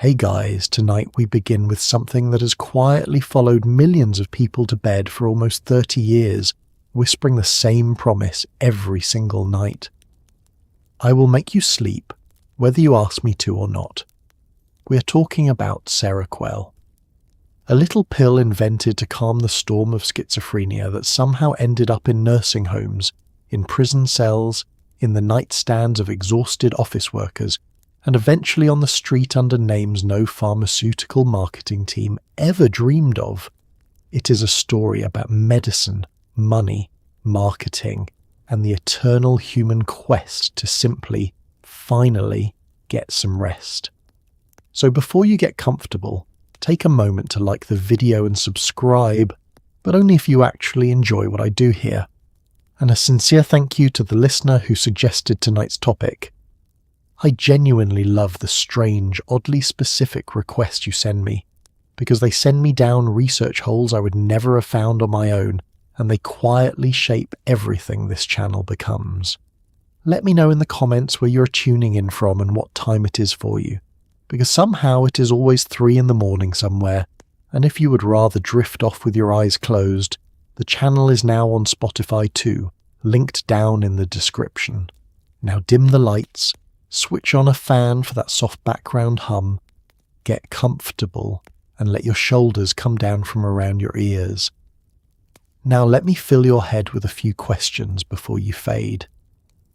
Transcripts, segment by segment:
Hey guys, tonight we begin with something that has quietly followed millions of people to bed for almost 30 years, whispering the same promise every single night. I will make you sleep, whether you ask me to or not. We are talking about Seroquel. A little pill invented to calm the storm of schizophrenia that somehow ended up in nursing homes, in prison cells, in the nightstands of exhausted office workers, and eventually on the street under names no pharmaceutical marketing team ever dreamed of. It is a story about medicine, money, marketing, and the eternal human quest to simply, finally, get some rest. So before you get comfortable, take a moment to like the video and subscribe, but only if you actually enjoy what I do here. And a sincere thank you to the listener who suggested tonight's topic. I genuinely love the strange, oddly specific requests you send me, because they send me down research holes I would never have found on my own, and they quietly shape everything this channel becomes. Let me know in the comments where you're tuning in from and what time it is for you, because somehow it is always 3 a.m. somewhere, and if you would rather drift off with your eyes closed, the channel is now on Spotify too, linked down in the description. Now dim the lights, switch on a fan for that soft background hum, get comfortable, and let your shoulders come down from around your ears. Now let me fill your head with a few questions before you fade.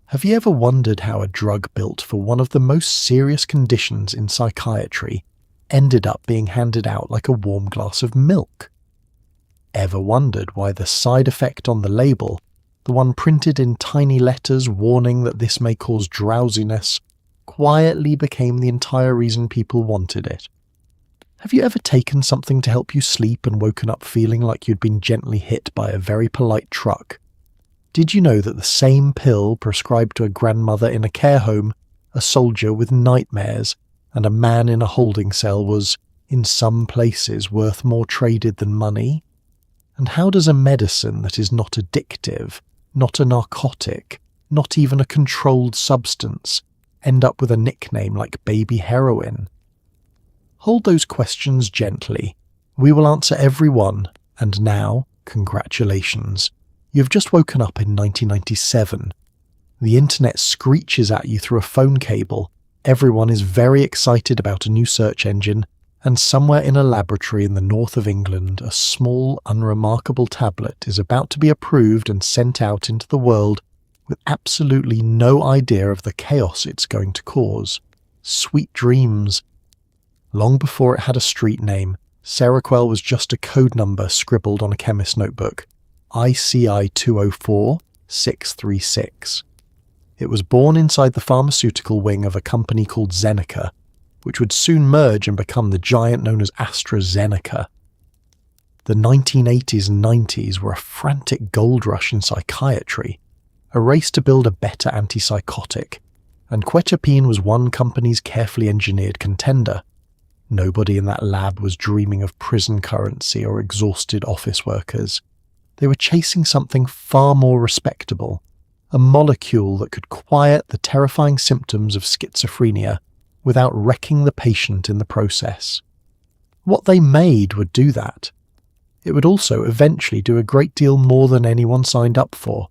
Have you ever wondered how a drug built for one of the most serious conditions in psychiatry ended up being handed out like a warm glass of milk? Ever wondered why the side effect on the label, the one printed in tiny letters warning that this may cause drowsiness, quietly became the entire reason people wanted it? Have you ever taken something to help you sleep and woken up feeling like you'd been gently hit by a very polite truck? Did you know that the same pill prescribed to a grandmother in a care home, a soldier with nightmares, and a man in a holding cell was, in some places, worth more traded than money? And how does a medicine that is not addictive, not a narcotic, not even a controlled substance, end up with a nickname like baby heroin? Hold those questions gently. We will answer every one, and now, congratulations. You've just woken up in 1997. The internet screeches at you through a phone cable, everyone is very excited about a new search engine, and somewhere in a laboratory in the north of England, a small, unremarkable tablet is about to be approved and sent out into the world with absolutely no idea of the chaos it's going to cause. Sweet dreams. Long before it had a street name, Seroquel was just a code number scribbled on a chemist's notebook, ICI 204636. It was born inside the pharmaceutical wing of a company called Zeneca, which would soon merge and become the giant known as AstraZeneca. The 1980s and 90s were a frantic gold rush in psychiatry, a race to build a better antipsychotic, and quetiapine was one company's carefully engineered contender. Nobody in that lab was dreaming of prison currency or exhausted office workers. They were chasing something far more respectable, a molecule that could quiet the terrifying symptoms of schizophrenia without wrecking the patient in the process. What they made would do that. It would also eventually do a great deal more than anyone signed up for.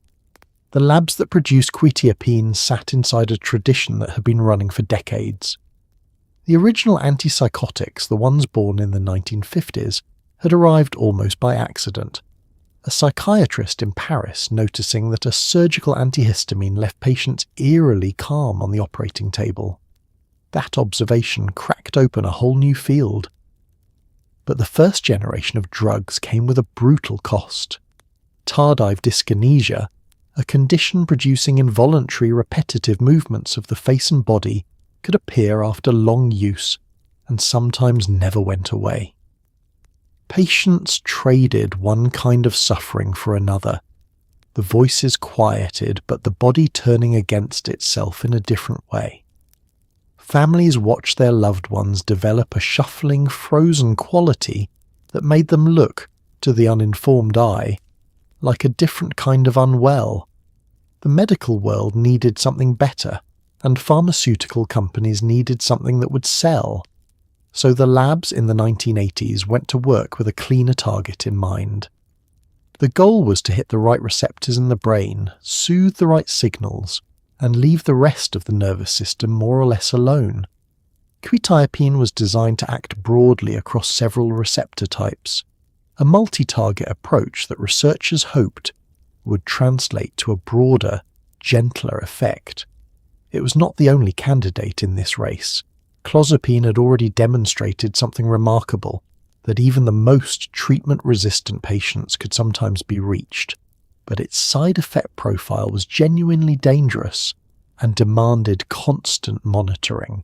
The labs that produced quetiapine sat inside a tradition that had been running for decades. The original antipsychotics, the ones born in the 1950s, had arrived almost by accident. A psychiatrist in Paris noticing that a surgical antihistamine left patients eerily calm on the operating table. That observation cracked open a whole new field. But the first generation of drugs came with a brutal cost. Tardive dyskinesia, a condition producing involuntary repetitive movements of the face and body, could appear after long use and sometimes never went away. Patients traded one kind of suffering for another, the voices quieted but the body turning against itself in a different way. Families watched their loved ones develop a shuffling, frozen quality that made them look, to the uninformed eye, like a different kind of unwell. The medical world needed something better, and pharmaceutical companies needed something that would sell. so the labs in the 1980s went to work with a cleaner target in mind. The goal was to hit the right receptors in the brain, soothe the right signals, and leave the rest of the nervous system more or less alone. Quetiapine was designed to act broadly across several receptor types, a multi-target approach that researchers hoped would translate to a broader, gentler effect. It was not the only candidate in this race. Clozapine had already demonstrated something remarkable, that even the most treatment-resistant patients could sometimes be reached, but its side effect profile was genuinely dangerous and demanded constant monitoring.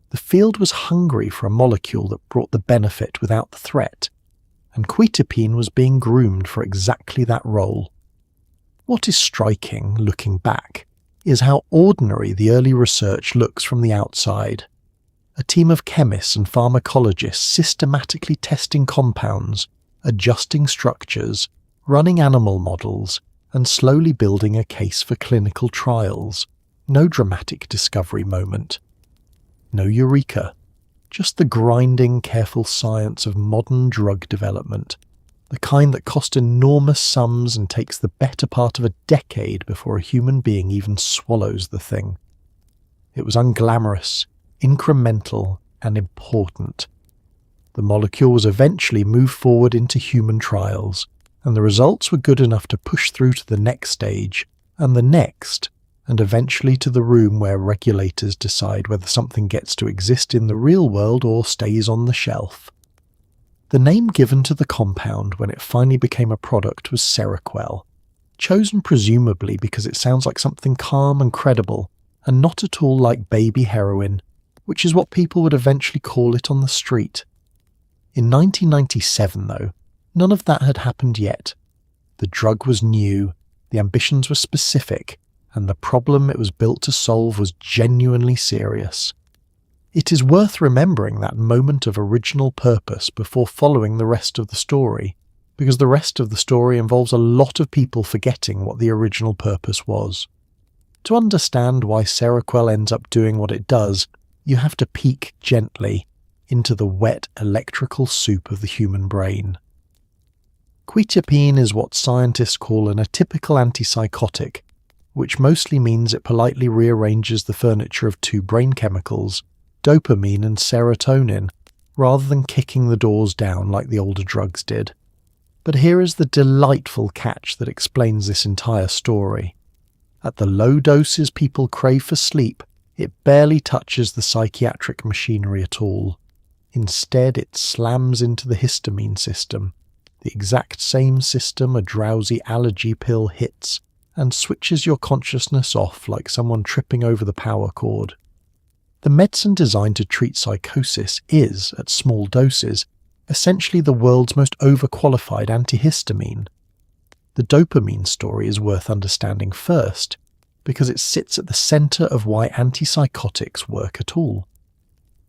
The field was hungry for a molecule that brought the benefit without the threat, and quetiapine was being groomed for exactly that role. What is striking, looking back, is how ordinary the early research looks from the outside. A team of chemists and pharmacologists systematically testing compounds, adjusting structures, running animal models, and slowly building a case for clinical trials. No dramatic discovery moment. No eureka. Just the grinding, careful science of modern drug development, the kind that cost enormous sums and takes the better part of a decade before a human being even swallows the thing. It was unglamorous, incremental, and important. The molecule was eventually moved forward into human trials, and the results were good enough to push through to the next stage, and the next, and eventually to the room where regulators decide whether something gets to exist in the real world or stays on the shelf. The name given to the compound when it finally became a product was Seroquel, chosen presumably because it sounds like something calm and credible, and not at all like baby heroin, which is what people would eventually call it on the street. In 1997, though, none of that had happened yet. The drug was new, the ambitions were specific, and the problem it was built to solve was genuinely serious. It is worth remembering that moment of original purpose before following the rest of the story, because the rest of the story involves a lot of people forgetting what the original purpose was. To understand why Seroquel ends up doing what it does, you have to peek gently into the wet electrical soup of the human brain. Quetiapine is what scientists call an atypical antipsychotic, which mostly means it politely rearranges the furniture of two brain chemicals, dopamine and serotonin, rather than kicking the doors down like the older drugs did. But here is the delightful catch that explains this entire story. At the low doses people crave for sleep, it barely touches the psychiatric machinery at all. Instead, it slams into the histamine system, the exact same system a drowsy allergy pill hits, and switches your consciousness off like someone tripping over the power cord. The medicine designed to treat psychosis is, at small doses, essentially the world's most overqualified antihistamine. The dopamine story is worth understanding first, because it sits at the center of why antipsychotics work at all.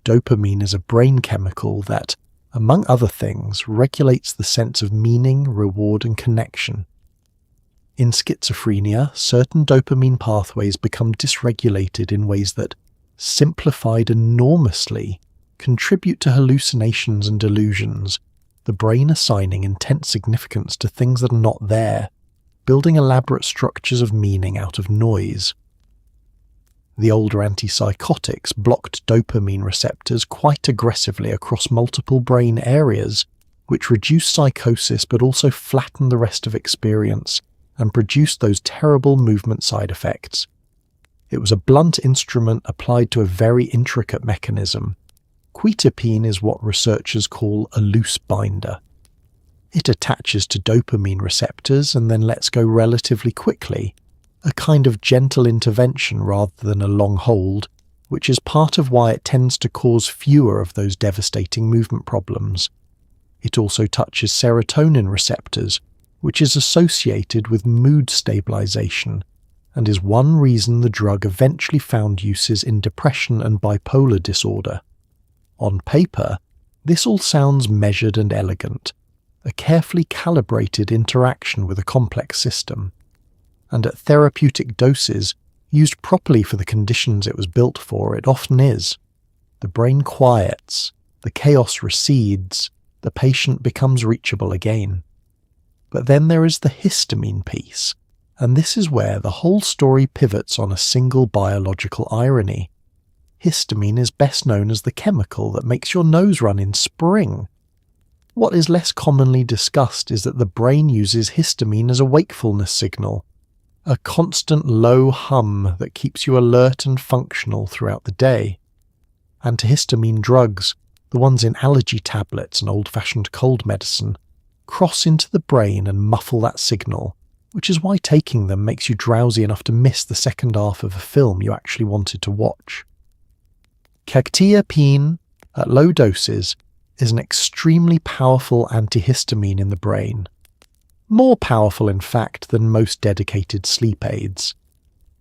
Dopamine is a brain chemical that, among other things, regulates the sense of meaning, reward, and connection. In schizophrenia, certain dopamine pathways become dysregulated in ways that, simplified enormously, contribute to hallucinations and delusions, the brain assigning intense significance to things that are not there, building elaborate structures of meaning out of noise. The older antipsychotics blocked dopamine receptors quite aggressively across multiple brain areas, which reduced psychosis but also flattened the rest of experience and produced those terrible movement side effects. It was a blunt instrument applied to a very intricate mechanism. Quetiapine is what researchers call a loose binder. It attaches to dopamine receptors and then lets go relatively quickly, a kind of gentle intervention rather than a long hold, which is part of why it tends to cause fewer of those devastating movement problems. It also touches serotonin receptors, which is associated with mood stabilization, and is one reason the drug eventually found uses in depression and bipolar disorder. On paper, this all sounds measured and elegant, a carefully calibrated interaction with a complex system. And at therapeutic doses, used properly for the conditions it was built for, it often is. The brain quiets, the chaos recedes, the patient becomes reachable again. But then there is the histamine piece, and this is where the whole story pivots on a single biological irony. Histamine is best known as the chemical that makes your nose run in spring. What is less commonly discussed is that the brain uses histamine as a wakefulness signal, a constant low hum that keeps you alert and functional throughout the day. Antihistamine drugs, the ones in allergy tablets and old-fashioned cold medicine, cross into the brain and muffle that signal, which is why taking them makes you drowsy enough to miss the second half of a film you actually wanted to watch. Quetiapine, at low doses, is an extremely powerful antihistamine in the brain. More powerful, in fact, than most dedicated sleep aids.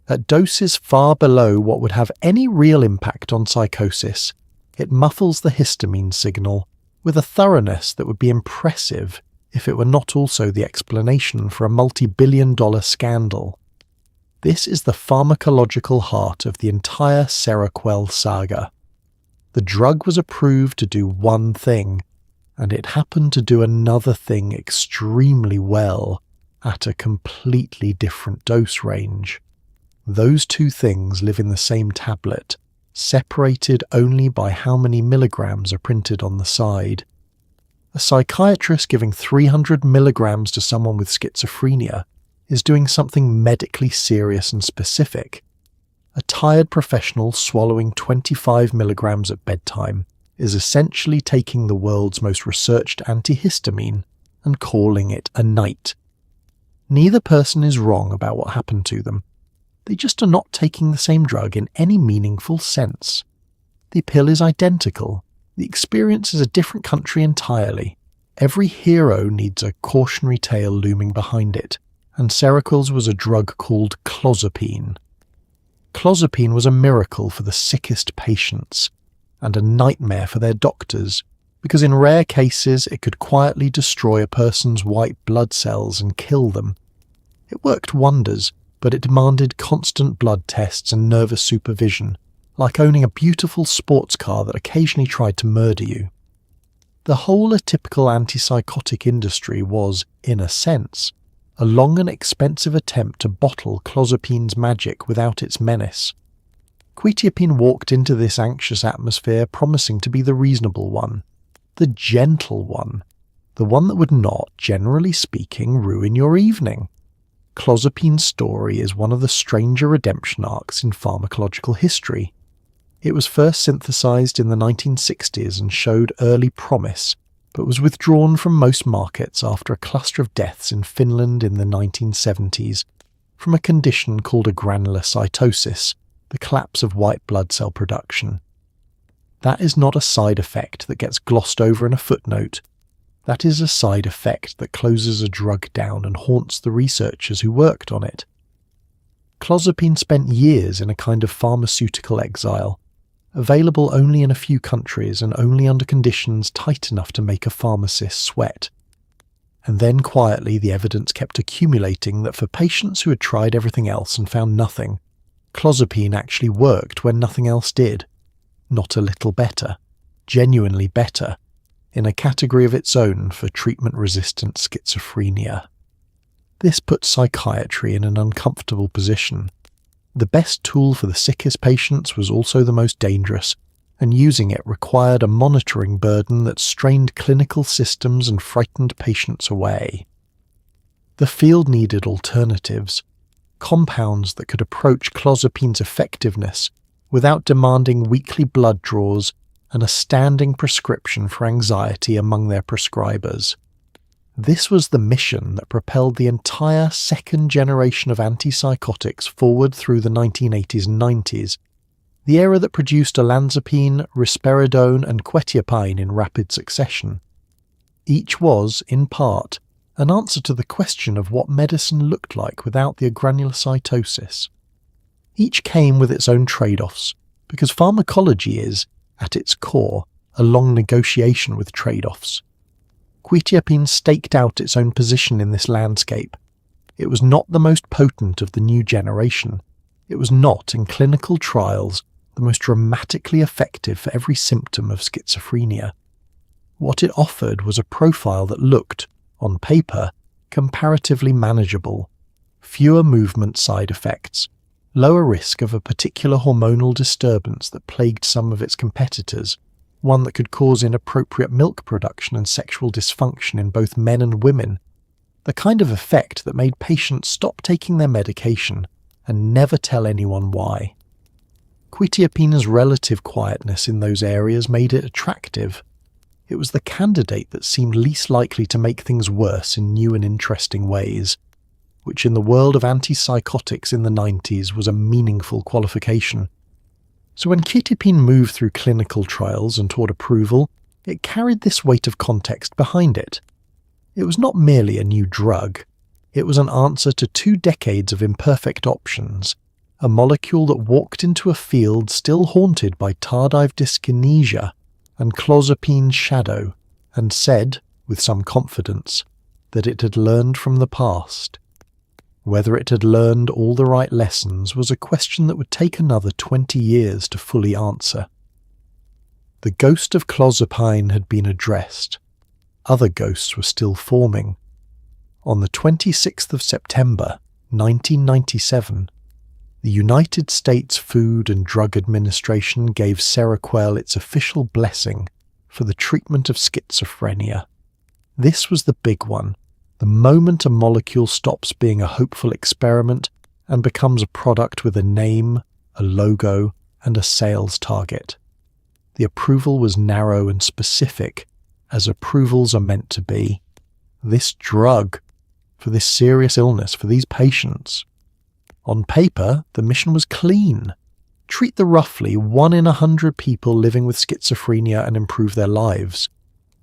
At doses far below what would have any real impact on psychosis, it muffles the histamine signal with a thoroughness that would be impressive if it were not also the explanation for a multi-billion-dollar scandal. This is the pharmacological heart of the entire Seroquel saga. The drug was approved to do one thing, and it happened to do another thing extremely well at a completely different dose range. Those two things live in the same tablet, separated only by how many milligrams are printed on the side. A psychiatrist giving 300 milligrams to someone with schizophrenia is doing something medically serious and specific. A tired professional swallowing 25 milligrams at bedtime is essentially taking the world's most researched antihistamine and calling it a night. Neither person is wrong about what happened to them. They just are not taking the same drug in any meaningful sense. The pill is identical. The experience is a different country entirely. Every hero needs a cautionary tale looming behind it, and Seroquel's was a drug called clozapine. Clozapine was a miracle for the sickest patients, and a nightmare for their doctors, because in rare cases it could quietly destroy a person's white blood cells and kill them. It worked wonders, but it demanded constant blood tests and nervous supervision, like owning a beautiful sports car that occasionally tried to murder you. The whole atypical antipsychotic industry was, in a sense, a long and expensive attempt to bottle clozapine's magic without its menace. Quetiapine walked into this anxious atmosphere promising to be the reasonable one, the gentle one, the one that would not, generally speaking, ruin your evening. Clozapine's story is one of the stranger redemption arcs in pharmacological history. It was first synthesized in the 1960s and showed early promise, but was withdrawn from most markets after a cluster of deaths in Finland in the 1970s from a condition called a granulocytosis, the collapse of white blood cell production. That is not a side effect that gets glossed over in a footnote. That is a side effect that closes a drug down and haunts the researchers who worked on it. Clozapine spent years in a kind of pharmaceutical exile, available only in a few countries and only under conditions tight enough to make a pharmacist sweat. And then quietly the evidence kept accumulating that for patients who had tried everything else and found nothing, clozapine actually worked when nothing else did. Not a little better, genuinely better, in a category of its own for treatment-resistant schizophrenia. This put psychiatry in an uncomfortable position. The best tool for the sickest patients was also the most dangerous, and using it required a monitoring burden that strained clinical systems and frightened patients away. The field needed alternatives, compounds that could approach clozapine's effectiveness without demanding weekly blood draws and a standing prescription for anxiety among their prescribers. This was the mission that propelled the entire second generation of antipsychotics forward through the 1980s and 90s, the era that produced olanzapine, risperidone and quetiapine in rapid succession. Each was, in part, an answer to the question of what medicine looked like without the granulocytosis. Each came with its own trade-offs, because pharmacology is, at its core, a long negotiation with trade-offs. Quetiapine staked out its own position in this landscape. It was not the most potent of the new generation. It was not, in clinical trials, the most dramatically effective for every symptom of schizophrenia. What it offered was a profile that looked, on paper, comparatively manageable. Fewer movement side effects, lower risk of a particular hormonal disturbance that plagued some of its competitors, one that could cause inappropriate milk production and sexual dysfunction in both men and women, the kind of effect that made patients stop taking their medication and never tell anyone why. Quetiapine's relative quietness in those areas made it attractive. It was the candidate that seemed least likely to make things worse in new and interesting ways, which in the world of antipsychotics in the 90s was a meaningful qualification. So when quetiapine moved through clinical trials and toward approval, it carried this weight of context behind it. It was not merely a new drug. It was an answer to 2 decades of imperfect options, a molecule that walked into a field still haunted by tardive dyskinesia and clozapine's shadow, and said, with some confidence, that it had learned from the past. Whether it had learned all the right lessons was a question that would take another 20 years to fully answer. The ghost of clozapine had been addressed. Other ghosts were still forming. On the 26th of September, 1997, the United States Food and Drug Administration gave Seroquel its official blessing for the treatment of schizophrenia. This was the big one, the moment a molecule stops being a hopeful experiment and becomes a product with a name, a logo, and a sales target. The approval was narrow and specific, as approvals are meant to be. This drug, for this serious illness, for these patients. On paper, the mission was clean. Treat the roughly 1 in 100 people living with schizophrenia and improve their lives.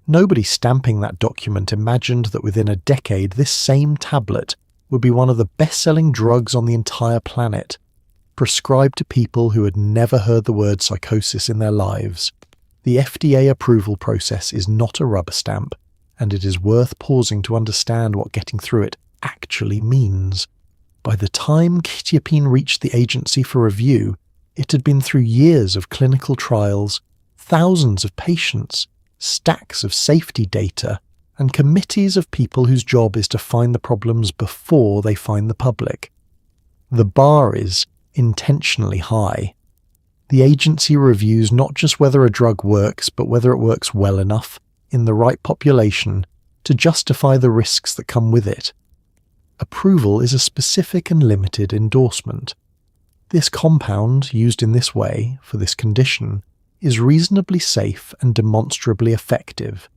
Nobody stamping that document imagined that within a decade this same tablet would be one of the best-selling drugs on the entire planet, prescribed to people who had never heard the word psychosis in their lives. The FDA approval process is not a rubber stamp, and it is worth pausing to understand what getting through it actually means. By the time quetiapine reached the agency for review, it had been through years of clinical trials, thousands of patients, stacks of safety data, and committees of people whose job is to find the problems before they find the public. The bar is intentionally high. The agency reviews not just whether a drug works, but whether it works well enough, in the right population, to justify the risks that come with it. Approval is a specific and limited endorsement. This compound, used in this way, for this condition, is reasonably safe and demonstrably effective.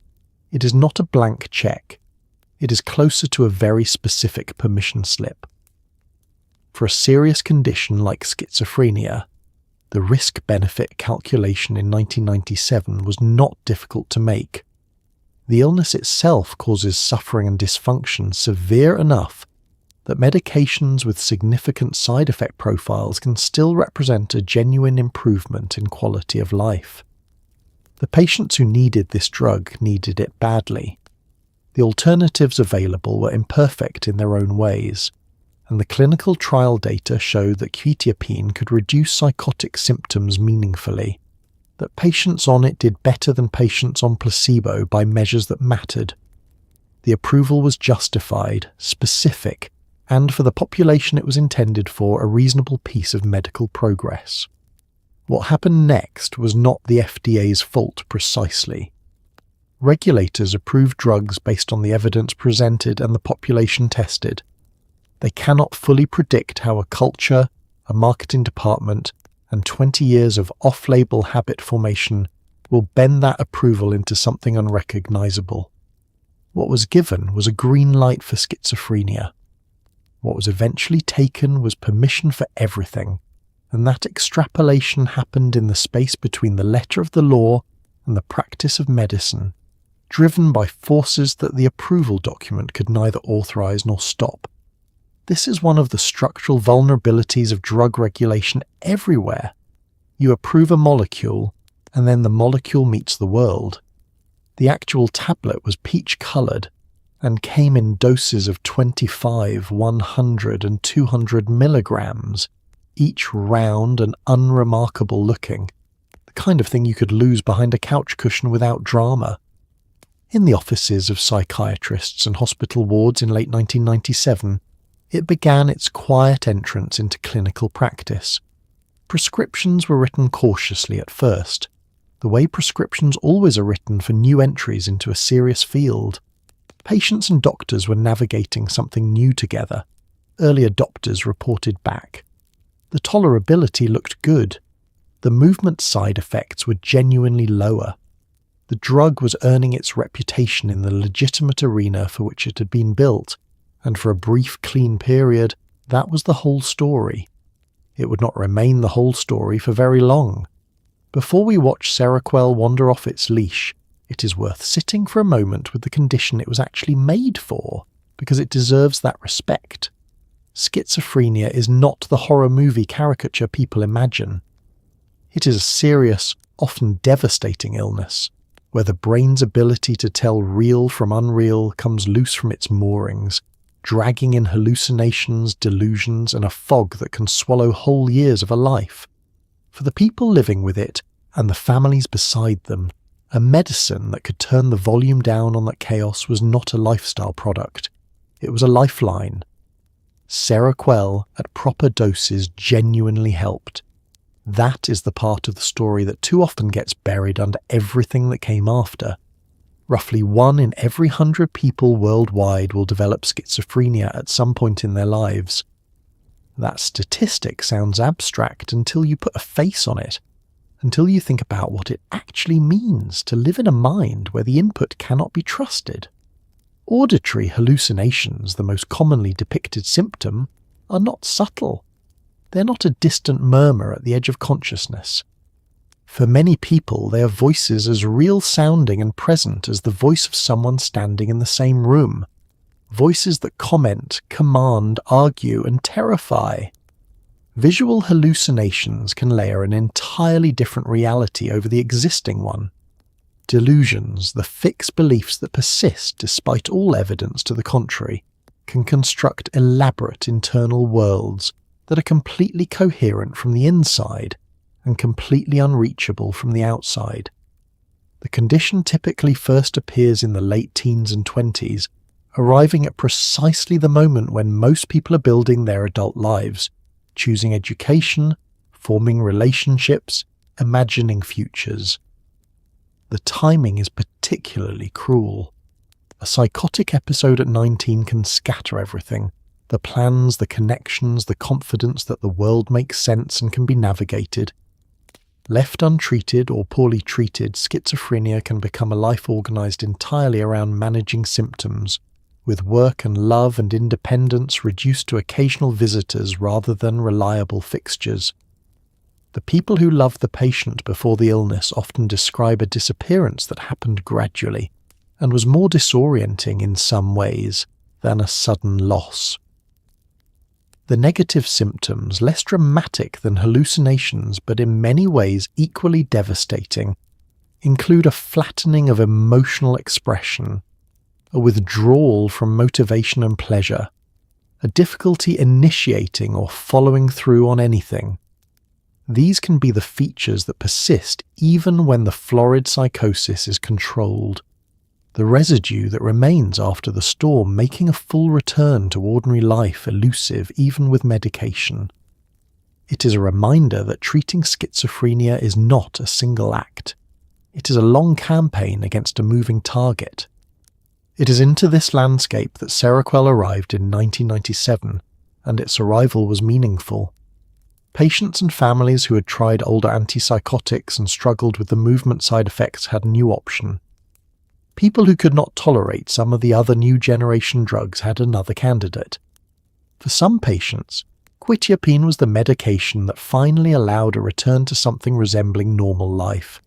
It is not a blank check. It is closer to a very specific permission slip. For a serious condition like schizophrenia, the risk-benefit calculation in 1997 was not difficult to make. The illness itself causes suffering and dysfunction severe enough that medications with significant side effect profiles can still represent a genuine improvement in quality of life. The patients who needed this drug needed it badly. The alternatives available were imperfect in their own ways, and the clinical trial data showed that quetiapine could reduce psychotic symptoms meaningfully, that patients on it did better than patients on placebo by measures that mattered. The approval was justified, specific, and for the population it was intended for, a reasonable piece of medical progress. What happened next was not the FDA's fault precisely. Regulators approve drugs based on the evidence presented and the population tested. They cannot fully predict how a culture, a marketing department, and 20 years of off-label habit formation will bend that approval into something unrecognizable. What was given was a green light for schizophrenia. What was eventually taken was permission for everything, and that extrapolation happened in the space between the letter of the law and the practice of medicine, driven by forces that the approval document could neither authorize nor stop. This is one of the structural vulnerabilities of drug regulation everywhere. You approve a molecule, and then the molecule meets the world. The actual tablet was peach-coloured, and came in doses of 25, 100, and 200 milligrams, each round and unremarkable looking, the kind of thing you could lose behind a couch cushion without drama. In the offices of psychiatrists and hospital wards in late 1997, it began its quiet entrance into clinical practice. Prescriptions were written cautiously at first, the way prescriptions always are written for new entries into a serious field. Patients and doctors were navigating something new together. Early adopters reported back. The tolerability looked good. The movement side effects were genuinely lower. The drug was earning its reputation in the legitimate arena for which it had been built, and for a brief, clean period, that was the whole story. It would not remain the whole story for very long. Before we watch Seroquel wander off its leash, it is worth sitting for a moment with the condition it was actually made for, because it deserves that respect. Schizophrenia is not the horror movie caricature people imagine. It is a serious, often devastating illness, where the brain's ability to tell real from unreal comes loose from its moorings, dragging in hallucinations, delusions, and a fog that can swallow whole years of a life. For the people living with it, and the families beside them, a medicine that could turn the volume down on that chaos was not a lifestyle product. It was a lifeline. Seroquel at proper doses genuinely helped. That is the part of the story that too often gets buried under everything that came after. Roughly 1 in every 100 people worldwide will develop schizophrenia at some point in their lives. That statistic sounds abstract until you put a face on it, until you think about what it actually means to live in a mind where the input cannot be trusted. Auditory hallucinations, the most commonly depicted symptom, are not subtle. They're not a distant murmur at the edge of consciousness. For many people, they are voices as real-sounding and present as the voice of someone standing in the same room. Voices that comment, command, argue, and terrify. Visual hallucinations can layer an entirely different reality over the existing one. Delusions, the fixed beliefs that persist despite all evidence to the contrary, can construct elaborate internal worlds that are completely coherent from the inside and completely unreachable from the outside. The condition typically first appears in the late teens and 20s, arriving at precisely the moment when most people are building their adult lives, choosing education, forming relationships, imagining futures. The timing is particularly cruel. A psychotic episode at 19 can scatter everything. The plans, the connections, the confidence that the world makes sense and can be navigated. Left untreated or poorly treated, schizophrenia can become a life organized entirely around managing symptoms, with work and love and independence reduced to occasional visitors rather than reliable fixtures. The people who love the patient before the illness often describe a disappearance that happened gradually and was more disorienting in some ways than a sudden loss. The negative symptoms, less dramatic than hallucinations but in many ways equally devastating, include a flattening of emotional expression, a withdrawal from motivation and pleasure, a difficulty initiating or following through on anything. These can be the features that persist even when the florid psychosis is controlled, the residue that remains after the storm making a full return to ordinary life elusive even with medication. It is a reminder that treating schizophrenia is not a single act. It is a long campaign against a moving target. It is into this landscape that Seroquel arrived in 1997, and its arrival was meaningful. Patients and families who had tried older antipsychotics and struggled with the movement side effects had a new option. People who could not tolerate some of the other new generation drugs had another candidate. For some patients, quetiapine was the medication that finally allowed a return to something resembling normal life.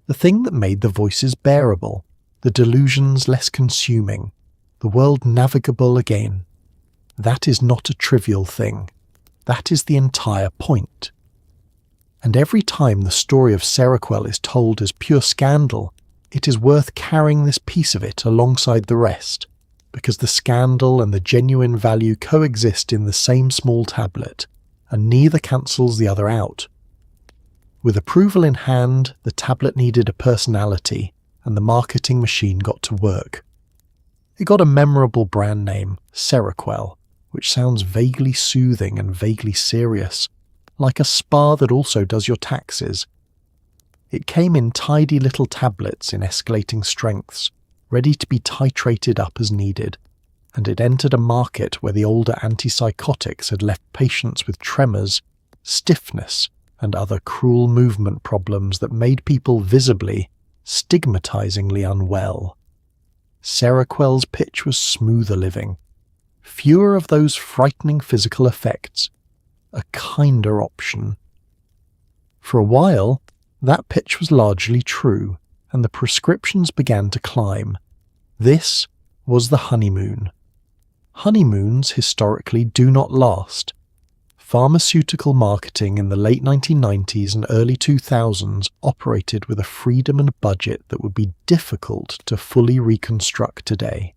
The thing that made the voices bearable, the delusions less consuming, the world navigable again. That is not a trivial thing. That is the entire point. And every time the story of Seroquel is told as pure scandal, it is worth carrying this piece of it alongside the rest, because the scandal and the genuine value coexist in the same small tablet. and neither cancels the other out. With approval in hand, the tablet needed a personality, and the marketing machine got to work. It got a memorable brand name, Seroquel, which sounds vaguely soothing and vaguely serious, like a spa that also does your taxes. It came in tidy little tablets in escalating strengths, ready to be titrated up as needed, and it entered a market where the older antipsychotics had left patients with tremors, stiffness, and other cruel movement problems that made people visibly, stigmatizingly unwell. Seroquel's pitch was smoother living, fewer of those frightening physical effects, a kinder option. For a while, that pitch was largely true, and the prescriptions began to climb. This was the honeymoon. Honeymoons historically do not last. Pharmaceutical marketing in the late 1990s and early 2000s operated with a freedom and budget that would be difficult to fully reconstruct today.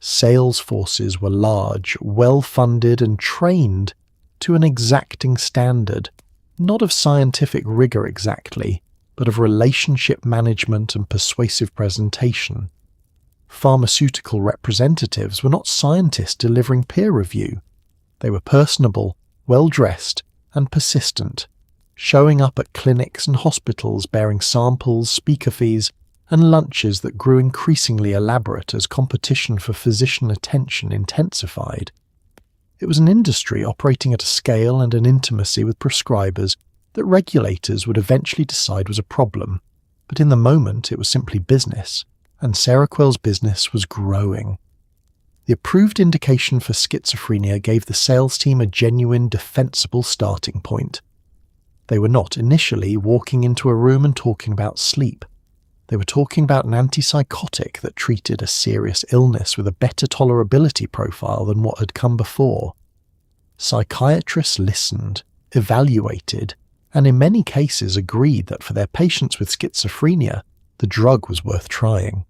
Sales forces were large, well-funded and trained to an exacting standard, not of scientific rigor exactly, but of relationship management and persuasive presentation. Pharmaceutical representatives were not scientists delivering peer review. They were personable, well-dressed, and persistent, showing up at clinics and hospitals bearing samples, speaker fees, and lunches that grew increasingly elaborate as competition for physician attention intensified. It was an industry operating at a scale and an intimacy with prescribers that regulators would eventually decide was a problem, but in the moment it was simply business, and Seroquel's business was growing. The approved indication for schizophrenia gave the sales team a genuine, defensible starting point. They were not initially walking into a room and talking about sleep. They were talking about an antipsychotic that treated a serious illness with a better tolerability profile than what had come before. Psychiatrists listened, evaluated, and in many cases agreed that for their patients with schizophrenia, the drug was worth trying.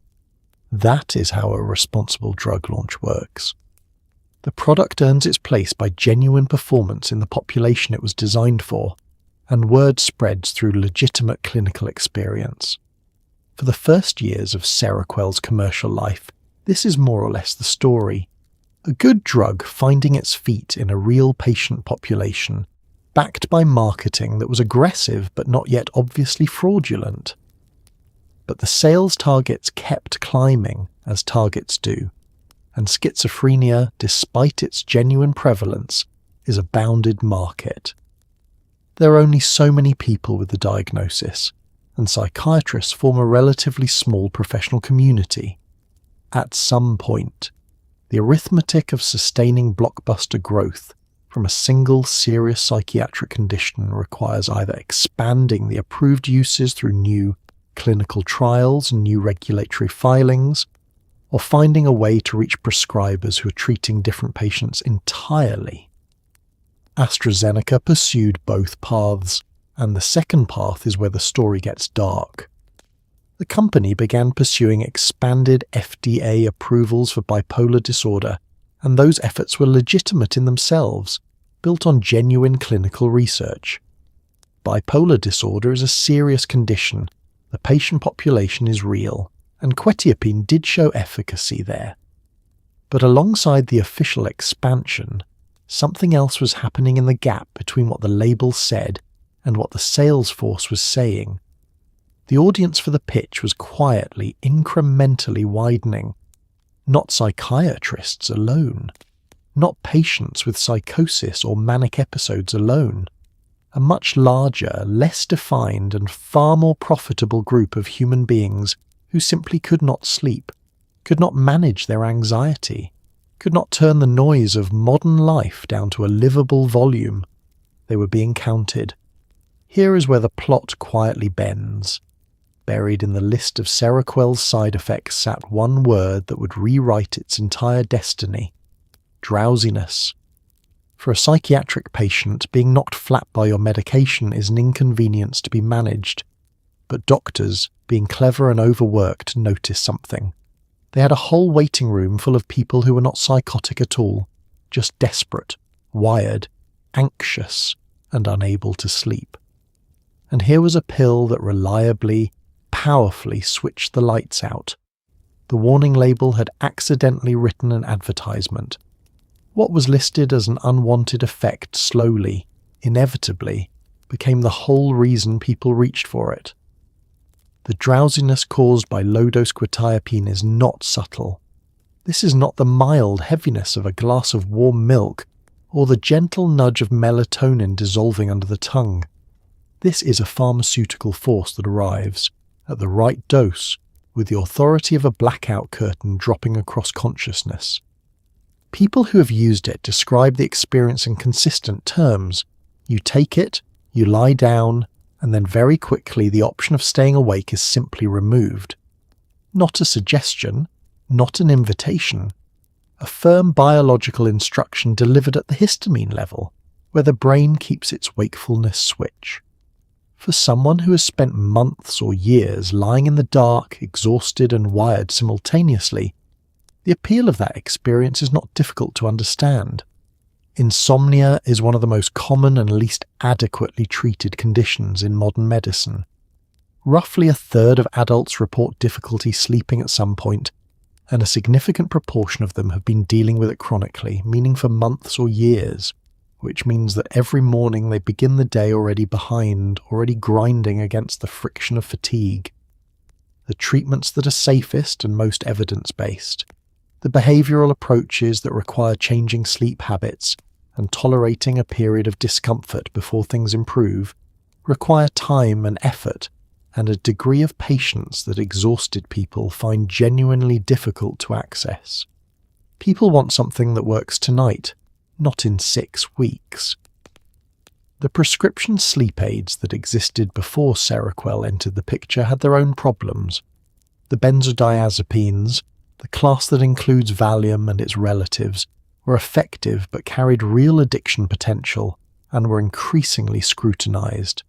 That is how a responsible drug launch works. The product earns its place by genuine performance in the population it was designed for, and word spreads through legitimate clinical experience. For the first years of Seroquel's commercial life, this is more or less the story. A good drug finding its feet in a real patient population, backed by marketing that was aggressive but not yet obviously fraudulent. But the sales targets kept climbing, as targets do, and schizophrenia, despite its genuine prevalence, is a bounded market. There are only so many people with the diagnosis, and psychiatrists form a relatively small professional community. At some point, the arithmetic of sustaining blockbuster growth from a single serious psychiatric condition requires either expanding the approved uses through new clinical trials and new regulatory filings, or finding a way to reach prescribers who are treating different patients entirely. AstraZeneca pursued both paths, and the second path is where the story gets dark. The company began pursuing expanded FDA approvals for bipolar disorder, and those efforts were legitimate in themselves, built on genuine clinical research. Bipolar disorder is a serious condition. The patient population is real, and quetiapine did show efficacy there. But alongside the official expansion, something else was happening in the gap between what the label said and what the sales force was saying. The audience for the pitch was quietly, incrementally widening. Not psychiatrists alone. Not patients with psychosis or manic episodes alone. A much larger, less defined and far more profitable group of human beings who simply could not sleep, could not manage their anxiety, could not turn the noise of modern life down to a livable volume. They were being counted. Here is where the plot quietly bends. Buried in the list of Seroquel's side effects sat one word that would rewrite its entire destiny: drowsiness. For a psychiatric patient, being knocked flat by your medication is an inconvenience to be managed. But doctors, being clever and overworked, noticed something. They had a whole waiting room full of people who were not psychotic at all, just desperate, wired, anxious and unable to sleep. And here was a pill that reliably, powerfully switched the lights out. The warning label had accidentally written an advertisement. What was listed as an unwanted effect slowly, inevitably, became the whole reason people reached for it. The drowsiness caused by low-dose quetiapine is not subtle. This is not the mild heaviness of a glass of warm milk or the gentle nudge of melatonin dissolving under the tongue. This is a pharmaceutical force that arrives, at the right dose, with the authority of a blackout curtain dropping across consciousness. People who have used it describe the experience in consistent terms. You take it, you lie down, and then very quickly the option of staying awake is simply removed. Not a suggestion, not an invitation. A firm biological instruction delivered at the histamine level, where the brain keeps its wakefulness switch. For someone who has spent months or years lying in the dark, exhausted and wired simultaneously, the appeal of that experience is not difficult to understand. Insomnia is one of the most common and least adequately treated conditions in modern medicine. Roughly a third of adults report difficulty sleeping at some point, and a significant proportion of them have been dealing with it chronically, meaning for months or years, which means that every morning they begin the day already behind, already grinding against the friction of fatigue. The treatments that are safest and most evidence-based, the behavioral approaches that require changing sleep habits and tolerating a period of discomfort before things improve, require time and effort and a degree of patience that exhausted people find genuinely difficult to access. People want something that works tonight, not in 6 weeks. The prescription sleep aids that existed before Seroquel entered the picture had their own problems. The benzodiazepines, the class that includes Valium and its relatives, were effective but carried real addiction potential and were increasingly scrutinized.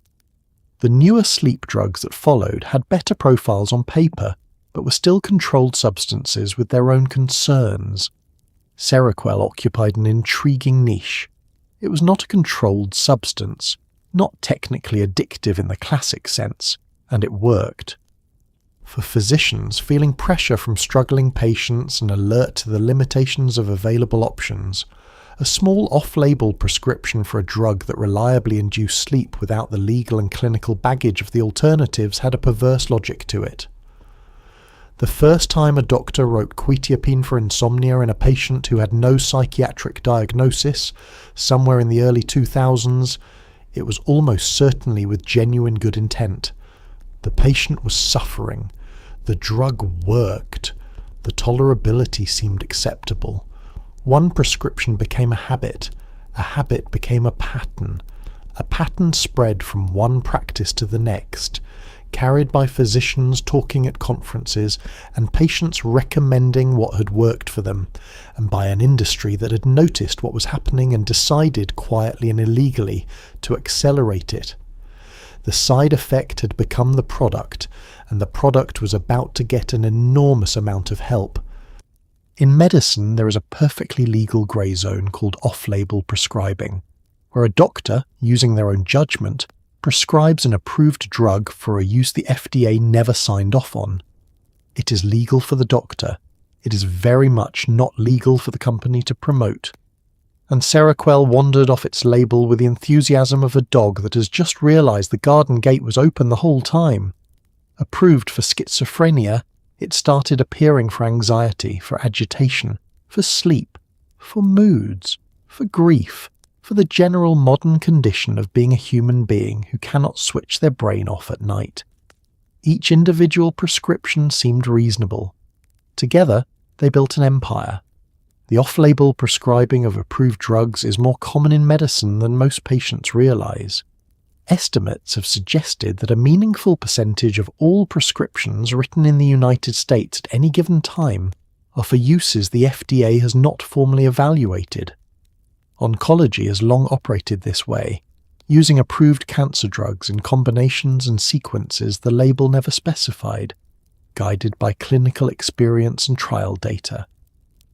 The newer sleep drugs that followed had better profiles on paper, but were still controlled substances with their own concerns. Seroquel occupied an intriguing niche. It was not a controlled substance, not technically addictive in the classic sense, and it worked. For physicians feeling pressure from struggling patients and alert to the limitations of available options, a small off-label prescription for a drug that reliably induced sleep without the legal and clinical baggage of the alternatives had a perverse logic to it. The first time a doctor wrote quetiapine for insomnia in a patient who had no psychiatric diagnosis, somewhere in the early 2000s, it was almost certainly with genuine good intent. The patient was suffering. The drug worked. The tolerability seemed acceptable. One prescription became a habit became a pattern spread from one practice to the next, carried by physicians talking at conferences and patients recommending what had worked for them, and by an industry that had noticed what was happening and decided quietly and illegally to accelerate it. The side effect had become the product, and the product was about to get an enormous amount of help. In medicine, there is a perfectly legal grey zone called off-label prescribing, where a doctor, using their own judgment, prescribes an approved drug for a use the FDA never signed off on. It is legal for the doctor. It is very much not legal for the company to promote. And Seroquel wandered off its label with the enthusiasm of a dog that has just realised the garden gate was open the whole time. Approved for schizophrenia, it started appearing for anxiety, for agitation, for sleep, for moods, for grief, for the general modern condition of being a human being who cannot switch their brain off at night. Each individual prescription seemed reasonable. Together, they built an empire. The off-label prescribing of approved drugs is more common in medicine than most patients realize. Estimates have suggested that a meaningful percentage of all prescriptions written in the United States at any given time are for uses the FDA has not formally evaluated. Oncology has long operated this way, using approved cancer drugs in combinations and sequences the label never specified, guided by clinical experience and trial data.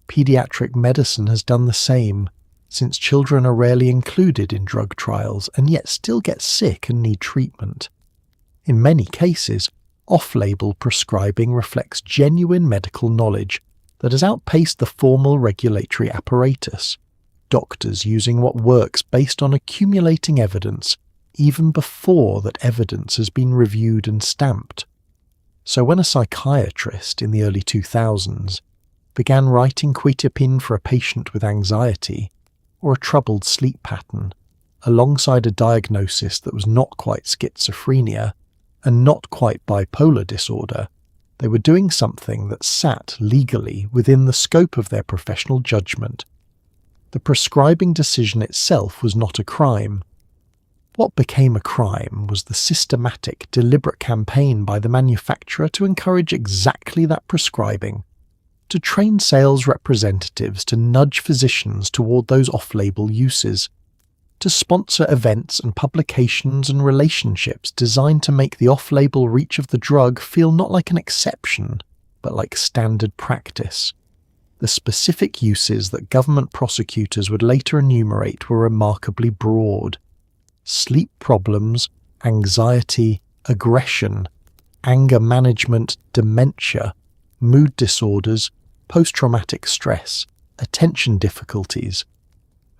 Pediatric medicine has done the same. since children are rarely included in drug trials and yet still get sick and need treatment. In many cases, off-label prescribing reflects genuine medical knowledge that has outpaced the formal regulatory apparatus, doctors using what works based on accumulating evidence even before that evidence has been reviewed and stamped. So when a psychiatrist in the early 2000s began writing quetiapine for a patient with anxiety or a troubled sleep pattern, alongside a diagnosis that was not quite schizophrenia and not quite bipolar disorder, they were doing something that sat legally within the scope of their professional judgment. The prescribing decision itself was not a crime. What became a crime was the systematic, deliberate campaign by the manufacturer to encourage exactly that prescribing, to train sales representatives to nudge physicians toward those off-label uses, to sponsor events and publications and relationships designed to make the off-label reach of the drug feel not like an exception, but like standard practice. The specific uses that government prosecutors would later enumerate were remarkably broad. Sleep problems, anxiety, aggression, anger management, dementia, mood disorders, post-traumatic stress, attention difficulties.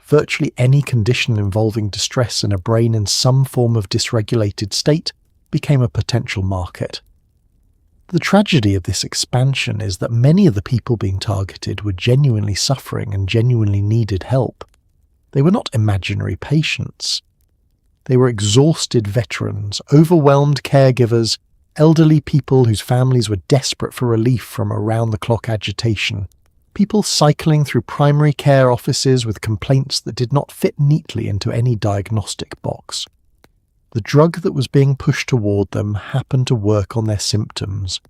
Virtually any condition involving distress in a brain in some form of dysregulated state became a potential market. The tragedy of this expansion is that many of the people being targeted were genuinely suffering and genuinely needed help. They were not imaginary patients. They were exhausted veterans, overwhelmed caregivers, elderly people whose families were desperate for relief from around-the-clock agitation, people cycling through primary care offices with complaints that did not fit neatly into any diagnostic box. The drug that was being pushed toward them happened to work on their symptoms,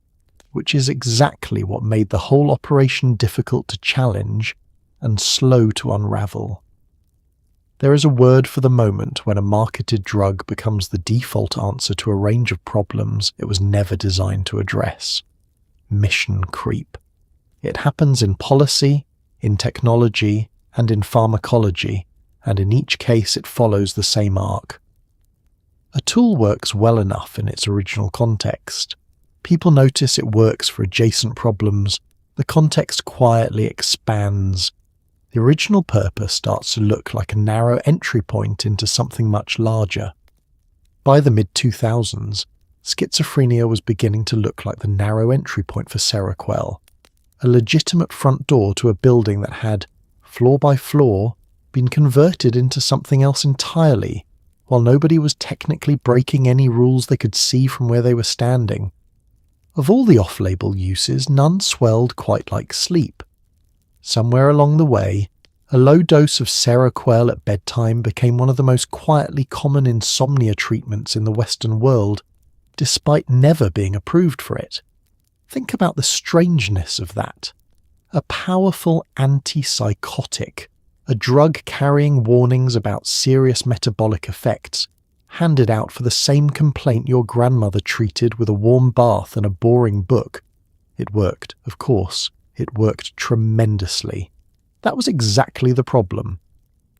which is exactly what made the whole operation difficult to challenge and slow to unravel. There is a word for the moment when a marketed drug becomes the default answer to a range of problems it was never designed to address: mission creep. It happens in policy, in technology, and in pharmacology, and in each case it follows the same arc. A tool works well enough in its original context. People notice it works for adjacent problems. The context quietly expands. The original purpose starts to look like a narrow entry point into something much larger. By the mid-2000s, schizophrenia was beginning to look like the narrow entry point for Seroquel, a legitimate front door to a building that had, floor by floor, been converted into something else entirely, while nobody was technically breaking any rules they could see from where they were standing. Of all the off-label uses, none swelled quite like sleep. Somewhere along the way, a low dose of Seroquel at bedtime became one of the most quietly common insomnia treatments in the Western world, despite never being approved for it. Think about the strangeness of that. A powerful antipsychotic, a drug carrying warnings about serious metabolic effects, handed out for the same complaint your grandmother treated with a warm bath and a boring book. It worked, of course. It worked tremendously. That was exactly the problem.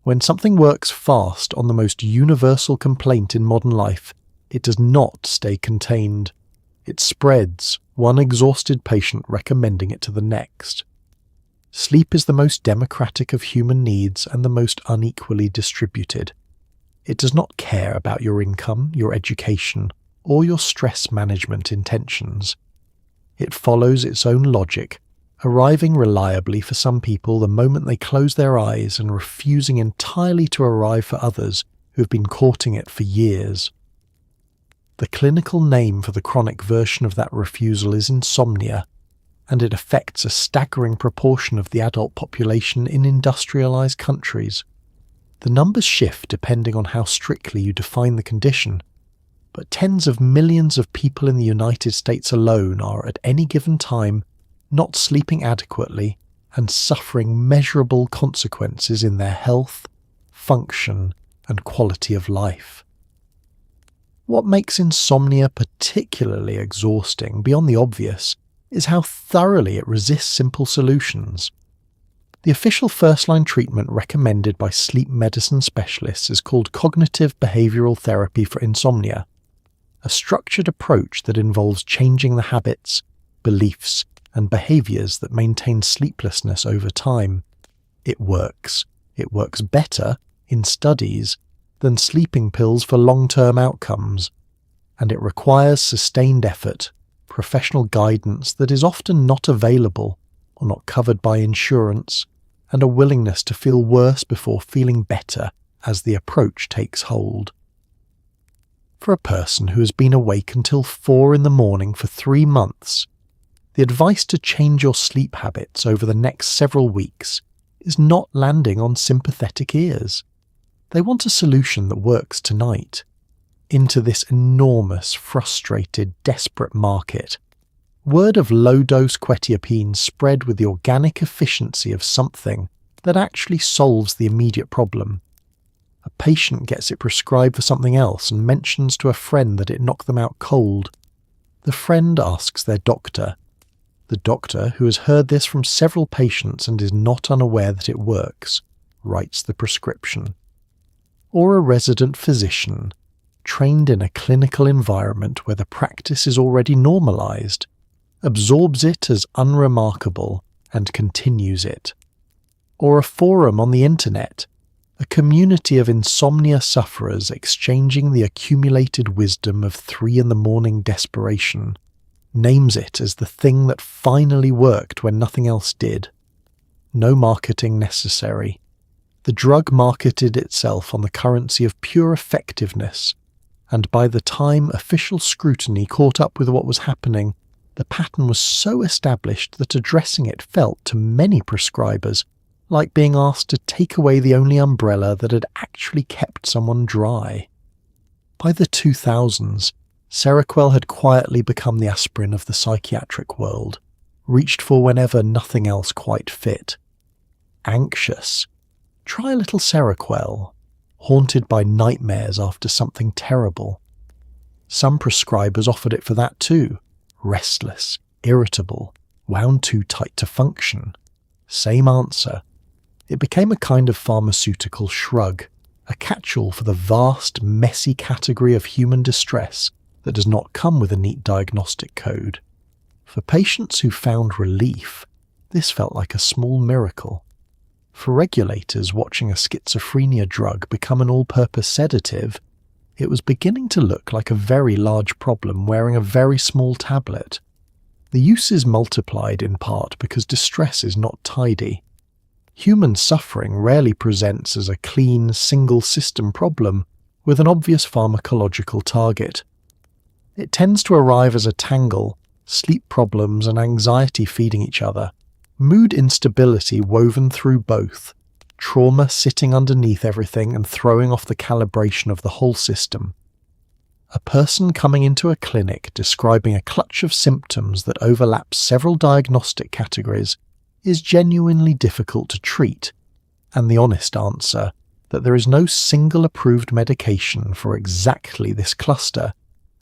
When something works fast on the most universal complaint in modern life, it does not stay contained. It spreads, one exhausted patient recommending it to the next. Sleep is the most democratic of human needs and the most unequally distributed. It does not care about your income, your education, or your stress management intentions. It follows its own logic, arriving reliably for some people the moment they close their eyes and refusing entirely to arrive for others who have been courting it for years. The clinical name for the chronic version of that refusal is insomnia, and it affects a staggering proportion of the adult population in industrialized countries. The numbers shift depending on how strictly you define the condition, but tens of millions of people in the United States alone are at any given time not sleeping adequately and suffering measurable consequences in their health, function, and quality of life. What makes insomnia particularly exhausting, beyond the obvious, is how thoroughly it resists simple solutions. The official first-line treatment recommended by sleep medicine specialists is called cognitive behavioral therapy for insomnia, a structured approach that involves changing the habits, beliefs, and behaviors that maintain sleeplessness over time. It works. It works better, in studies, than sleeping pills for long-term outcomes, and it requires sustained effort, professional guidance that is often not available or not covered by insurance, and a willingness to feel worse before feeling better as the approach takes hold. For a person who has been awake until 4 a.m. for 3 months, the advice to change your sleep habits over the next several weeks is not landing on sympathetic ears. They want a solution that works tonight. Into this enormous, frustrated, desperate market, word of low-dose quetiapine spread with the organic efficiency of something that actually solves the immediate problem. A patient gets it prescribed for something else and mentions to a friend that it knocked them out cold. The friend asks their doctor. The doctor, who has heard this from several patients and is not unaware that it works, writes the prescription. Or a resident physician, trained in a clinical environment where the practice is already normalized, absorbs it as unremarkable and continues it. Or a forum on the internet, a community of insomnia sufferers exchanging the accumulated wisdom of 3 a.m. desperation, names it as the thing that finally worked when nothing else did. No marketing necessary. The drug marketed itself on the currency of pure effectiveness, and by the time official scrutiny caught up with what was happening, the pattern was so established that addressing it felt to many prescribers like being asked to take away the only umbrella that had actually kept someone dry. By the 2000s, Seroquel had quietly become the aspirin of the psychiatric world, reached for whenever nothing else quite fit. Anxious? Try a little Seroquel. Haunted by nightmares after something terrible? Some prescribers offered it for that too. Restless, irritable, wound too tight to function. Same answer. It became a kind of pharmaceutical shrug, a catch-all for the vast, messy category of human distress that does not come with a neat diagnostic code. For patients who found relief, this felt like a small miracle. For regulators watching a schizophrenia drug become an all-purpose sedative, it was beginning to look like a very large problem wearing a very small tablet. The use is multiplied in part because distress is not tidy. Human suffering rarely presents as a clean, single-system problem with an obvious pharmacological target. It tends to arrive as a tangle, sleep problems and anxiety feeding each other, mood instability woven through both, trauma sitting underneath everything and throwing off the calibration of the whole system. A person coming into a clinic describing a clutch of symptoms that overlaps several diagnostic categories is genuinely difficult to treat, and the honest answer, that there is no single approved medication for exactly this cluster,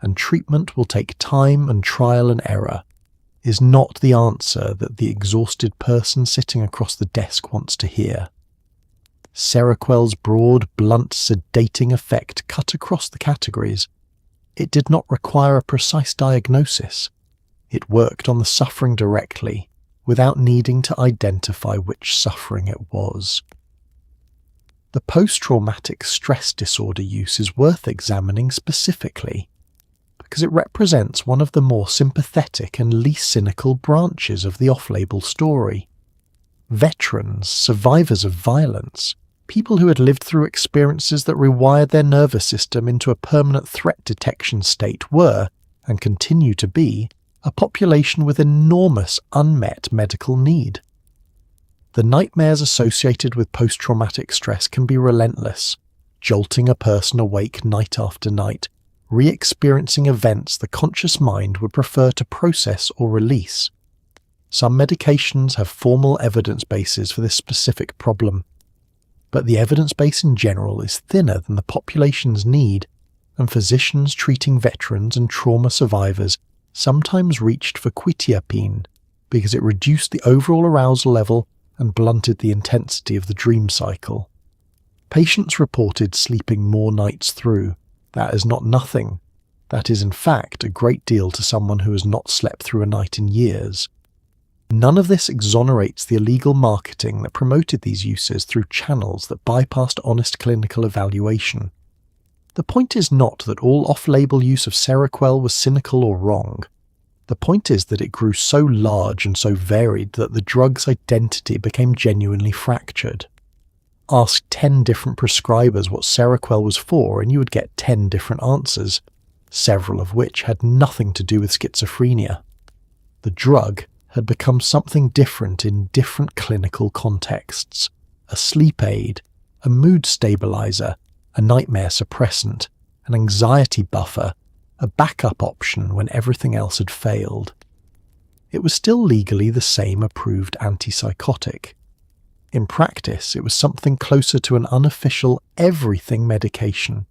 and treatment will take time and trial and error, is not the answer that the exhausted person sitting across the desk wants to hear. Seroquel's broad, blunt, sedating effect cut across the categories. It did not require a precise diagnosis. It worked on the suffering directly, without needing to identify which suffering it was. The post-traumatic stress disorder use is worth examining specifically, because it represents one of the more sympathetic and least cynical branches of the off-label story. Veterans, survivors of violence, people who had lived through experiences that rewired their nervous system into a permanent threat detection state were, and continue to be, a population with enormous unmet medical need. The nightmares associated with post-traumatic stress can be relentless, jolting a person awake night after night, re-experiencing events the conscious mind would prefer to process or release. Some medications have formal evidence bases for this specific problem, but the evidence base in general is thinner than the population's need, and physicians treating veterans and trauma survivors sometimes reached for quetiapine because it reduced the overall arousal level and blunted the intensity of the dream cycle. Patients reported sleeping more nights through. That is not nothing. That is in fact a great deal to someone who has not slept through a night in years. None of this exonerates the illegal marketing that promoted these uses through channels that bypassed honest clinical evaluation. The point is not that all off-label use of Seroquel was cynical or wrong. The point is that it grew so large and so varied that the drug's identity became genuinely fractured. Ask 10 different prescribers what Seroquel was for and you would get 10 different answers, several of which had nothing to do with schizophrenia. The drug had become something different in different clinical contexts: a sleep aid, a mood stabilizer, a nightmare suppressant, an anxiety buffer, a backup option when everything else had failed. It was still legally the same approved antipsychotic. In practice, it was something closer to an unofficial everything medication,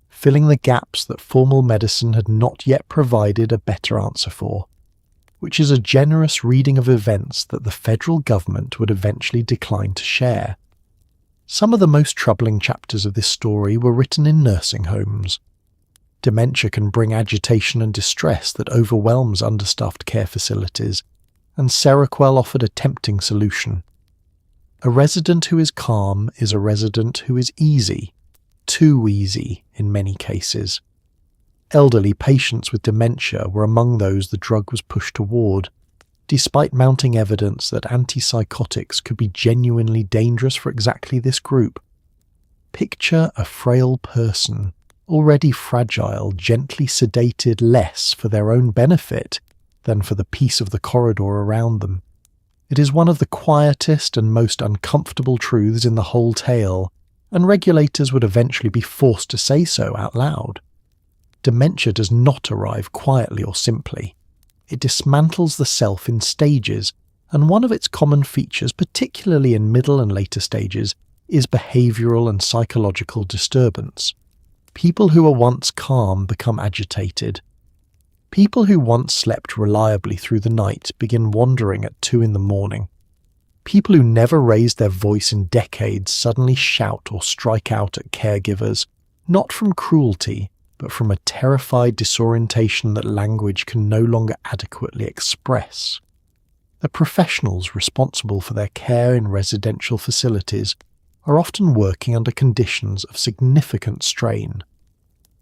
filling the gaps that formal medicine had not yet provided a better answer for, which is a generous reading of events that the federal government would eventually decline to share. Some of the most troubling chapters of this story were written in nursing homes. Dementia can bring agitation and distress that overwhelms understaffed care facilities, and Seroquel offered a tempting solution. A resident who is calm is a resident who is easy, too easy in many cases. Elderly patients with dementia were among those the drug was pushed toward, despite mounting evidence that antipsychotics could be genuinely dangerous for exactly this group. Picture a frail person, already fragile, gently sedated less for their own benefit than for the peace of the corridor around them. It is one of the quietest and most uncomfortable truths in the whole tale, and regulators would eventually be forced to say so out loud. Dementia does not arrive quietly or simply. It dismantles the self in stages, and one of its common features, particularly in middle and later stages, is behavioural and psychological disturbance. People who were once calm become agitated. People who once slept reliably through the night begin wandering at 2 a.m. People who never raised their voice in decades suddenly shout or strike out at caregivers, not from cruelty, but from a terrified disorientation that language can no longer adequately express. The professionals responsible for their care in residential facilities are often working under conditions of significant strain.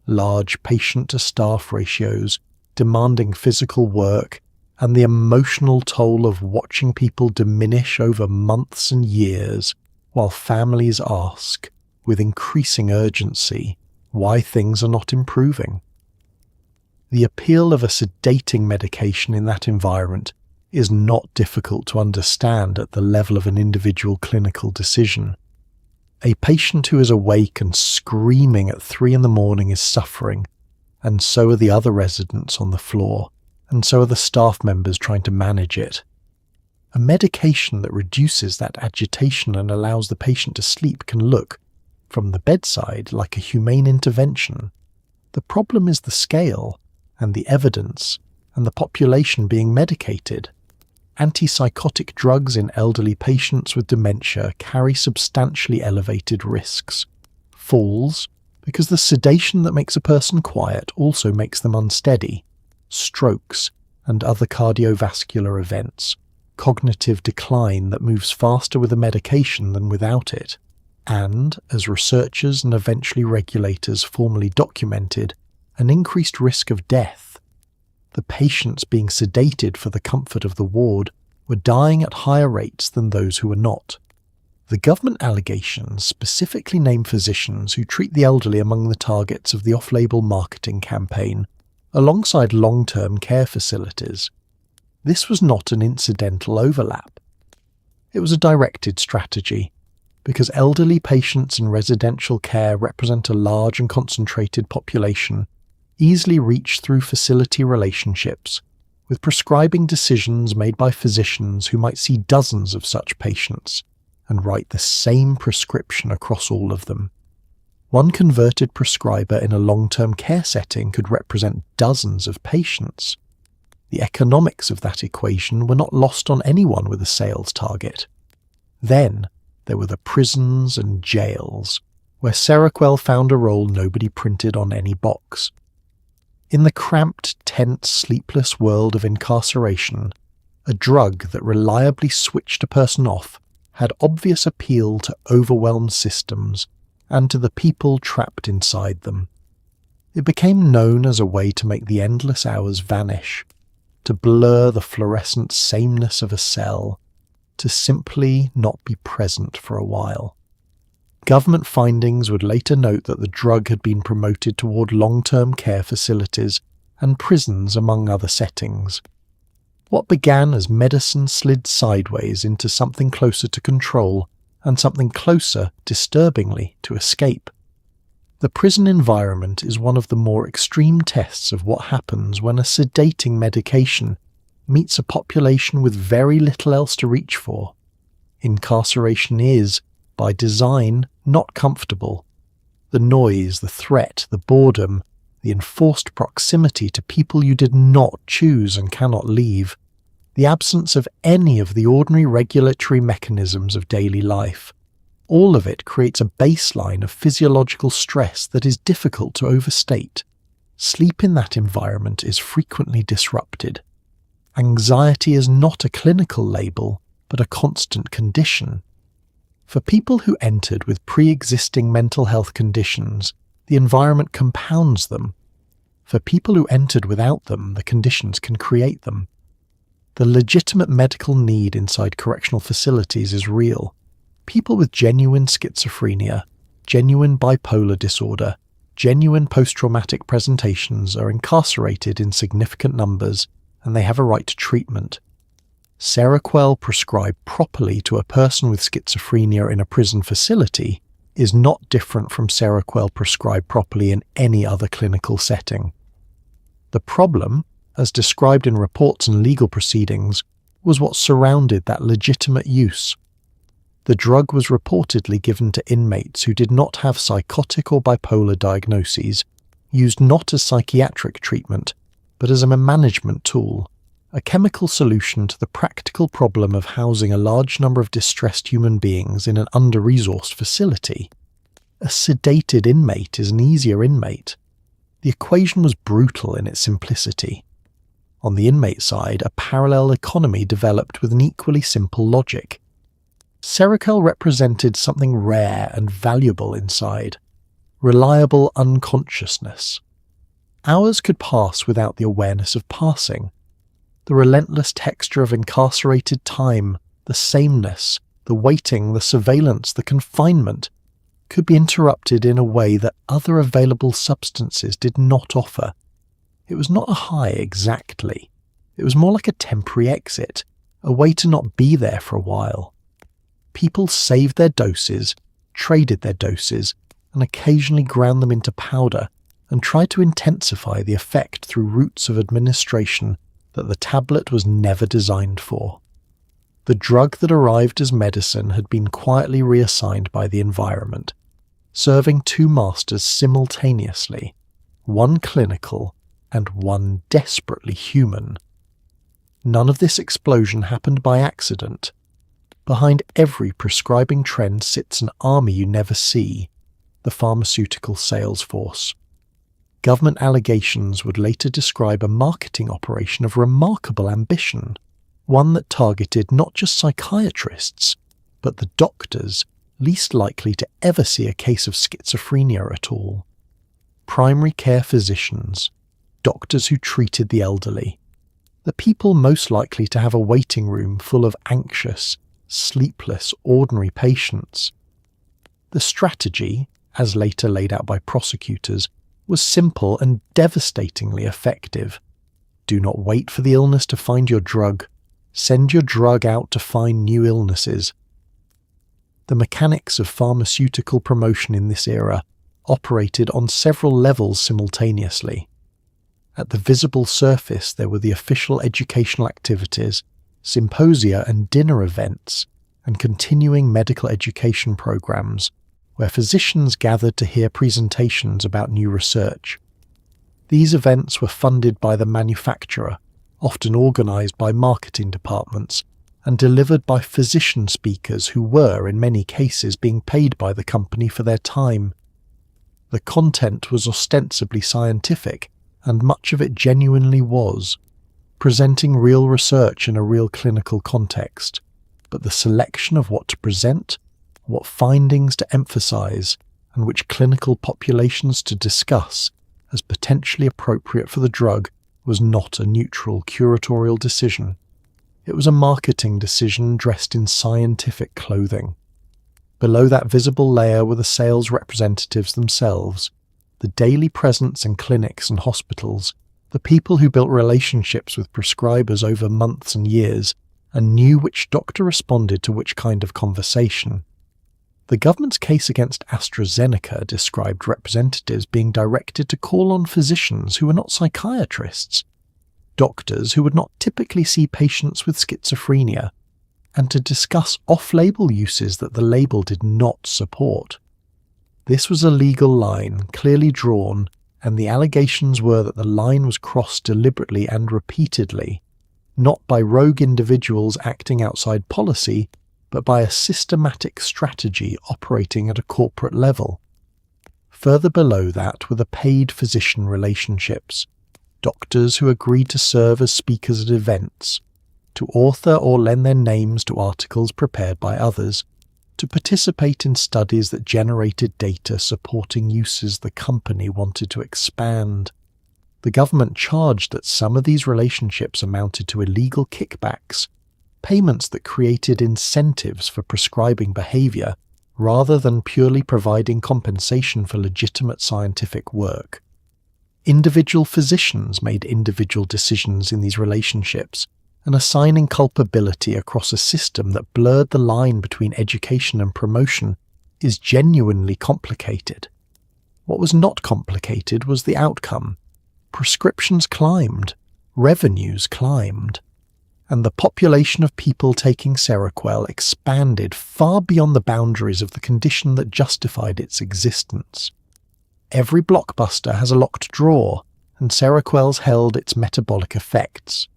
Large patient-to-staff ratios, demanding physical work, and the emotional toll of watching people diminish over months and years while families ask, with increasing urgency, why things are not improving. The appeal of a sedating medication in that environment is not difficult to understand at the level of an individual clinical decision. A patient who is awake and screaming at 3 a.m. is suffering, and so are the other residents on the floor, and so are the staff members trying to manage it. A medication that reduces that agitation and allows the patient to sleep can look, from the bedside, like a humane intervention. The problem is the scale, and the evidence, and the population being medicated. Antipsychotic drugs in elderly patients with dementia carry substantially elevated risks. Falls, because the sedation that makes a person quiet also makes them unsteady. Strokes and other cardiovascular events. Cognitive decline that moves faster with a medication than without it. And, as researchers and eventually regulators formally documented, an increased risk of death. The patients being sedated for the comfort of the ward were dying at higher rates than those who were not. The government allegations specifically name physicians who treat the elderly among the targets of the off-label marketing campaign, alongside long-term care facilities. This was not an incidental overlap. It was a directed strategy, because elderly patients in residential care represent a large and concentrated population, easily reached through facility relationships, with prescribing decisions made by physicians who might see dozens of such patients and write the same prescription across all of them. One converted prescriber in a long-term care setting could represent dozens of patients. The economics of that equation were not lost on anyone with a sales target. Then there were the prisons and jails, where Seroquel found a role nobody printed on any box. In the cramped, tense, sleepless world of incarceration, a drug that reliably switched a person off had obvious appeal to overwhelmed systems and to the people trapped inside them. It became known as a way to make the endless hours vanish, to blur the fluorescent sameness of a cell, to simply not be present for a while. Government findings would later note that the drug had been promoted toward long-term care facilities and prisons, among other settings. What began as medicine slid sideways into something closer to control and something closer, disturbingly, to escape. The prison environment is one of the more extreme tests of what happens when a sedating medication meets a population with very little else to reach for. Incarceration is, by design, not comfortable. The noise, the threat, the boredom, the enforced proximity to people you did not choose and cannot leave, the absence of any of the ordinary regulatory mechanisms of daily life, all of it creates a baseline of physiological stress that is difficult to overstate. Sleep in that environment is frequently disrupted. Anxiety is not a clinical label, but a constant condition. For people who entered with pre-existing mental health conditions, the environment compounds them. For people who entered without them, the conditions can create them. The legitimate medical need inside correctional facilities is real. People with genuine schizophrenia, genuine bipolar disorder, genuine post-traumatic presentations are incarcerated in significant numbers, and they have a right to treatment. Seroquel prescribed properly to a person with schizophrenia in a prison facility is not different from Seroquel prescribed properly in any other clinical setting. The problem, as described in reports and legal proceedings, was what surrounded that legitimate use. The drug was reportedly given to inmates who did not have psychotic or bipolar diagnoses, used not as psychiatric treatment, but as a management tool, a chemical solution to the practical problem of housing a large number of distressed human beings in an under-resourced facility. A sedated inmate is an easier inmate. The equation was brutal in its simplicity. On the inmate side, a parallel economy developed with an equally simple logic. Seroquel represented something rare and valuable inside, reliable unconsciousness. Hours could pass without the awareness of passing. The relentless texture of incarcerated time, the sameness, the waiting, the surveillance, the confinement, could be interrupted in a way that other available substances did not offer. It was not a high exactly. It was more like a temporary exit, a way to not be there for a while. People saved their doses, traded their doses, and occasionally ground them into powder and tried to intensify the effect through routes of administration that the tablet was never designed for. The drug that arrived as medicine had been quietly reassigned by the environment, serving two masters simultaneously, one clinical and one desperately human. None of this explosion happened by accident. Behind every prescribing trend sits an army you never see, the pharmaceutical sales force. Government allegations would later describe a marketing operation of remarkable ambition, one that targeted not just psychiatrists, but the doctors least likely to ever see a case of schizophrenia at all. Primary care physicians, doctors who treated the elderly, the people most likely to have a waiting room full of anxious, sleepless, ordinary patients. The strategy, as later laid out by prosecutors, was simple and devastatingly effective. Do not wait for the illness to find your drug. Send your drug out to find new illnesses. The mechanics of pharmaceutical promotion in this era operated on several levels simultaneously. At the visible surface there were the official educational activities, symposia and dinner events, and continuing medical education programs, where physicians gathered to hear presentations about new research. These events were funded by the manufacturer, often organized by marketing departments, and delivered by physician speakers who were, in many cases, being paid by the company for their time. The content was ostensibly scientific, and much of it genuinely was, presenting real research in a real clinical context, but the selection of what to present, what findings to emphasize, and which clinical populations to discuss as potentially appropriate for the drug was not a neutral curatorial decision. It was a marketing decision dressed in scientific clothing. Below that visible layer were the sales representatives themselves, the daily presence in clinics and hospitals, the people who built relationships with prescribers over months and years and knew which doctor responded to which kind of conversation. The government's case against AstraZeneca described representatives being directed to call on physicians who were not psychiatrists, doctors who would not typically see patients with schizophrenia, and to discuss off-label uses that the label did not support. This was a legal line, clearly drawn, and the allegations were that the line was crossed deliberately and repeatedly, not by rogue individuals acting outside policy, but by a systematic strategy operating at a corporate level. Further below that were the paid physician relationships, doctors who agreed to serve as speakers at events, to author or lend their names to articles prepared by others, to participate in studies that generated data supporting uses the company wanted to expand. The government charged that some of these relationships amounted to illegal kickbacks, payments that created incentives for prescribing behavior rather than purely providing compensation for legitimate scientific work. Individual physicians made individual decisions in these relationships, and assigning culpability across a system that blurred the line between education and promotion is genuinely complicated. What was not complicated was the outcome. Prescriptions climbed, revenues climbed, and the population of people taking Seroquel expanded far beyond the boundaries of the condition that justified its existence. Every blockbuster has a locked drawer, and Seroquel's held its metabolic effects.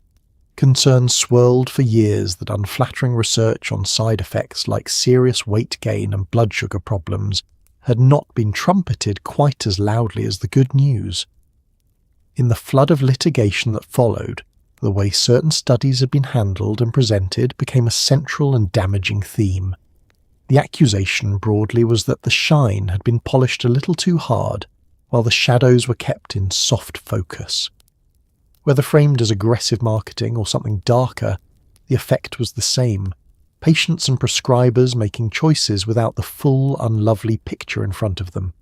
Concerns swirled for years that unflattering research on side effects like serious weight gain and blood sugar problems had not been trumpeted quite as loudly as the good news. In the flood of litigation that followed, the way certain studies had been handled and presented became a central and damaging theme. The accusation broadly was that the shine had been polished a little too hard, while the shadows were kept in soft focus. Whether framed as aggressive marketing or something darker, the effect was the same. Patients and prescribers making choices without the full, unlovely picture in front of them.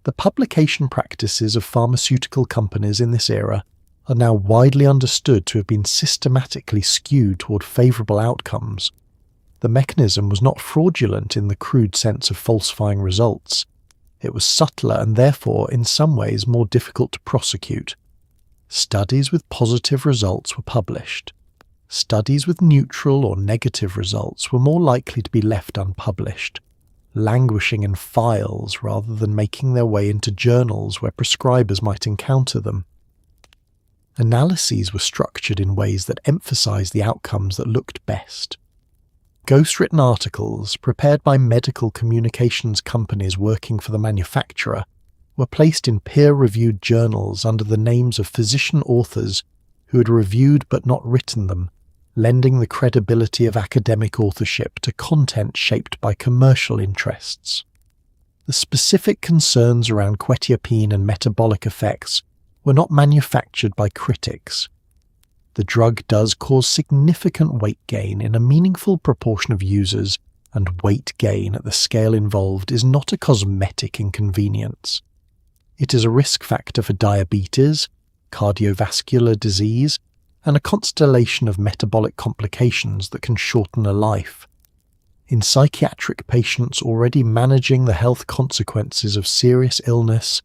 The publication practices of pharmaceutical companies in this era are now widely understood to have been systematically skewed toward favourable outcomes. The mechanism was not fraudulent in the crude sense of falsifying results. It was subtler and therefore, in some ways, more difficult to prosecute. Studies with positive results were published. Studies with neutral or negative results were more likely to be left unpublished, languishing in files rather than making their way into journals where prescribers might encounter them. Analyses were structured in ways that emphasized the outcomes that looked best. Ghostwritten articles, prepared by medical communications companies working for the manufacturer, were placed in peer-reviewed journals under the names of physician authors who had reviewed but not written them, lending the credibility of academic authorship to content shaped by commercial interests. The specific concerns around quetiapine and metabolic effects were not manufactured by critics. The drug does cause significant weight gain in a meaningful proportion of users, and weight gain at the scale involved is not a cosmetic inconvenience. It is a risk factor for diabetes, cardiovascular disease, and a constellation of metabolic complications that can shorten a life. In psychiatric patients already managing the health consequences of serious illness,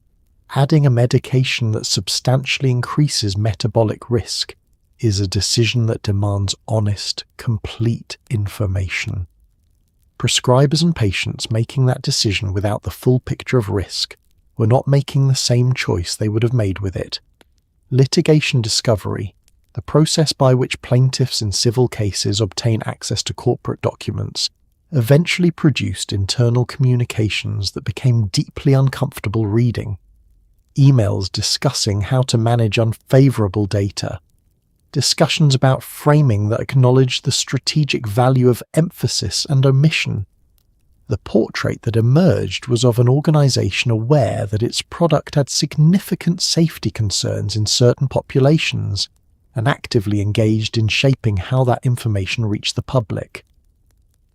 adding a medication that substantially increases metabolic risk is a decision that demands honest, complete information. Prescribers and patients making that decision without the full picture of risk were not making the same choice they would have made with it. Litigation discovery, the process by which plaintiffs in civil cases obtain access to corporate documents, eventually produced internal communications that became deeply uncomfortable reading. Emails discussing how to manage unfavorable data. Discussions about framing that acknowledged the strategic value of emphasis and omission. The portrait that emerged was of an organization aware that its product had significant safety concerns in certain populations and actively engaged in shaping how that information reached the public.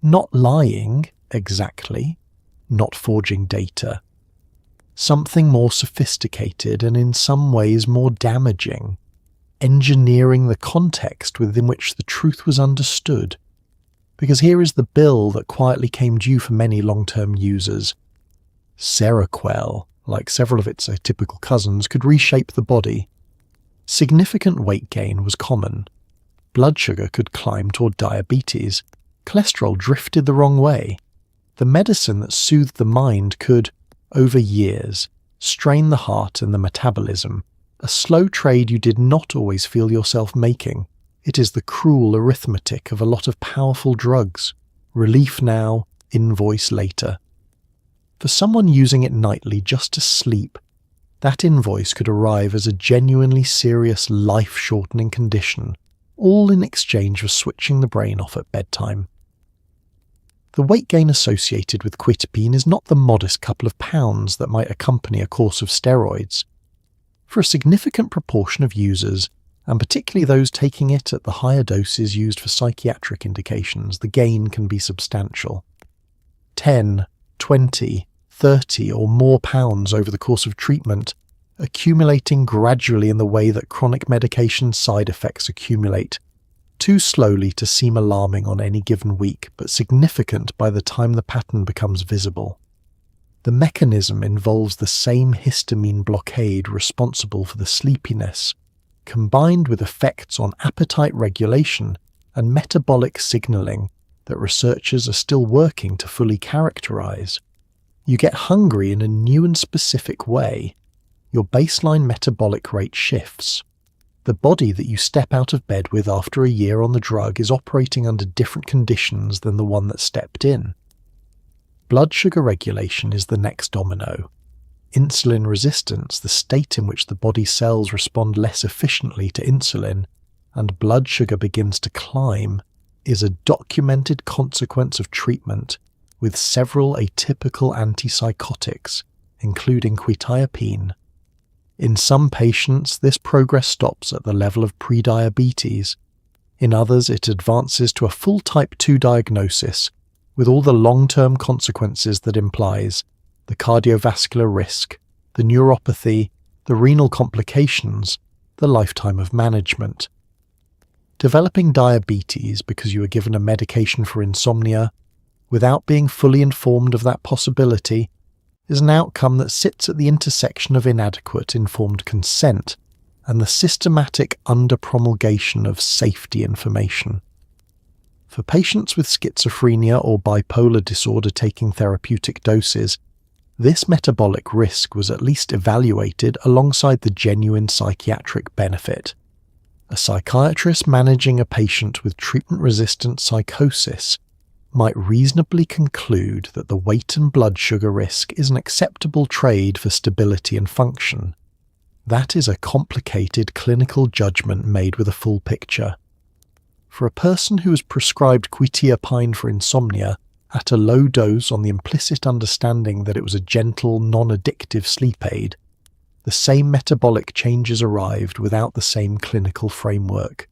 Not lying, exactly, not forging data. Something more sophisticated and in some ways more damaging, engineering the context within which the truth was understood. Because here is the bill that quietly came due for many long-term users. Seroquel, like several of its atypical cousins, could reshape the body. Significant weight gain was common. Blood sugar could climb toward diabetes. Cholesterol drifted the wrong way. The medicine that soothed the mind could, over years, strain the heart and the metabolism, a slow trade you did not always feel yourself making. It is the cruel arithmetic of a lot of powerful drugs. Relief now, invoice later. For someone using it nightly just to sleep, that invoice could arrive as a genuinely serious life-shortening condition, all in exchange for switching the brain off at bedtime. The weight gain associated with quetiapine is not the modest couple of pounds that might accompany a course of steroids. For a significant proportion of users, and particularly those taking it at the higher doses used for psychiatric indications, the gain can be substantial. 10, 20, 30 or more pounds over the course of treatment, accumulating gradually in the way that chronic medication side effects accumulate, too slowly to seem alarming on any given week, but significant by the time the pattern becomes visible. The mechanism involves the same histamine blockade responsible for the sleepiness, combined with effects on appetite regulation and metabolic signaling that researchers are still working to fully characterize. You get hungry in a new and specific way. Your baseline metabolic rate shifts. The body that you step out of bed with after a year on the drug is operating under different conditions than the one that stepped in. Blood sugar regulation is the next domino. Insulin resistance, the state in which the body cells respond less efficiently to insulin, and blood sugar begins to climb, is a documented consequence of treatment with several atypical antipsychotics, including quetiapine. In some patients, this progress stops at the level of prediabetes. In others, it advances to a full type 2 diagnosis, with all the long-term consequences that implies: the cardiovascular risk, the neuropathy, the renal complications, the lifetime of management. Developing diabetes because you are given a medication for insomnia, without being fully informed of that possibility, is an outcome that sits at the intersection of inadequate informed consent and the systematic under-promulgation of safety information. For patients with schizophrenia or bipolar disorder taking therapeutic doses, this metabolic risk was at least evaluated alongside the genuine psychiatric benefit. A psychiatrist managing a patient with treatment-resistant psychosis might reasonably conclude that the weight and blood sugar risk is an acceptable trade for stability and function. That is a complicated clinical judgment made with a full picture. For a person who is prescribed quetiapine for insomnia at a low dose on the implicit understanding that it was a gentle, non-addictive sleep aid, the same metabolic changes arrived without the same clinical framework.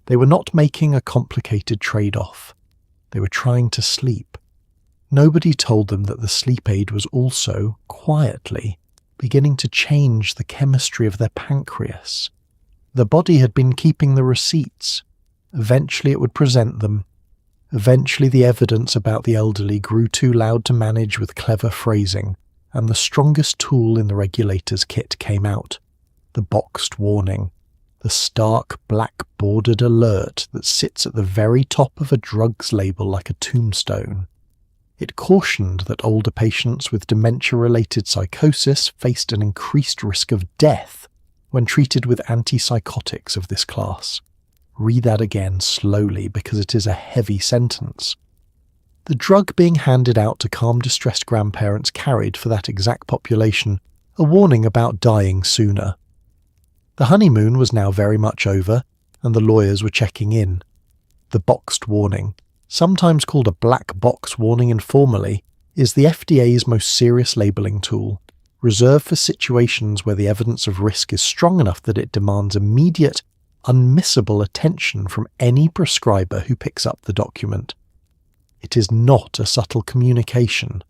They were not making a complicated trade-off. They were trying to sleep. Nobody told them that the sleep aid was also, quietly, beginning to change the chemistry of their pancreas. The body had been keeping the receipts. Eventually it would present them. Eventually the evidence about the elderly grew too loud to manage with clever phrasing, and the strongest tool in the regulator's kit came out: the boxed warning. The stark black-bordered alert that sits at the very top of a drug's label like a tombstone. It cautioned that older patients with dementia-related psychosis faced an increased risk of death when treated with antipsychotics of this class. Read that again slowly because it is a heavy sentence. The drug being handed out to calm distressed grandparents carried, for that exact population, a warning about dying sooner. The honeymoon was now very much over, and the lawyers were checking in. The boxed warning, sometimes called a black box warning informally, is the FDA's most serious labelling tool, reserved for situations where the evidence of risk is strong enough that it demands immediate, unmissable attention from any prescriber who picks up the document. It is not a subtle communication.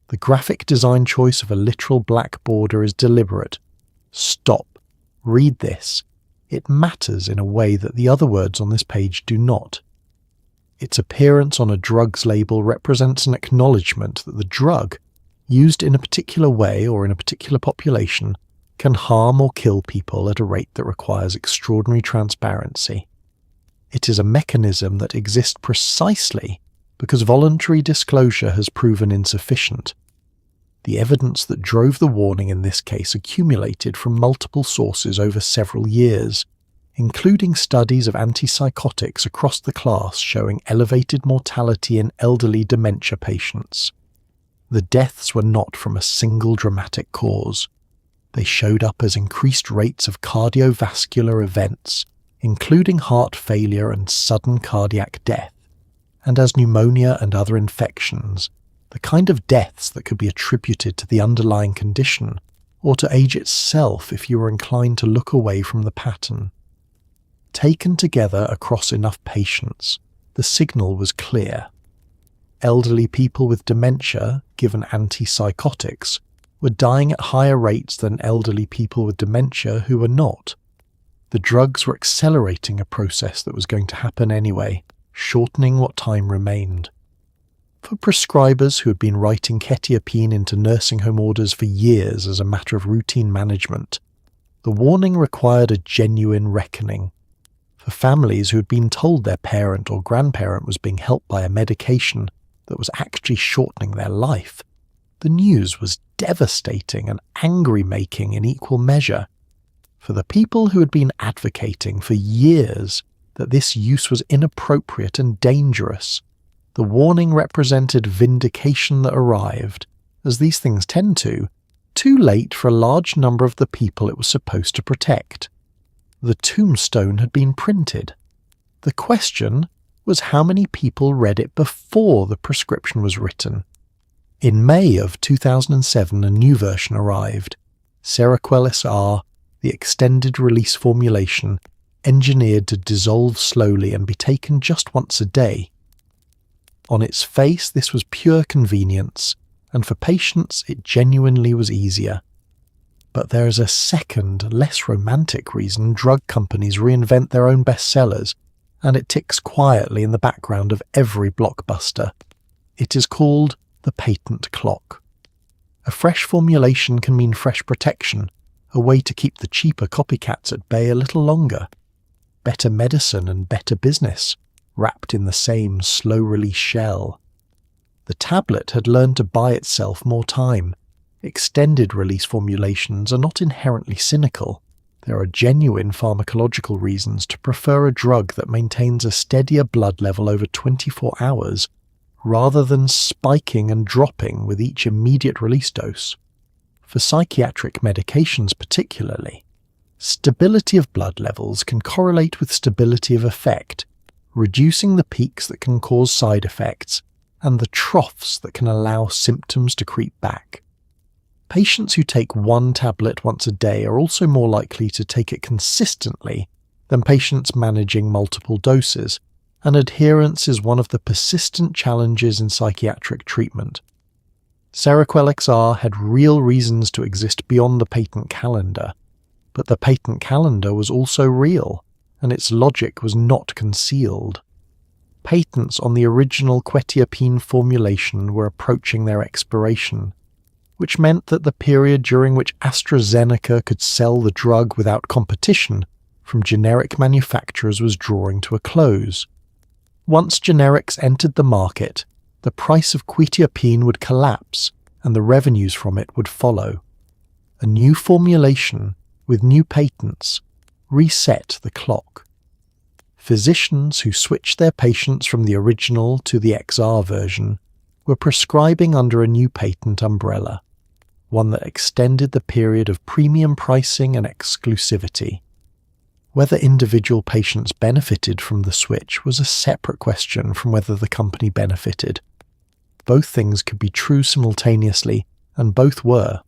The graphic design choice of a literal black border is deliberate. Stop. Read this. It matters in a way that the other words on this page do not. Its appearance on a drug's label represents an acknowledgement that the drug, used in a particular way or in a particular population, can harm or kill people at a rate that requires extraordinary transparency. It is a mechanism that exists precisely because voluntary disclosure has proven insufficient. The evidence that drove the warning in this case accumulated from multiple sources over several years, including studies of antipsychotics across the class showing elevated mortality in elderly dementia patients. The deaths were not from a single dramatic cause. They showed up as increased rates of cardiovascular events, including heart failure and sudden cardiac death, and as pneumonia and other infections, the kind of deaths that could be attributed to the underlying condition, or to age itself if you were inclined to look away from the pattern. Taken together across enough patients, the signal was clear. Elderly people with dementia, given antipsychotics, were dying at higher rates than elderly people with dementia who were not. The drugs were accelerating a process that was going to happen anyway, shortening what time remained. For prescribers who had been writing quetiapine into nursing home orders for years as a matter of routine management, the warning required a genuine reckoning. For families who had been told their parent or grandparent was being helped by a medication that was actually shortening their life, the news was devastating and angry-making in equal measure. For the people who had been advocating for years that this use was inappropriate and dangerous, the warning represented vindication that arrived, as these things tend to, too late for a large number of the people it was supposed to protect. The tombstone had been printed. The question was how many people read it before the prescription was written. In May of 2007, a new version arrived, Seroquel SR, the extended-release formulation, engineered to dissolve slowly and be taken just once a day. On its face, this was pure convenience, and for patients it genuinely was easier. But there is a second, less romantic reason drug companies reinvent their own bestsellers, and it ticks quietly in the background of every blockbuster. It is called the patent clock. A fresh formulation can mean fresh protection, a way to keep the cheaper copycats at bay a little longer. Better medicine and better business, wrapped in the same slow-release shell. The tablet had learned to buy itself more time. Extended-release formulations are not inherently cynical. There are genuine pharmacological reasons to prefer a drug that maintains a steadier blood level over 24 hours, rather than spiking and dropping with each immediate release dose. For psychiatric medications particularly, stability of blood levels can correlate with stability of effect, reducing the peaks that can cause side effects and the troughs that can allow symptoms to creep back. Patients who take one tablet once a day are also more likely to take it consistently than patients managing multiple doses, and adherence is one of the persistent challenges in psychiatric treatment. Seroquel XR had real reasons to exist beyond the patent calendar, but the patent calendar was also real, and its logic was not concealed. Patents on the original quetiapine formulation were approaching their expiration, which meant that the period during which AstraZeneca could sell the drug without competition from generic manufacturers was drawing to a close. Once generics entered the market, the price of quetiapine would collapse and the revenues from it would follow. A new formulation, with new patents, reset the clock. Physicians who switched their patients from the original to the XR version were prescribing under a new patent umbrella, one that extended the period of premium pricing and exclusivity. Whether individual patients benefited from the switch was a separate question from whether the company benefited. Both things could be true simultaneously, and both were.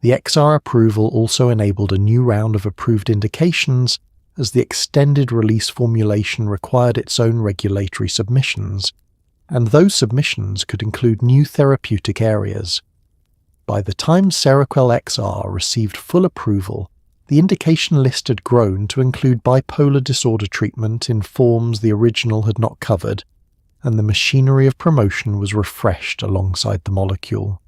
The XR approval also enabled a new round of approved indications, as the extended release formulation required its own regulatory submissions, and those submissions could include new therapeutic areas. By the time Seroquel XR received full approval, the indication list had grown to include bipolar disorder treatment in forms the original had not covered, and the machinery of promotion was refreshed alongside the molecule.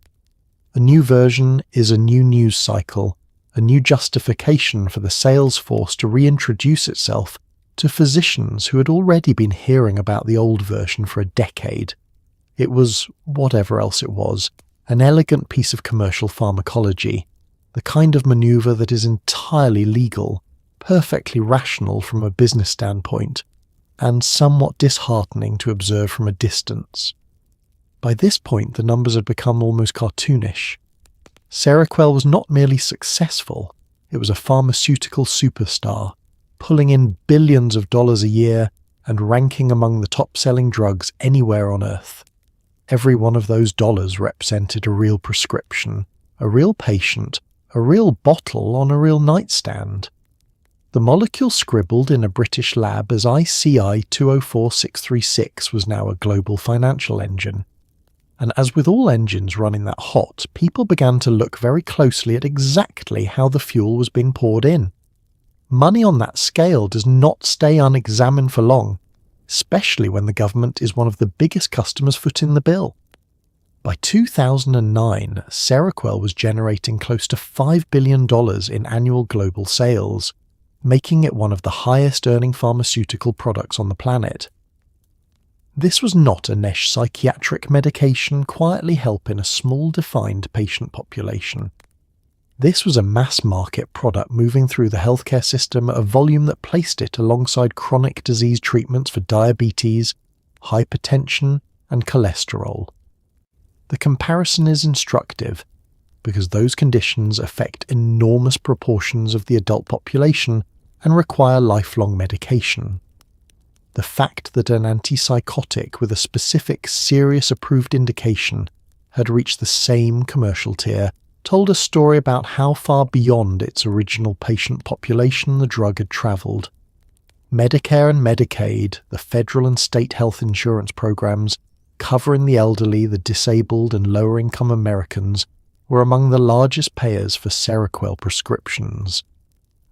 A new version is a new news cycle, a new justification for the sales force to reintroduce itself to physicians who had already been hearing about the old version for a decade. It was, whatever else it was, an elegant piece of commercial pharmacology, the kind of maneuver that is entirely legal, perfectly rational from a business standpoint, and somewhat disheartening to observe from a distance. By this point, the numbers had become almost cartoonish. Seroquel was not merely successful, it was a pharmaceutical superstar, pulling in billions of dollars a year and ranking among the top-selling drugs anywhere on Earth. Every one of those dollars represented a real prescription, a real patient, a real bottle on a real nightstand. The molecule scribbled in a British lab as ICI 204636 was now a global financial engine. And as with all engines running that hot, people began to look very closely at exactly how the fuel was being poured in. Money on that scale does not stay unexamined for long, especially when the government is one of the biggest customers footing the bill. By 2009, Seroquel was generating close to $5 billion in annual global sales, making it one of the highest-earning pharmaceutical products on the planet. This was not a niche psychiatric medication quietly helping a small defined patient population. This was a mass-market product moving through the healthcare system at a volume that placed it alongside chronic disease treatments for diabetes, hypertension, and cholesterol. The comparison is instructive, because those conditions affect enormous proportions of the adult population and require lifelong medication. The fact that an antipsychotic with a specific serious approved indication had reached the same commercial tier told a story about how far beyond its original patient population the drug had travelled. Medicare and Medicaid, the federal and state health insurance programs, covering the elderly, the disabled and lower-income Americans, were among the largest payers for Seroquel prescriptions.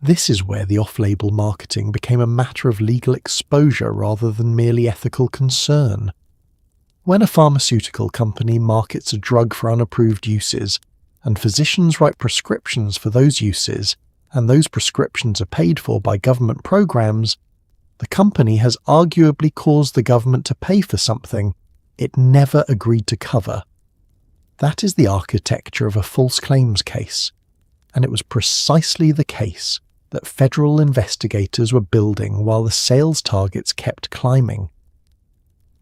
This is where the off-label marketing became a matter of legal exposure rather than merely ethical concern. When a pharmaceutical company markets a drug for unapproved uses, and physicians write prescriptions for those uses, and those prescriptions are paid for by government programs, the company has arguably caused the government to pay for something it never agreed to cover. That is the architecture of a false claims case, and it was precisely the case that federal investigators were building while the sales targets kept climbing.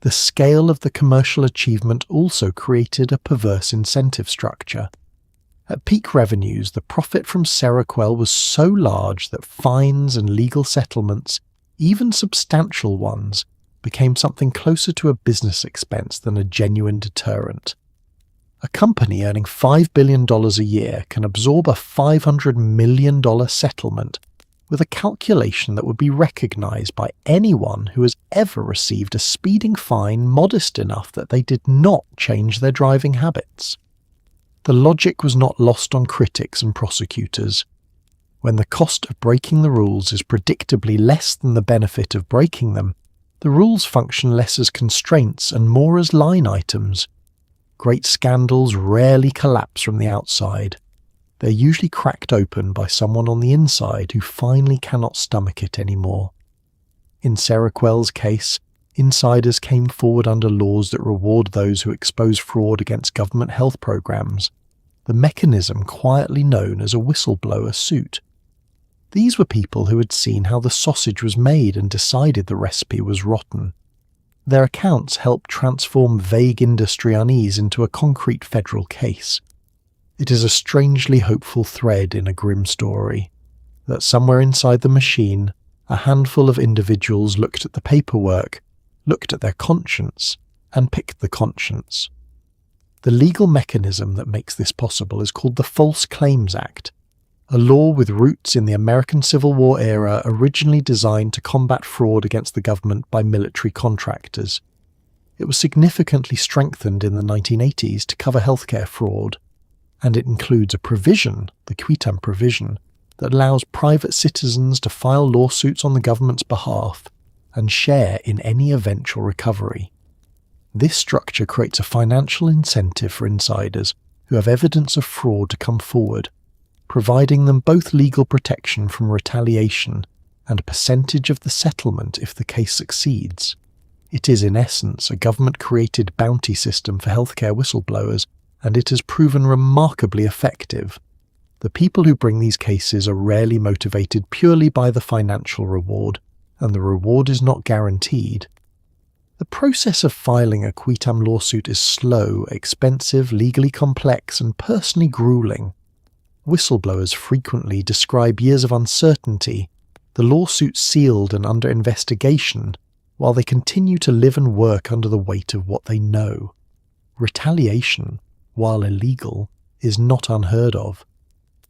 The scale of the commercial achievement also created a perverse incentive structure. At peak revenues, the profit from Seroquel was so large that fines and legal settlements, even substantial ones, became something closer to a business expense than a genuine deterrent. A company earning $5 billion a year can absorb a $500 million settlement with a calculation that would be recognized by anyone who has ever received a speeding fine modest enough that they did not change their driving habits. The logic was not lost on critics and prosecutors. When the cost of breaking the rules is predictably less than the benefit of breaking them, the rules function less as constraints and more as line items. Great scandals rarely collapse from the outside. They're usually cracked open by someone on the inside who finally cannot stomach it anymore. In Seroquel's case, insiders came forward under laws that reward those who expose fraud against government health programs. the mechanism quietly known as a whistleblower suit. These were people who had seen how the sausage was made and decided the recipe was rotten. Their accounts helped transform vague industry unease into a concrete federal case. It is a strangely hopeful thread in a grim story, that somewhere inside the machine, a handful of individuals looked at the paperwork, looked at their conscience, and picked the conscience. The legal mechanism that makes this possible is called the False Claims Act, a law with roots in the American Civil War era originally designed to combat fraud against the government by military contractors. It was significantly strengthened in the 1980s to cover healthcare fraud, and it includes a provision, the quetiapine provision, that allows private citizens to file lawsuits on the government's behalf and share in any eventual recovery. This structure creates a financial incentive for insiders who have evidence of fraud to come forward, providing them both legal protection from retaliation and a percentage of the settlement if the case succeeds. It is in essence a government-created bounty system for healthcare whistleblowers, and it has proven remarkably effective. The people who bring these cases are rarely motivated purely by the financial reward, and the reward is not guaranteed. The process of filing a quetiapine lawsuit is slow, expensive, legally complex, and personally grueling. Whistleblowers frequently describe years of uncertainty, the lawsuit sealed and under investigation, while they continue to live and work under the weight of what they know. Retaliation, while illegal, is not unheard of.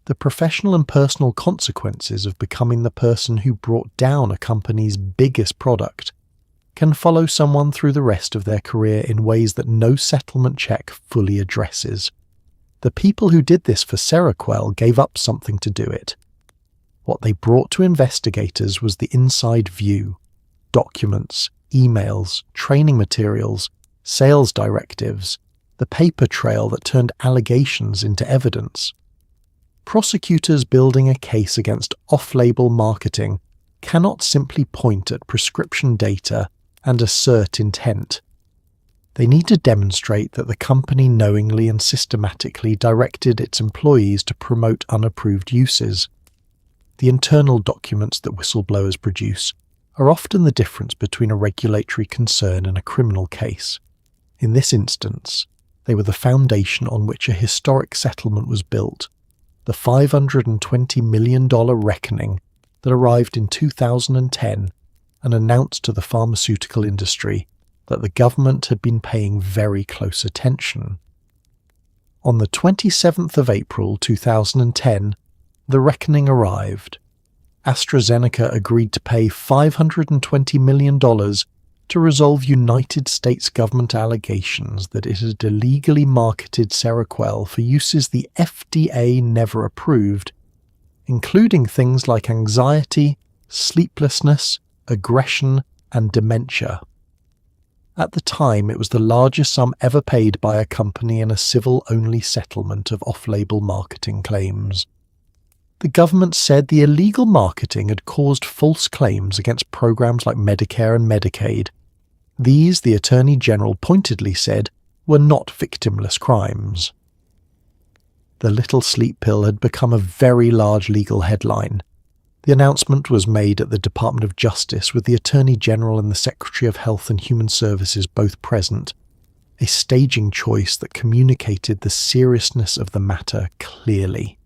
The professional and personal consequences of becoming the person who brought down a company's biggest product can follow someone through the rest of their career in ways that no settlement check fully addresses. The people who did this for Seroquel gave up something to do it. What they brought to investigators was the inside view: documents, emails, training materials, sales directives, the paper trail that turned allegations into evidence. Prosecutors building a case against off-label marketing cannot simply point at prescription data and assert intent. They need to demonstrate that the company knowingly and systematically directed its employees to promote unapproved uses. The internal documents that whistleblowers produce are often the difference between a regulatory concern and a criminal case. In this instance, they were the foundation on which a historic settlement was built, the $520 million reckoning that arrived in 2010 and announced to the pharmaceutical industry that the government had been paying very close attention. On the 27th of April 2010, the reckoning arrived. AstraZeneca agreed to pay $520 million to resolve United States government allegations that it had illegally marketed Seroquel for uses the FDA never approved, including things like anxiety, sleeplessness, aggression, and dementia. At the time, it was the largest sum ever paid by a company in a civil-only settlement of off-label marketing claims. The government said the illegal marketing had caused false claims against programs like Medicare and Medicaid. These, the Attorney General pointedly said, were not victimless crimes. The little sleep pill had become a very large legal headline. The announcement was made at the Department of Justice with the Attorney General and the Secretary of Health and Human Services both present, a staging choice that communicated the seriousness of the matter clearly.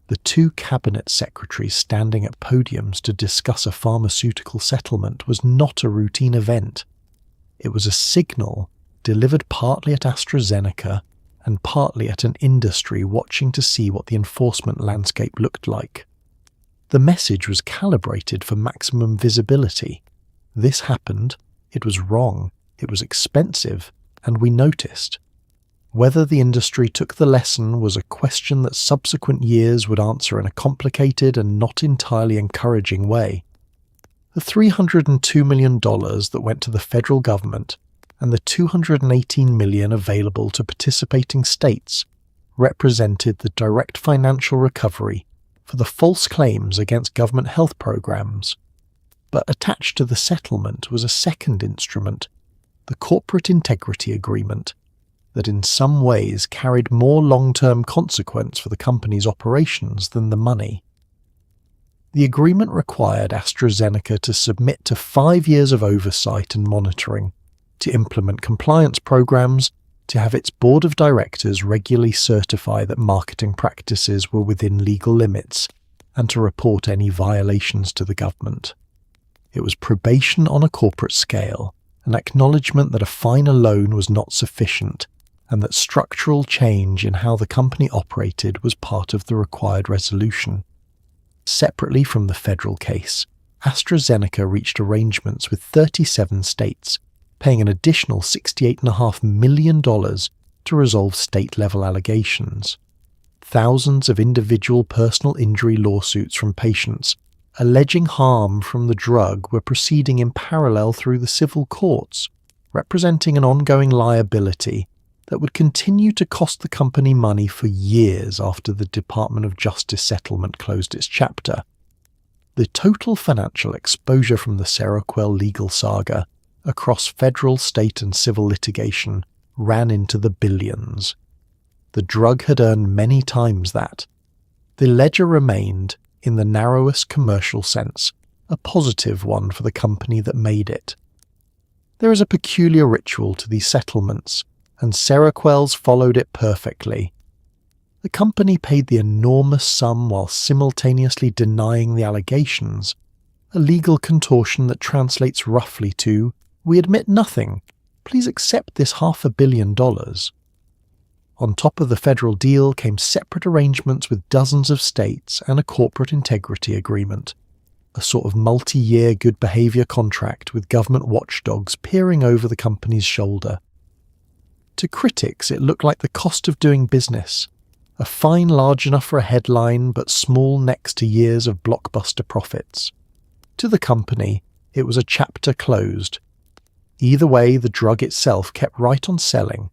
The two cabinet secretaries standing at podiums to discuss a pharmaceutical settlement was not a routine event. It was a signal delivered partly at AstraZeneca and partly at an industry watching to see what the enforcement landscape looked like. The message was calibrated for maximum visibility. This happened, it was wrong, it was expensive, and we noticed. Whether the industry took the lesson was a question that subsequent years would answer in a complicated and not entirely encouraging way. The $302 million that went to the federal government and the $218 million available to participating states represented the direct financial recovery for the false claims against government health programs. But attached to the settlement was a second instrument, the Corporate Integrity Agreement, that in some ways carried more long-term consequence for the company's operations than the money. The agreement required AstraZeneca to submit to 5 years of oversight and monitoring, to implement compliance programs, to have its board of directors regularly certify that marketing practices were within legal limits, and to report any violations to the government. It was probation on a corporate scale, an acknowledgement that a fine alone was not sufficient, and that structural change in how the company operated was part of the required resolution. Separately from the federal case, AstraZeneca reached arrangements with 37 states, paying an additional $68.5 million to resolve state-level allegations. Thousands of individual personal injury lawsuits from patients alleging harm from the drug were proceeding in parallel through the civil courts, representing an ongoing liability that would continue to cost the company money for years after the Department of Justice settlement closed its chapter. The total financial exposure from the Seroquel legal saga across federal, state and civil litigation ran into the billions. The drug had earned many times that. The ledger remained, in the narrowest commercial sense, a positive one for the company that made it. There is a peculiar ritual to these settlements, and Seroquel's followed it perfectly. The company paid the enormous sum while simultaneously denying the allegations, a legal contortion that translates roughly to, "We admit nothing. Please accept this $500 million." On top of the federal deal came separate arrangements with dozens of states and a corporate integrity agreement, a sort of multi-year good behavior contract with government watchdogs peering over the company's shoulder. To critics, it looked like the cost of doing business, a fine large enough for a headline but small next to years of blockbuster profits. To the company, it was a chapter closed. Either way, the drug itself kept right on selling.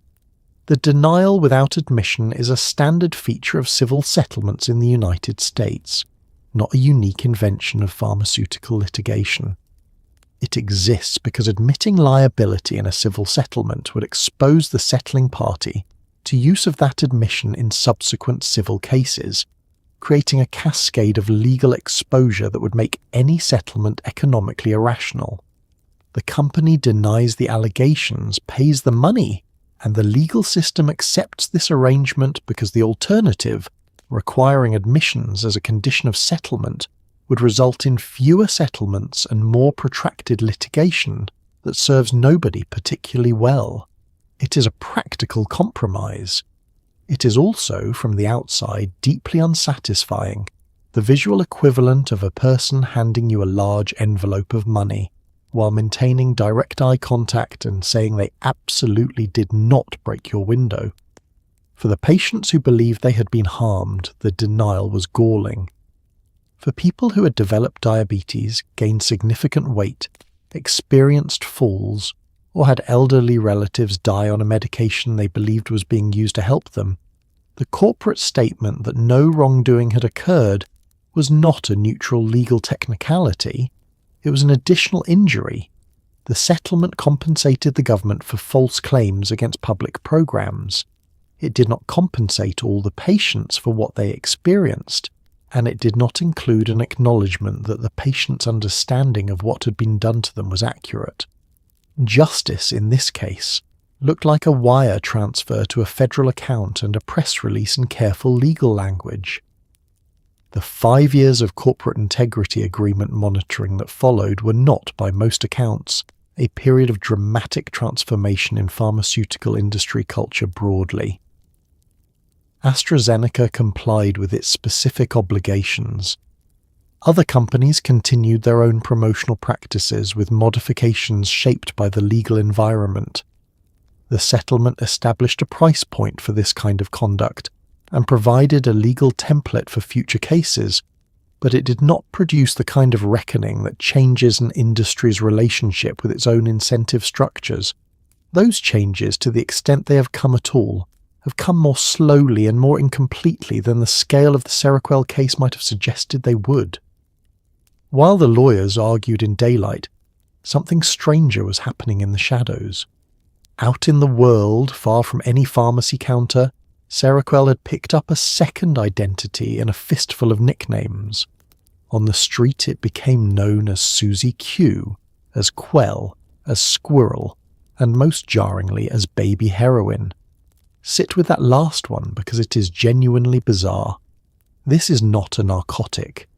The denial without admission is a standard feature of civil settlements in the United States, not a unique invention of pharmaceutical litigation. It exists because admitting liability in a civil settlement would expose the settling party to use of that admission in subsequent civil cases, creating a cascade of legal exposure that would make any settlement economically irrational. The company denies the allegations, pays the money, and the legal system accepts this arrangement because the alternative, requiring admissions as a condition of settlement, would result in fewer settlements and more protracted litigation that serves nobody particularly well. It is a practical compromise. It is also, from the outside, deeply unsatisfying, the visual equivalent of a person handing you a large envelope of money, while maintaining direct eye contact and saying they absolutely did not break your window. For the patients who believed they had been harmed, the denial was galling. For people who had developed diabetes, gained significant weight, experienced falls, or had elderly relatives die on a medication they believed was being used to help them, the corporate statement that no wrongdoing had occurred was not a neutral legal technicality. It was an additional injury. The settlement compensated the government for false claims against public programs. It did not compensate all the patients for what they experienced, and it did not include an acknowledgement that the patient's understanding of what had been done to them was accurate. Justice, in this case, looked like a wire transfer to a federal account and a press release in careful legal language. The 5 years of corporate integrity agreement monitoring that followed were not, by most accounts, a period of dramatic transformation in pharmaceutical industry culture broadly. AstraZeneca complied with its specific obligations. Other companies continued their own promotional practices with modifications shaped by the legal environment. The settlement established a price point for this kind of conduct and provided a legal template for future cases, but it did not produce the kind of reckoning that changes an industry's relationship with its own incentive structures. Those changes, to the extent they have come at all, have come more slowly and more incompletely than the scale of the Seroquel case might have suggested they would. While the lawyers argued in daylight, something stranger was happening in the shadows. Out in the world, far from any pharmacy counter, Seroquel had picked up a second identity in a fistful of nicknames. On the street it became known as Susie-Q, as Quell, as Squirrel, and most jarringly as baby heroin. Sit with that last one because it is genuinely bizarre. This is not a narcotic.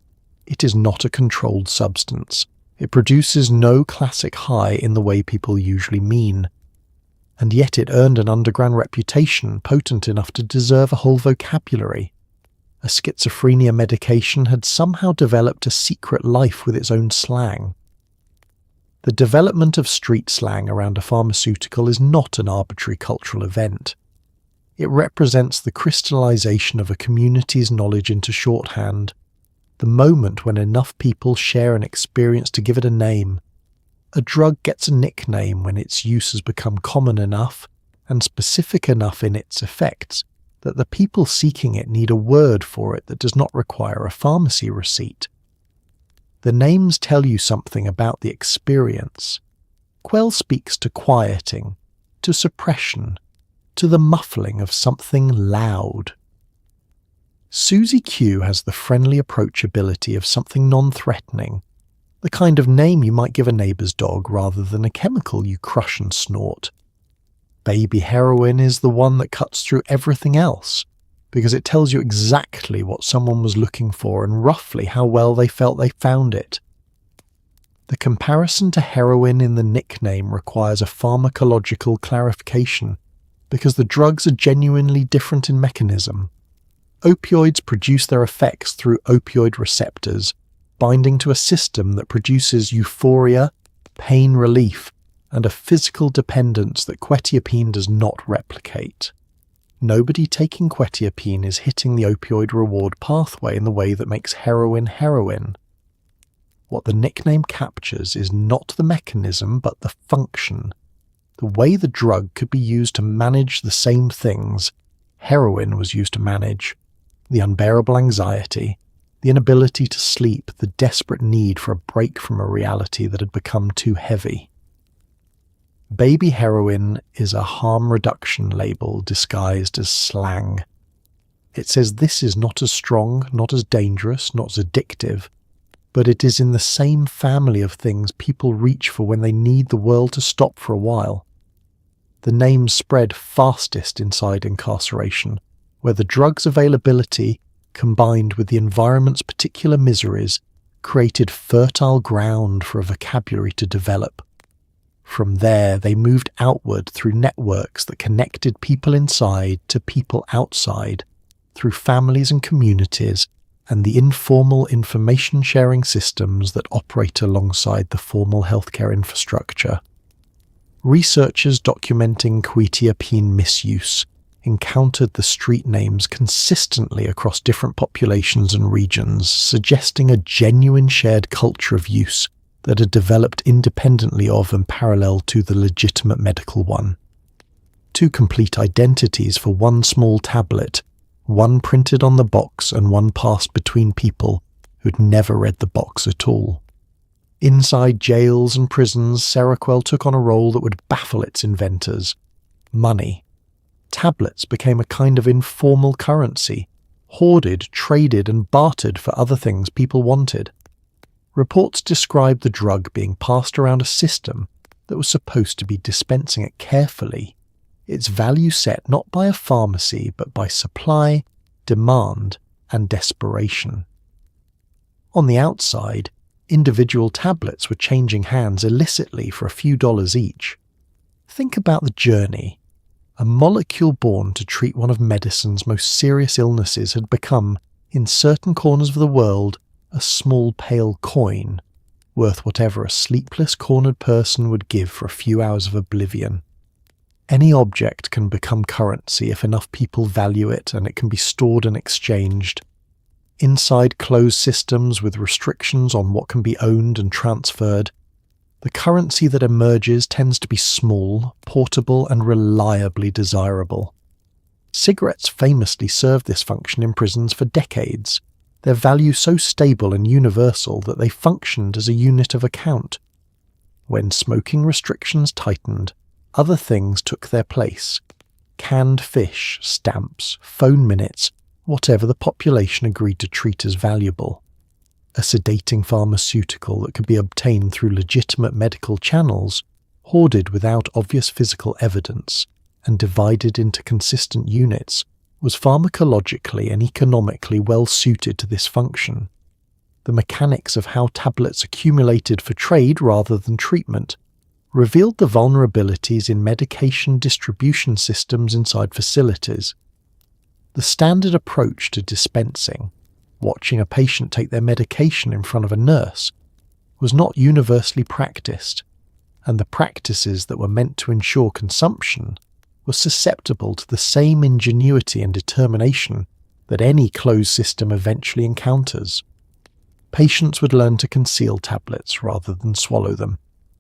It is not a controlled substance. It produces no classic high in the way people usually mean. And yet it earned an underground reputation potent enough to deserve a whole vocabulary. A schizophrenia medication had somehow developed a secret life with its own slang. The development of street slang around a pharmaceutical is not an arbitrary cultural event. It represents the crystallization of a community's knowledge into shorthand, the moment when enough people share an experience to give it a name. A drug gets a nickname when its use has become common enough and specific enough in its effects that the people seeking it need a word for it that does not require a pharmacy receipt. The names tell you something about the experience. Quell speaks to quieting, to suppression, to the muffling of something loud. Susie-Q has the friendly approachability of something non-threatening, the kind of name you might give a neighbour's dog rather than a chemical you crush and snort. Baby heroin is the one that cuts through everything else, because it tells you exactly what someone was looking for and roughly how well they felt they found it. The comparison to heroin in the nickname requires a pharmacological clarification, because the drugs are genuinely different in mechanism. Opioids produce their effects through opioid receptors, binding to a system that produces euphoria, pain relief, and a physical dependence that quetiapine does not replicate. Nobody taking quetiapine is hitting the opioid reward pathway in the way that makes heroin heroin. What the nickname captures is not the mechanism but the function. The way the drug could be used to manage the same things heroin was used to manage: the unbearable anxiety, the inability to sleep, the desperate need for a break from a reality that had become too heavy. Baby heroin is a harm reduction label disguised as slang. It says this is not as strong, not as dangerous, not as addictive, but it is in the same family of things people reach for when they need the world to stop for a while. The name spread fastest inside incarceration, where the drug's availability, combined with the environment's particular miseries, created fertile ground for a vocabulary to develop. From there, they moved outward through networks that connected people inside to people outside, through families and communities, and the informal information-sharing systems that operate alongside the formal healthcare infrastructure. Researchers documenting quetiapine misuse encountered the street names consistently across different populations and regions, suggesting a genuine shared culture of use that had developed independently of and parallel to the legitimate medical one. Two complete identities for one small tablet, one printed on the box and one passed between people who'd never read the box at all. Inside jails and prisons, Seroquel took on a role that would baffle its inventors: money. Tablets became a kind of informal currency, hoarded, traded, and bartered for other things people wanted. Reports described the drug being passed around a system that was supposed to be dispensing it carefully, its value set not by a pharmacy but by supply, demand, and desperation. On the outside, individual tablets were changing hands illicitly for a few dollars each. Think about the journey. A molecule born to treat one of medicine's most serious illnesses had become, in certain corners of the world, a small pale coin, worth whatever a sleepless, cornered person would give for a few hours of oblivion. Any object can become currency if enough people value it, and it can be stored and exchanged. Inside closed systems with restrictions on what can be owned and transferred, the currency that emerges tends to be small, portable, and reliably desirable. Cigarettes famously served this function in prisons for decades, their value so stable and universal that they functioned as a unit of account. When smoking restrictions tightened, Other things took their place. Canned fish, stamps, phone minutes, whatever the population agreed to treat as valuable. A sedating pharmaceutical that could be obtained through legitimate medical channels, hoarded without obvious physical evidence, and divided into consistent units, was pharmacologically and economically well suited to this function. The mechanics of how tablets accumulated for trade rather than treatment revealed the vulnerabilities in medication distribution systems inside facilities. The standard approach to dispensing, watching a patient take their medication in front of a nurse, was not universally practiced, and the practices that were meant to ensure consumption were susceptible to the same ingenuity and determination that any closed system eventually encounters. Patients would learn to conceal tablets rather than swallow them,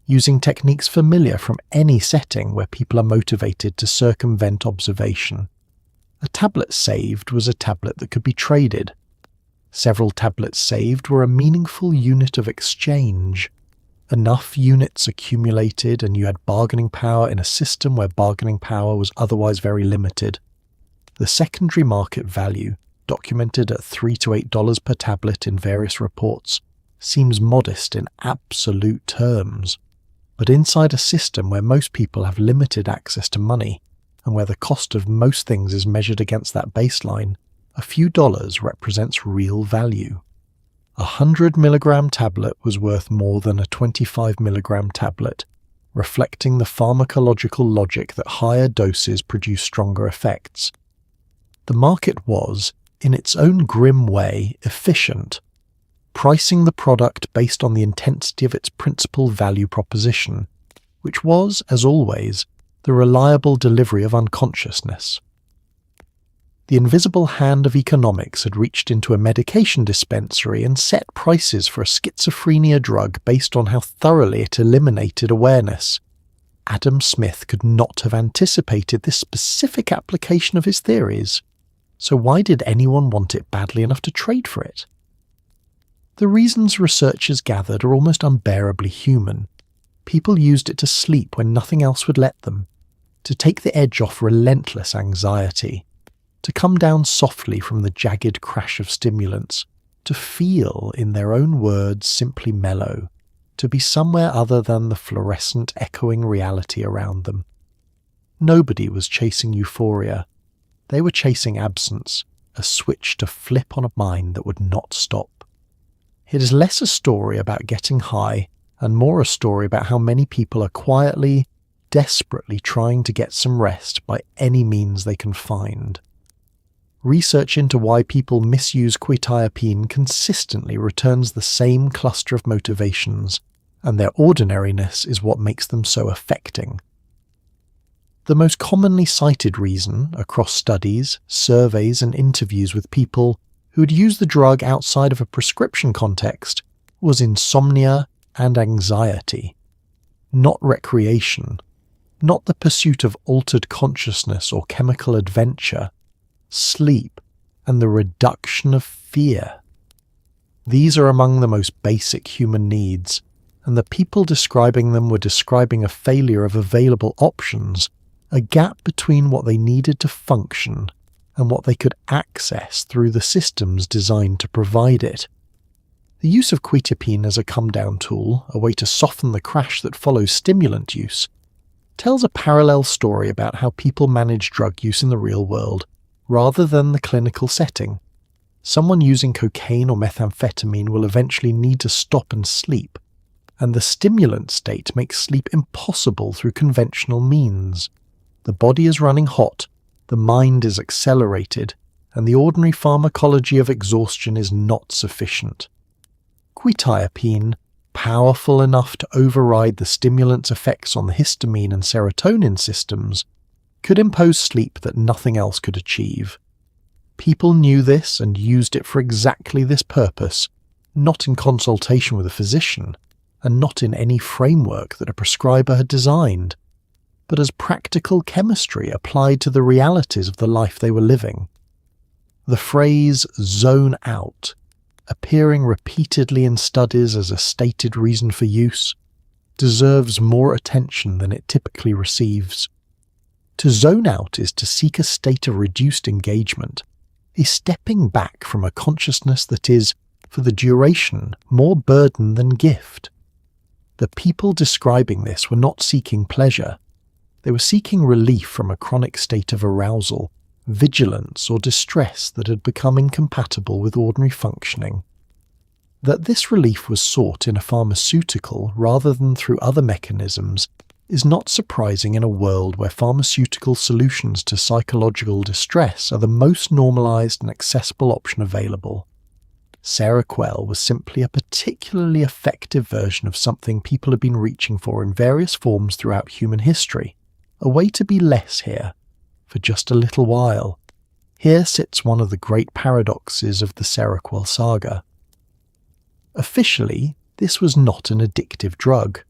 using techniques familiar from any setting where people are motivated to circumvent observation. A tablet saved was a tablet that could be traded. Several tablets saved were a meaningful unit of exchange. Enough units accumulated and you had bargaining power in a system where bargaining power was otherwise very limited. The secondary market value, documented at $3 to $8 per tablet in various reports, seems modest in absolute terms. But inside a system where most people have limited access to money, and where the cost of most things is measured against that baseline, a few dollars represents real value. A 100 milligram tablet was worth more than a 25 milligram tablet, reflecting the pharmacological logic that higher doses produce stronger effects. The market was, in its own grim way, efficient, pricing the product based on the intensity of its principal value proposition, which was, as always, the reliable delivery of unconsciousness. The invisible hand of economics had reached into a medication dispensary and set prices for a schizophrenia drug based on how thoroughly it eliminated awareness. Adam Smith could not have anticipated this specific application of his theories, so why did anyone want it badly enough to trade for it? The reasons researchers gathered are almost unbearably human. People used it to sleep when nothing else would let them, to take the edge off relentless anxiety, to come down softly from the jagged crash of stimulants, to feel, in their own words, simply mellow, to be somewhere other than the fluorescent echoing reality around them. Nobody was chasing euphoria. They were chasing absence, a switch to flip on a mind that would not stop. It is less a story about getting high and more a story about how many people are quietly, desperately trying to get some rest by any means they can find. Research into why people misuse quetiapine consistently returns the same cluster of motivations, and their ordinariness is what makes them so affecting. The most commonly cited reason, across studies, surveys and interviews with people who had used the drug outside of a prescription context, was insomnia and anxiety. Not recreation, not the pursuit of altered consciousness or chemical adventure, sleep and the reduction of fear. These are among the most basic human needs, and the people describing them were describing a failure of available options, a gap between what they needed to function and what they could access through the systems designed to provide it. The use of quetiapine as a come-down tool, a way to soften the crash that follows stimulant use, tells a parallel story about how people manage drug use in the real world, rather than the clinical setting. Someone using cocaine or methamphetamine will eventually need to stop and sleep, and the stimulant state makes sleep impossible through conventional means. The body is running hot, the mind is accelerated, and the ordinary pharmacology of exhaustion is not sufficient. Quetiapine, powerful enough to override the stimulant's effects on the histamine and serotonin systems, could impose sleep that nothing else could achieve. People knew this and used it for exactly this purpose, not in consultation with a physician, and not in any framework that a prescriber had designed, but as practical chemistry applied to the realities of the life they were living. The phrase "zone out," appearing repeatedly in studies as a stated reason for use, deserves more attention than it typically receives. To zone out is to seek a state of reduced engagement, a stepping back from a consciousness that is, for the duration, more burden than gift. The people describing this were not seeking pleasure. They were seeking relief from a chronic state of arousal, vigilance, or distress that had become incompatible with ordinary functioning. That this relief was sought in a pharmaceutical rather than through other mechanisms is not surprising in a world where pharmaceutical solutions to psychological distress are the most normalized and accessible option available. Seroquel was simply a particularly effective version of something people have been reaching for in various forms throughout human history, a way to be less here, for just a little while. Here sits one of the great paradoxes of the Seroquel saga. Officially, this was not an addictive drug.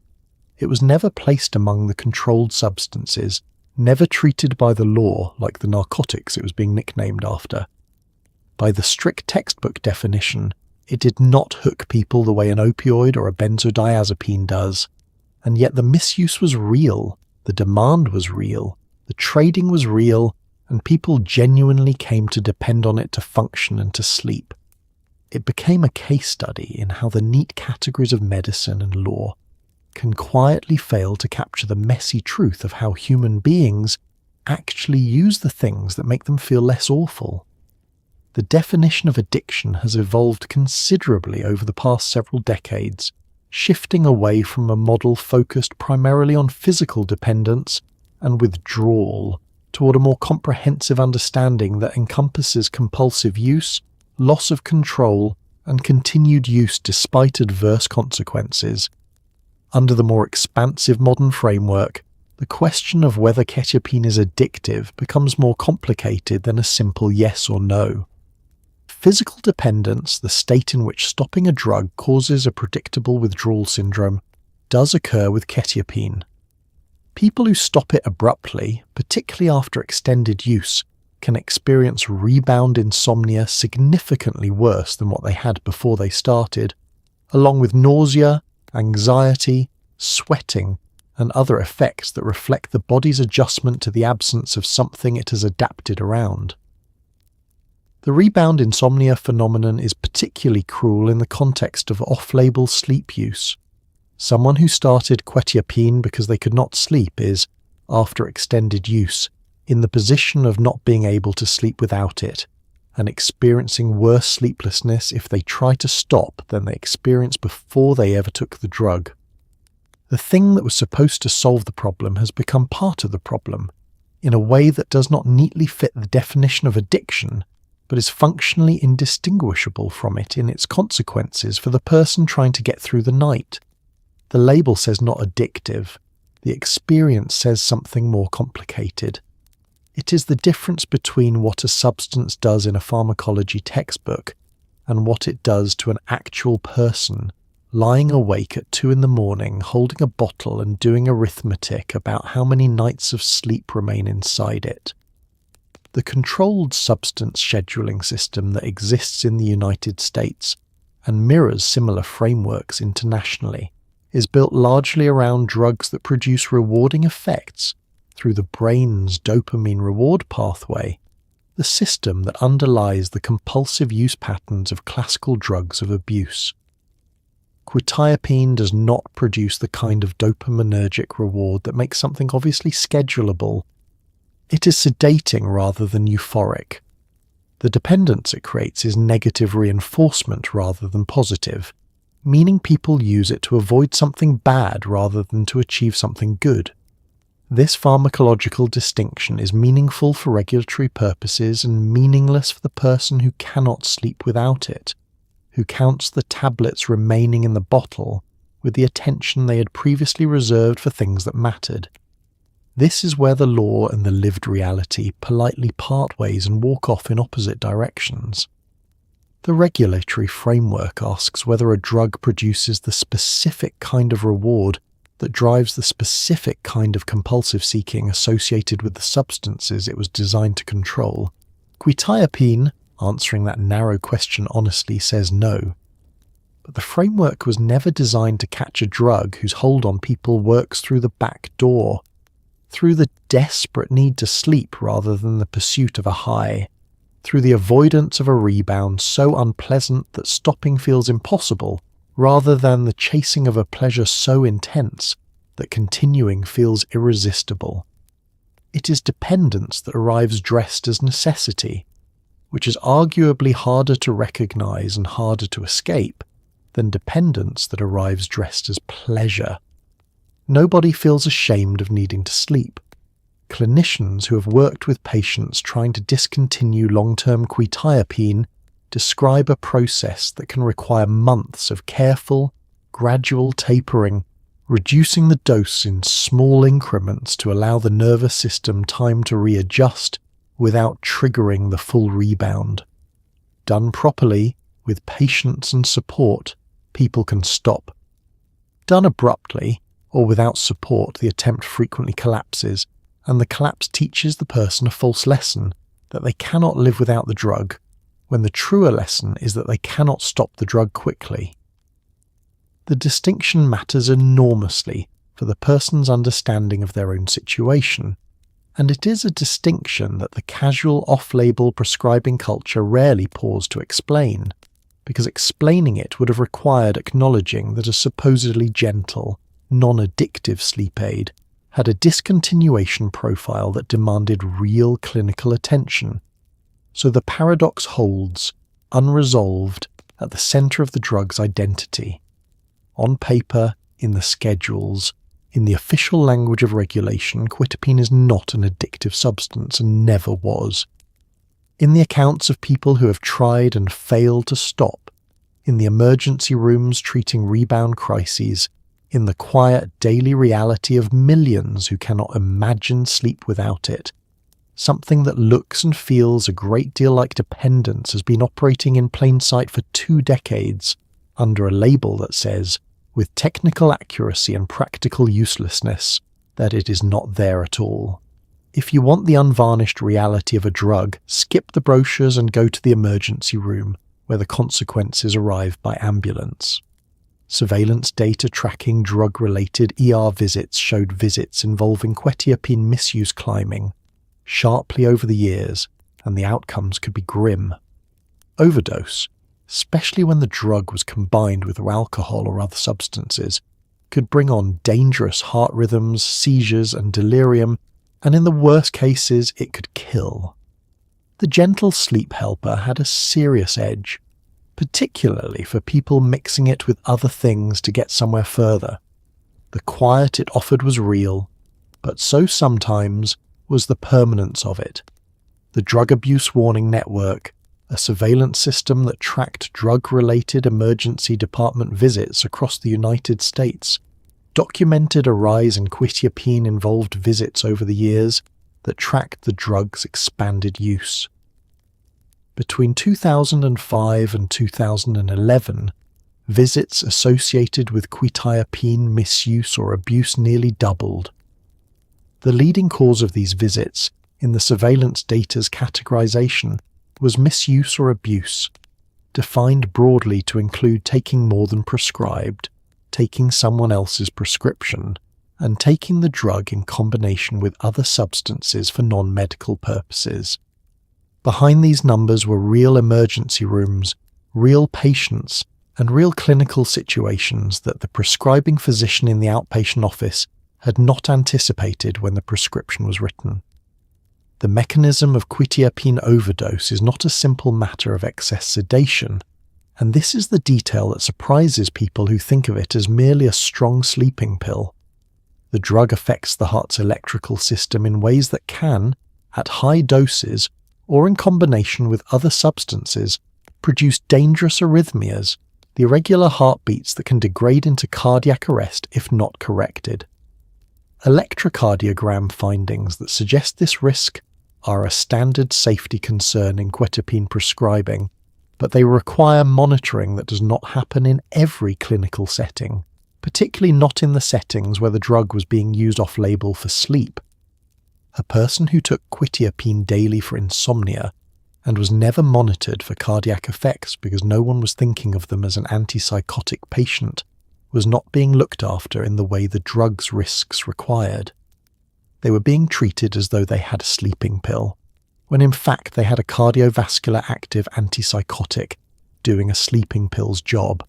It was never placed among the controlled substances, never treated by the law like the narcotics it was being nicknamed after. By the strict textbook definition, it did not hook people the way an opioid or a benzodiazepine does, and yet the misuse was real, the demand was real, the trading was real, and people genuinely came to depend on it to function and to sleep. It became a case study in how the neat categories of medicine and law can quietly fail to capture the messy truth of how human beings actually use the things that make them feel less awful. The definition of addiction has evolved considerably over the past several decades, shifting away from a model focused primarily on physical dependence and withdrawal toward a more comprehensive understanding that encompasses compulsive use, loss of control, and continued use despite adverse consequences. Under the more expansive modern framework, the question of whether quetiapine is addictive becomes more complicated than a simple yes or no. Physical dependence, the state in which stopping a drug causes a predictable withdrawal syndrome, does occur with quetiapine. People who stop it abruptly, particularly after extended use, can experience rebound insomnia significantly worse than what they had before they started, along with nausea, anxiety, sweating, and other effects that reflect the body's adjustment to the absence of something it has adapted around. The rebound insomnia phenomenon is particularly cruel in the context of off-label sleep use. Someone who started quetiapine because they could not sleep is, after extended use, in the position of not being able to sleep without it, and experiencing worse sleeplessness if they try to stop than they experienced before they ever took the drug. The thing that was supposed to solve the problem has become part of the problem, in a way that does not neatly fit the definition of addiction, but is functionally indistinguishable from it in its consequences for the person trying to get through the night. The label says not addictive. The experience says something more complicated. It is the difference between what a substance does in a pharmacology textbook and what it does to an actual person lying awake at 2 a.m, holding a bottle and doing arithmetic about how many nights of sleep remain inside it. The controlled substance scheduling system that exists in the United States and mirrors similar frameworks internationally is built largely around drugs that produce rewarding effects through the brain's dopamine reward pathway, the system that underlies the compulsive use patterns of classical drugs of abuse. Quetiapine does not produce the kind of dopaminergic reward that makes something obviously schedulable. It is sedating rather than euphoric. The dependence it creates is negative reinforcement rather than positive, meaning people use it to avoid something bad rather than to achieve something good. This pharmacological distinction is meaningful for regulatory purposes and meaningless for the person who cannot sleep without it, who counts the tablets remaining in the bottle with the attention they had previously reserved for things that mattered. This is where the law and the lived reality politely part ways and walk off in opposite directions. The regulatory framework asks whether a drug produces the specific kind of reward that drives the specific kind of compulsive seeking associated with the substances it was designed to control. Quetiapine, answering that narrow question honestly, says no. but the framework was never designed to catch a drug whose hold on people works through the back door, through the desperate need to sleep rather than the pursuit of a high, through the avoidance of a rebound so unpleasant that stopping feels impossible, rather than the chasing of a pleasure so intense that continuing feels irresistible. It is dependence that arrives dressed as necessity, which is arguably harder to recognize and harder to escape than dependence that arrives dressed as pleasure. Nobody feels ashamed of needing to sleep. Clinicians who have worked with patients trying to discontinue long-term quetiapine describe a process that can require months of careful, gradual tapering, reducing the dose in small increments to allow the nervous system time to readjust without triggering the full rebound. Done properly, with patience and support, people can stop. Done abruptly, or without support, the attempt frequently collapses, and the collapse teaches the person a false lesson that they cannot live without the drug, when the truer lesson is that they cannot stop the drug quickly. The distinction matters enormously for the person's understanding of their own situation, and it is a distinction that the casual off-label prescribing culture rarely paused to explain, because explaining it would have required acknowledging that a supposedly gentle, non-addictive sleep aid had a discontinuation profile that demanded real clinical attention. So the paradox holds, unresolved, at the centre of the drug's identity. On paper, in the schedules, in the official language of regulation, quetiapine is not an addictive substance and never was. In the accounts of people who have tried and failed to stop, in the emergency rooms treating rebound crises, in the quiet daily reality of millions who cannot imagine sleep without it, something that looks and feels a great deal like dependence has been operating in plain sight for 2 decades under a label that says, with technical accuracy and practical uselessness, that it is not there at all. If you want the unvarnished reality of a drug, skip the brochures and go to the emergency room, where the consequences arrive by ambulance. Surveillance data tracking drug-related ER visits showed visits involving quetiapine misuse climbing sharply over the years, and the outcomes could be grim. Overdose, especially when the drug was combined with alcohol or other substances, could bring on dangerous heart rhythms, seizures and delirium, and in the worst cases it could kill. The gentle sleep helper had a serious edge, particularly for people mixing it with other things to get somewhere further. The quiet it offered was real, but so sometimes was the permanence of it. The Drug Abuse Warning Network, a surveillance system that tracked drug-related emergency department visits across the United States, documented a rise in quetiapine-involved visits over the years that tracked the drug's expanded use. Between 2005 and 2011, visits associated with quetiapine misuse or abuse nearly doubled. The leading cause of these visits, in the surveillance data's categorization, was misuse or abuse, defined broadly to include taking more than prescribed, taking someone else's prescription, and taking the drug in combination with other substances for non-medical purposes. Behind these numbers were real emergency rooms, real patients, and real clinical situations that the prescribing physician in the outpatient office had not anticipated when the prescription was written. The mechanism of quetiapine overdose is not a simple matter of excess sedation, and this is the detail that surprises people who think of it as merely a strong sleeping pill. The drug affects the heart's electrical system in ways that can, at high doses, or in combination with other substances, produce dangerous arrhythmias, the irregular heartbeats that can degrade into cardiac arrest if not corrected. Electrocardiogram findings that suggest this risk are a standard safety concern in quetiapine prescribing, but they require monitoring that does not happen in every clinical setting, particularly not in the settings where the drug was being used off-label for sleep. A person who took quetiapine daily for insomnia and was never monitored for cardiac effects because no one was thinking of them as an antipsychotic patient, was not being looked after in the way the drug's risks required. They were being treated as though they had a sleeping pill, when in fact they had a cardiovascular active antipsychotic doing a sleeping pill's job.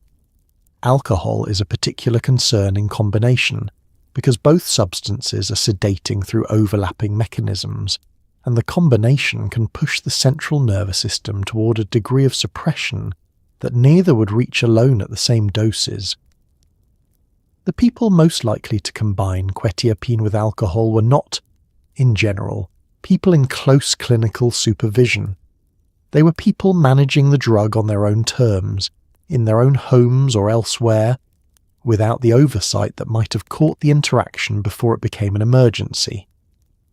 Alcohol is a particular concern in combination, because both substances are sedating through overlapping mechanisms, and the combination can push the central nervous system toward a degree of suppression that neither would reach alone at the same doses. The people most likely to combine quetiapine with alcohol were not, in general, people in close clinical supervision. They were people managing the drug on their own terms, in their own homes or elsewhere, without the oversight that might have caught the interaction before it became an emergency.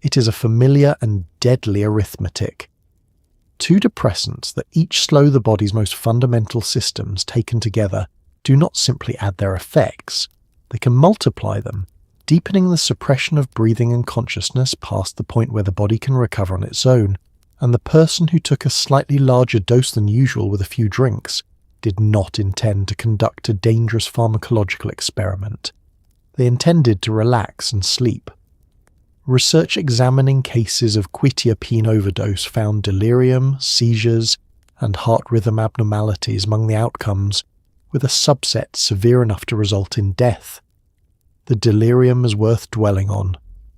It is a familiar and deadly arithmetic. Two depressants that each slow the body's most fundamental systems taken together do not simply add their effects, they can multiply them, deepening the suppression of breathing and consciousness past the point where the body can recover on its own, and the person who took a slightly larger dose than usual with a few drinks did not intend to conduct a dangerous pharmacological experiment. They intended to relax and sleep. Research examining cases of quetiapine overdose found delirium, seizures, and heart rhythm abnormalities among the outcomes, with a subset severe enough to result in death. The delirium is worth dwelling on,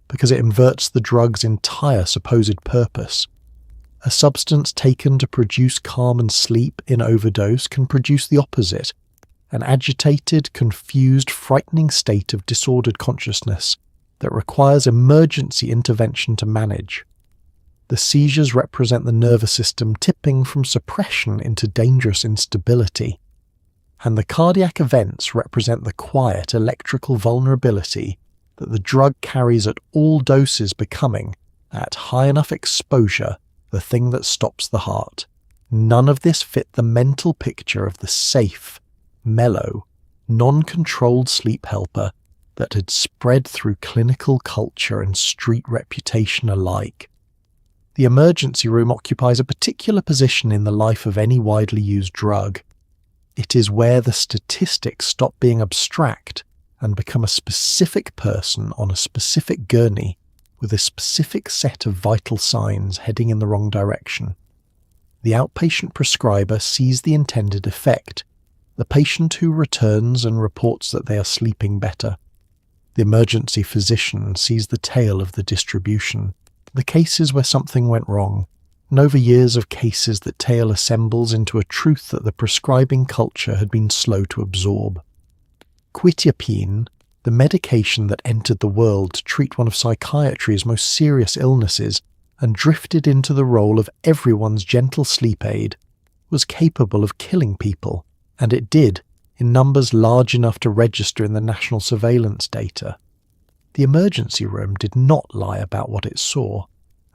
because it inverts the drug's entire supposed purpose. A substance taken to produce calm and sleep in overdose can produce the opposite, an agitated, confused, frightening state of disordered consciousness that requires emergency intervention to manage. The seizures represent the nervous system tipping from suppression into dangerous instability, and the cardiac events represent the quiet electrical vulnerability that the drug carries at all doses becoming, at high enough exposure, the thing that stops the heart. None of this fit the mental picture of the safe, mellow, non-controlled sleep helper that had spread through clinical culture and street reputation alike. The emergency room occupies a particular position in the life of any widely used drug. It is where the statistics stop being abstract and become a specific person on a specific gurney with a specific set of vital signs heading in the wrong direction. The outpatient prescriber sees the intended effect, the patient who returns and reports that they are sleeping better. The emergency physician sees the tail of the distribution, the cases where something went wrong, and over years of cases that tail assembles into a truth that the prescribing culture had been slow to absorb. Quetiapine, the medication that entered the world to treat one of psychiatry's most serious illnesses and drifted into the role of everyone's gentle sleep aid, was capable of killing people, and it did, in numbers large enough to register in the national surveillance data. The emergency room did not lie about what it saw,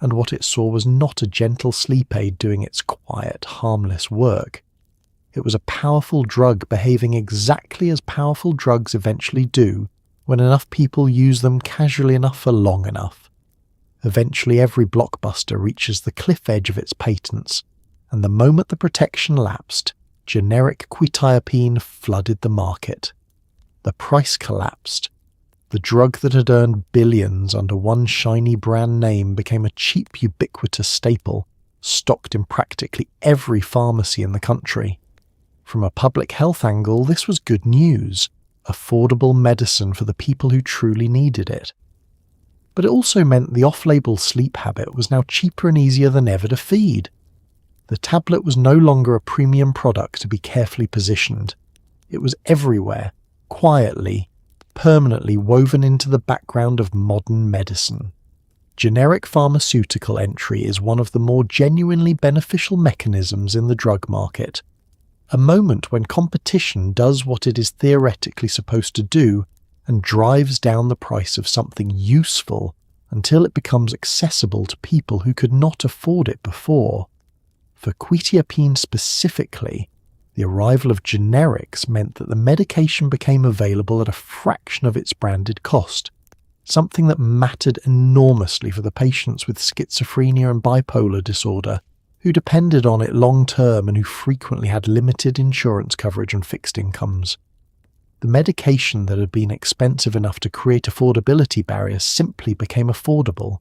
and what it saw was not a gentle sleep aid doing its quiet, harmless work. It was a powerful drug behaving exactly as powerful drugs eventually do when enough people use them casually enough for long enough. Eventually every blockbuster reaches the cliff edge of its patents, and the moment the protection lapsed, generic quetiapine flooded the market. The price collapsed. The drug that had earned billions under one shiny brand name became a cheap, ubiquitous staple, stocked in practically every pharmacy in the country. From a public health angle, this was good news, affordable medicine for the people who truly needed it. But it also meant the off-label sleep habit was now cheaper and easier than ever to feed. The tablet was no longer a premium product to be carefully positioned. It was everywhere, quietly, permanently woven into the background of modern medicine. Generic pharmaceutical entry is one of the more genuinely beneficial mechanisms in the drug market. A moment when competition does what it is theoretically supposed to do and drives down the price of something useful until it becomes accessible to people who could not afford it before. For quetiapine specifically, the arrival of generics meant that the medication became available at a fraction of its branded cost, something that mattered enormously for the patients with schizophrenia and bipolar disorder who depended on it long term and who frequently had limited insurance coverage and fixed incomes. The medication that had been expensive enough to create affordability barriers simply became affordable.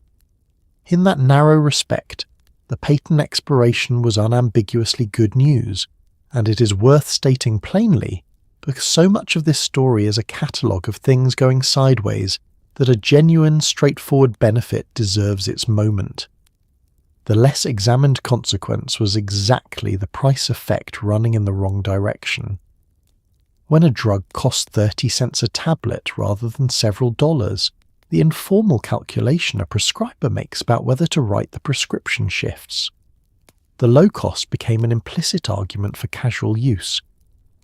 In that narrow respect, the patent expiration was unambiguously good news, and it is worth stating plainly because so much of this story is a catalogue of things going sideways that a genuine, straightforward benefit deserves its moment. The less examined consequence was exactly the price effect running in the wrong direction. When a drug costs 30 cents a tablet rather than several dollars, the informal calculation a prescriber makes about whether to write the prescription shifts. The low cost became an implicit argument for casual use,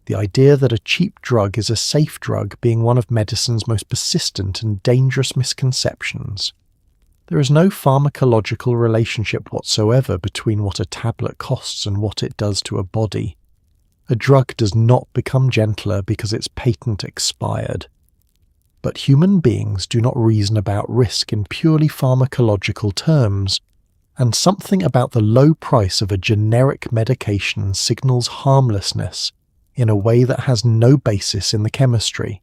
the idea that a cheap drug is a safe drug being one of medicine's most persistent and dangerous misconceptions. There is no pharmacological relationship whatsoever between what a tablet costs and what it does to a body. A drug does not become gentler because its patent expired. But human beings do not reason about risk in purely pharmacological terms, and something about the low price of a generic medication signals harmlessness in a way that has no basis in the chemistry.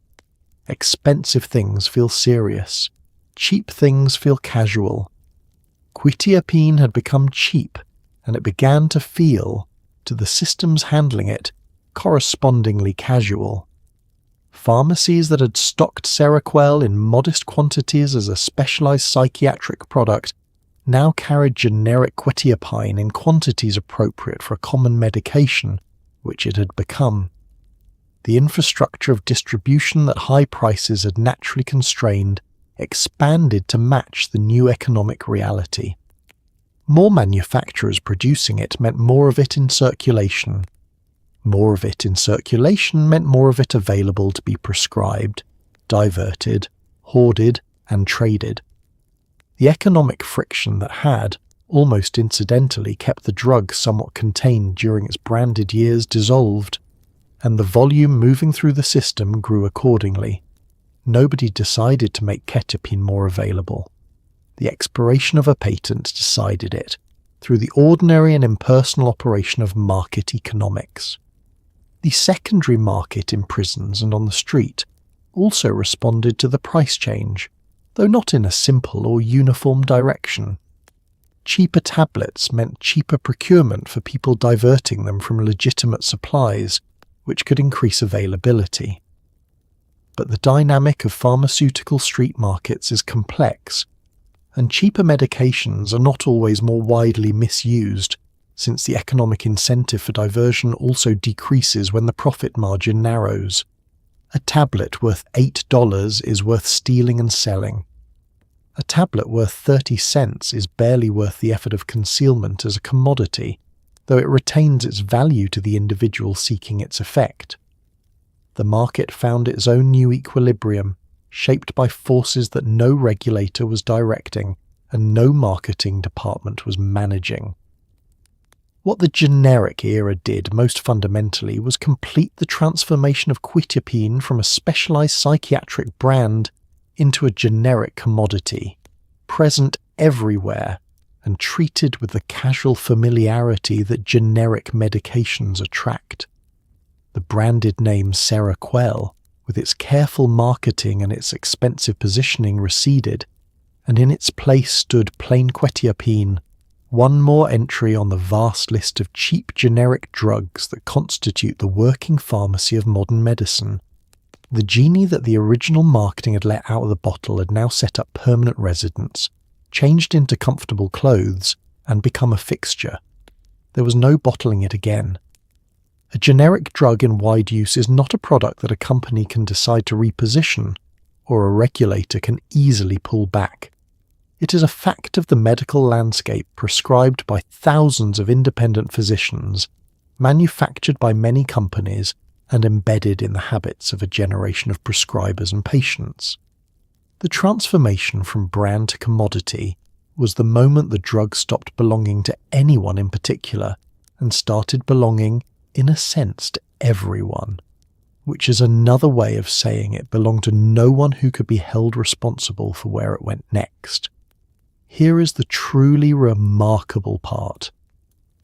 Expensive things feel serious. Cheap things feel casual. Quetiapine had become cheap, and it began to feel, to the systems handling it, correspondingly casual. Pharmacies that had stocked Seroquel in modest quantities as a specialized psychiatric product now carried generic quetiapine in quantities appropriate for a common medication, which it had become. The infrastructure of distribution that high prices had naturally constrained expanded to match the new economic reality. More manufacturers producing it meant more of it in circulation. More of it in circulation meant more of it available to be prescribed, diverted, hoarded, and traded. The economic friction that had, almost incidentally, kept the drug somewhat contained during its branded years dissolved, and the volume moving through the system grew accordingly. Nobody decided to make quetiapine more available. The expiration of a patent decided it, through the ordinary and impersonal operation of market economics. The secondary market in prisons and on the street also responded to the price change, though not in a simple or uniform direction. Cheaper tablets meant cheaper procurement for people diverting them from legitimate supplies, which could increase availability. But the dynamic of pharmaceutical street markets is complex, and cheaper medications are not always more widely misused, since the economic incentive for diversion also decreases when the profit margin narrows. A tablet worth $8 is worth stealing and selling. A tablet worth 30 cents is barely worth the effort of concealment as a commodity, though it retains its value to the individual seeking its effect. The market found its own new equilibrium, shaped by forces that no regulator was directing and no marketing department was managing. What the generic era did most fundamentally was complete the transformation of quetiapine from a specialized psychiatric brand into a generic commodity, present everywhere and treated with the casual familiarity that generic medications attract. The branded name Seroquel, with its careful marketing and its expensive positioning, receded, and in its place stood plain quetiapine, one more entry on the vast list of cheap generic drugs that constitute the working pharmacy of modern medicine. The genie that the original marketing had let out of the bottle had now set up permanent residence, changed into comfortable clothes, and become a fixture. There was no bottling it again. A generic drug in wide use is not a product that a company can decide to reposition, or a regulator can easily pull back. It is a fact of the medical landscape prescribed by thousands of independent physicians, manufactured by many companies, and embedded in the habits of a generation of prescribers and patients. The transformation from brand to commodity was the moment the drug stopped belonging to anyone in particular and started belonging, in a sense, to everyone, which is another way of saying it belonged to no one who could be held responsible for where it went next. Here is the truly remarkable part.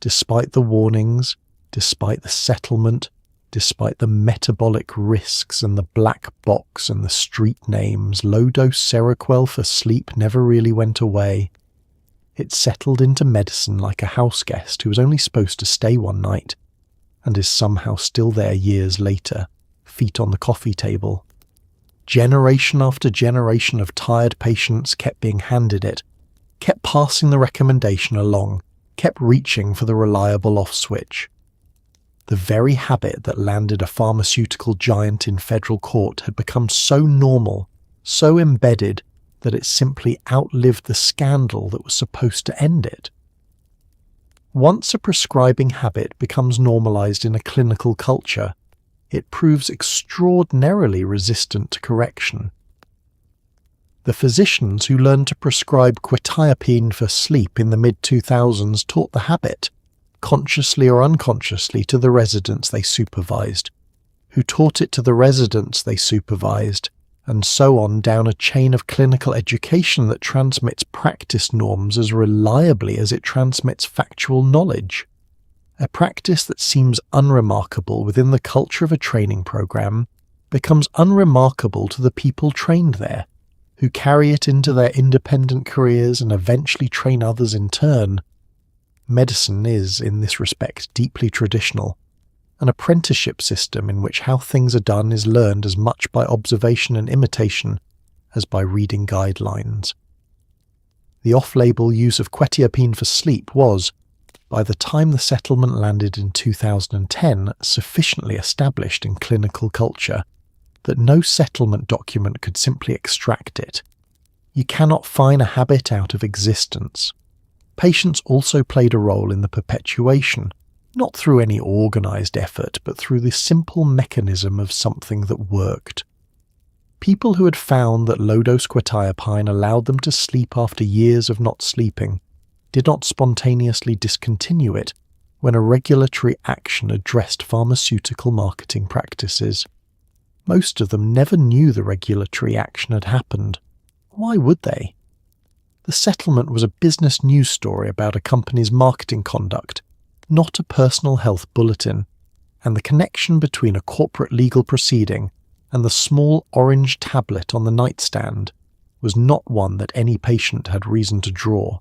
Despite the warnings, despite the settlement, despite the metabolic risks and the black box and the street names, low-dose Seroquel for sleep never really went away. It settled into medicine like a houseguest who was only supposed to stay one night, and is somehow still there years later, feet on the coffee table. Generation after generation of tired patients kept being handed it, kept passing the recommendation along, kept reaching for the reliable off switch. The very habit that landed a pharmaceutical giant in federal court had become so normal, so embedded, that it simply outlived the scandal that was supposed to end it. Once a prescribing habit becomes normalized in a clinical culture, it proves extraordinarily resistant to correction. The physicians who learned to prescribe quetiapine for sleep in the mid-2000s taught the habit, consciously or unconsciously, to the residents they supervised, who taught it to the residents they supervised, and so on down a chain of clinical education that transmits practice norms as reliably as it transmits factual knowledge. A practice that seems unremarkable within the culture of a training program becomes unremarkable to the people trained there, who carry it into their independent careers and eventually train others in turn. Medicine is, in this respect, deeply traditional, an apprenticeship system in which how things are done is learned as much by observation and imitation as by reading guidelines. The off-label use of quetiapine for sleep was, by the time the settlement landed in 2010, sufficiently established in clinical culture that no settlement document could simply extract it. You cannot fine a habit out of existence. Patients also played a role in the perpetuation, not through any organized effort, but through the simple mechanism of something that worked. People who had found that low-dose quetiapine allowed them to sleep after years of not sleeping did not spontaneously discontinue it when a regulatory action addressed pharmaceutical marketing practices. Most of them never knew the regulatory action had happened. Why would they? The settlement was a business news story about a company's marketing conduct, not a personal health bulletin, and the connection between a corporate legal proceeding and the small orange tablet on the nightstand was not one that any patient had reason to draw.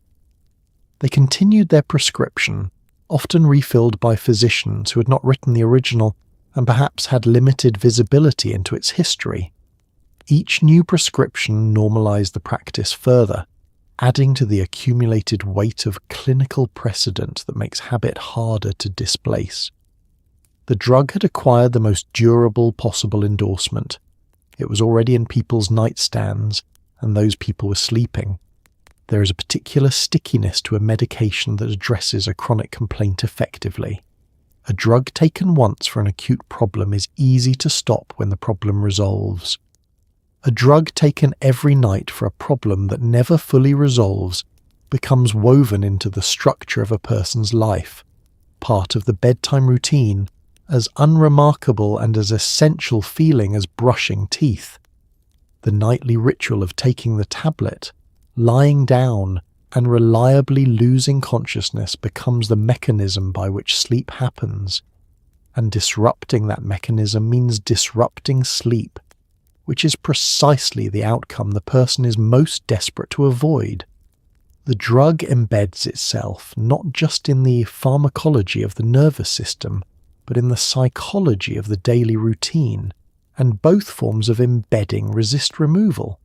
They continued their prescription, often refilled by physicians who had not written the original and perhaps had limited visibility into its history. Each new prescription normalized the practice further, adding to the accumulated weight of clinical precedent that makes habit harder to displace. The drug had acquired the most durable possible endorsement. It was already in people's nightstands, and those people were sleeping. There is a particular stickiness to a medication that addresses a chronic complaint effectively. A drug taken once for an acute problem is easy to stop when the problem resolves. A drug taken every night for a problem that never fully resolves becomes woven into the structure of a person's life, part of the bedtime routine, as unremarkable and as essential feeling as brushing teeth. The nightly ritual of taking the tablet, lying down, and reliably losing consciousness becomes the mechanism by which sleep happens, and disrupting that mechanism means disrupting sleep, which is precisely the outcome the person is most desperate to avoid. The drug embeds itself not just in the pharmacology of the nervous system, but in the psychology of the daily routine, and both forms of embedding resist removal.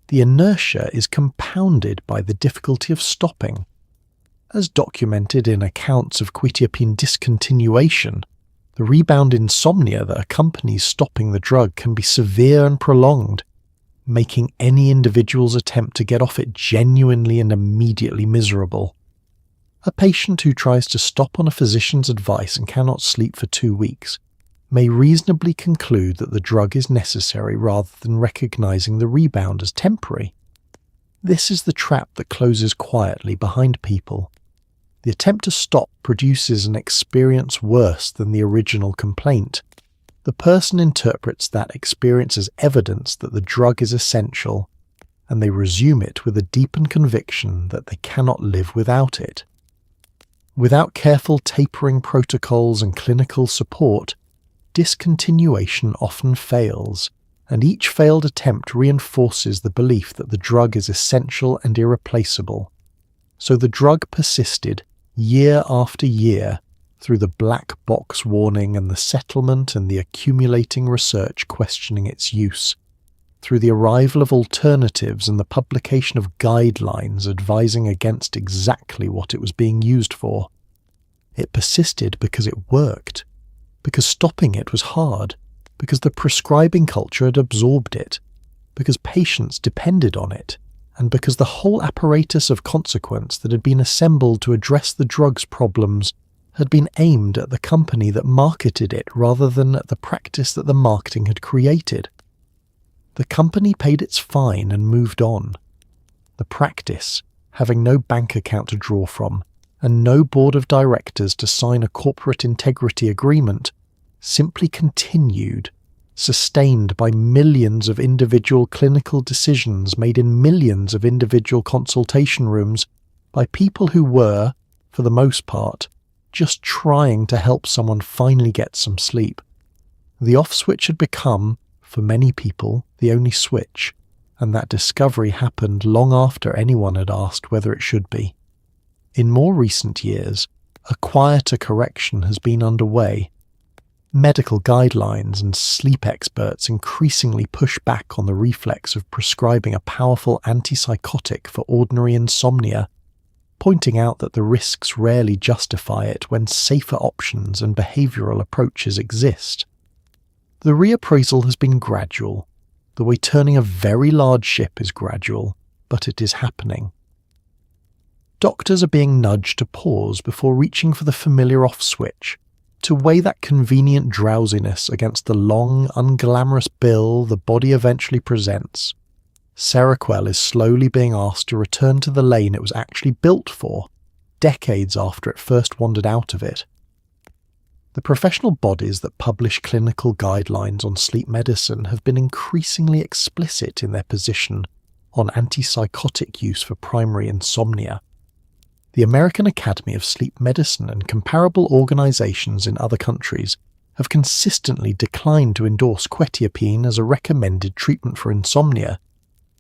The inertia is compounded by the difficulty of stopping. As documented in accounts of quetiapine discontinuation, the rebound insomnia that accompanies stopping the drug can be severe and prolonged, making any individual's attempt to get off it genuinely and immediately miserable. A patient who tries to stop on a physician's advice and cannot sleep for 2 weeks may reasonably conclude that the drug is necessary rather than recognizing the rebound as temporary. This is the trap that closes quietly behind people. The attempt to stop produces an experience worse than the original complaint. The person interprets that experience as evidence that the drug is essential, and they resume it with a deepened conviction that they cannot live without it. Without careful tapering protocols and clinical support, discontinuation often fails, and each failed attempt reinforces the belief that the drug is essential and irreplaceable. So the drug persisted year after year through the black box warning and the settlement and the accumulating research questioning its use, through the arrival of alternatives and the publication of guidelines advising against exactly what it was being used for. It persisted because it worked, because stopping it was hard, because the prescribing culture had absorbed it, because patients depended on it, and because the whole apparatus of consequence that had been assembled to address the drug's problems had been aimed at the company that marketed it rather than at the practice that the marketing had created. The company paid its fine and moved on. The practice, having no bank account to draw from, and no board of directors to sign a corporate integrity agreement, simply continued, sustained by millions of individual clinical decisions made in millions of individual consultation rooms by people who were, for the most part, just trying to help someone finally get some sleep. The off switch had become, for many people, the only switch, and that discovery happened long after anyone had asked whether it should be. In more recent years, a quieter correction has been underway. Medical guidelines and sleep experts increasingly push back on the reflex of prescribing a powerful antipsychotic for ordinary insomnia, pointing out that the risks rarely justify it when safer options and behavioral approaches exist. The reappraisal has been gradual. The way turning a very large ship is gradual, but it is happening. Doctors are being nudged to pause before reaching for the familiar off switch, to weigh that convenient drowsiness against the long, unglamorous bill the body eventually presents. Seroquel is slowly being asked to return to the lane it was actually built for, decades after it first wandered out of it. The professional bodies that publish clinical guidelines on sleep medicine have been increasingly explicit in their position on antipsychotic use for primary insomnia. The American Academy of Sleep Medicine and comparable organizations in other countries have consistently declined to endorse quetiapine as a recommended treatment for insomnia,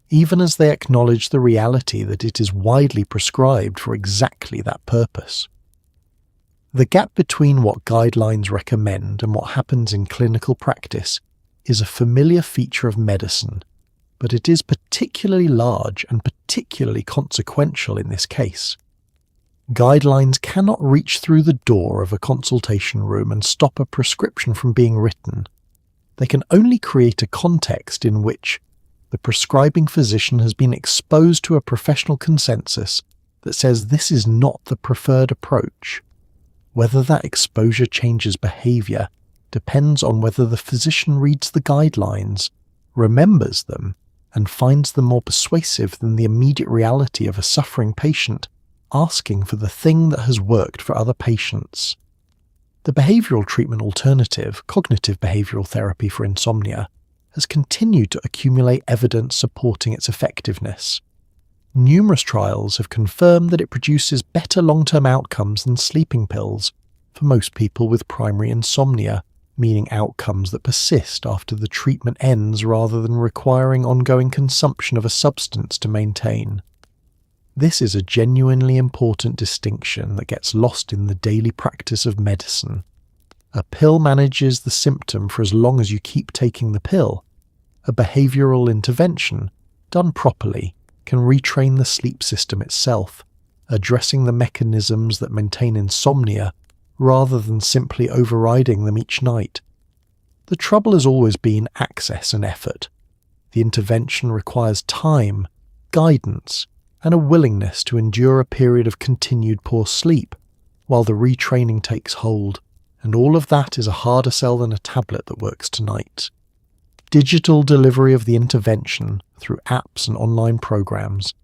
even as they acknowledge the reality that it is widely prescribed for exactly that purpose. The gap between what guidelines recommend and what happens in clinical practice is a familiar feature of medicine, but it is particularly large and particularly consequential in this case. Guidelines cannot reach through the door of a consultation room and stop a prescription from being written. They can only create a context in which the prescribing physician has been exposed to a professional consensus that says this is not the preferred approach. Whether that exposure changes behavior depends on whether the physician reads the guidelines, remembers them, and finds them more persuasive than the immediate reality of a suffering patient asking for the thing that has worked for other patients. The behavioral treatment alternative, cognitive behavioral therapy for insomnia, has continued to accumulate evidence supporting its effectiveness. Numerous trials have confirmed that it produces better long-term outcomes than sleeping pills for most people with primary insomnia, meaning outcomes that persist after the treatment ends rather than requiring ongoing consumption of a substance to maintain. This is a genuinely important distinction that gets lost in the daily practice of medicine. A pill manages the symptom for as long as you keep taking the pill. A behavioral intervention, done properly, can retrain the sleep system itself, addressing the mechanisms that maintain insomnia rather than simply overriding them each night. The trouble has always been access and effort. The intervention requires time, guidance, and a willingness to endure a period of continued poor sleep, while the retraining takes hold, and all of that is a harder sell than a tablet that works tonight. Digital delivery of the intervention, through apps and online programs,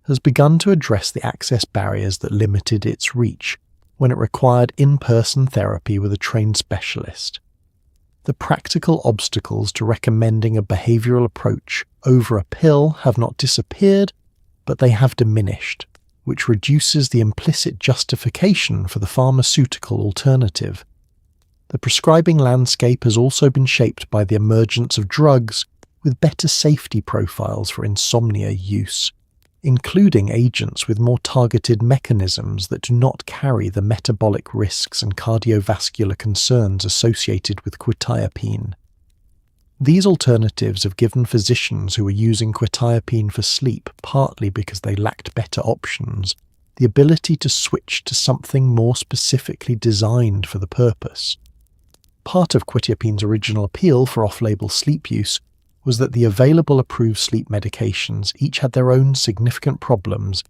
has begun to address the access barriers that limited its reach when it required in-person therapy with a trained specialist. The practical obstacles to recommending a behavioral approach over a pill have not disappeared, but they have diminished, which reduces the implicit justification for the pharmaceutical alternative. The prescribing landscape has also been shaped by the emergence of drugs with better safety profiles for insomnia use, including agents with more targeted mechanisms that do not carry the metabolic risks and cardiovascular concerns associated with quetiapine. These alternatives have given physicians who are using quetiapine for sleep, partly because they lacked better options, the ability to switch to something more specifically designed for the purpose. Part of quetiapine's original appeal for off-label sleep use was that the available approved sleep medications each had their own significant problems,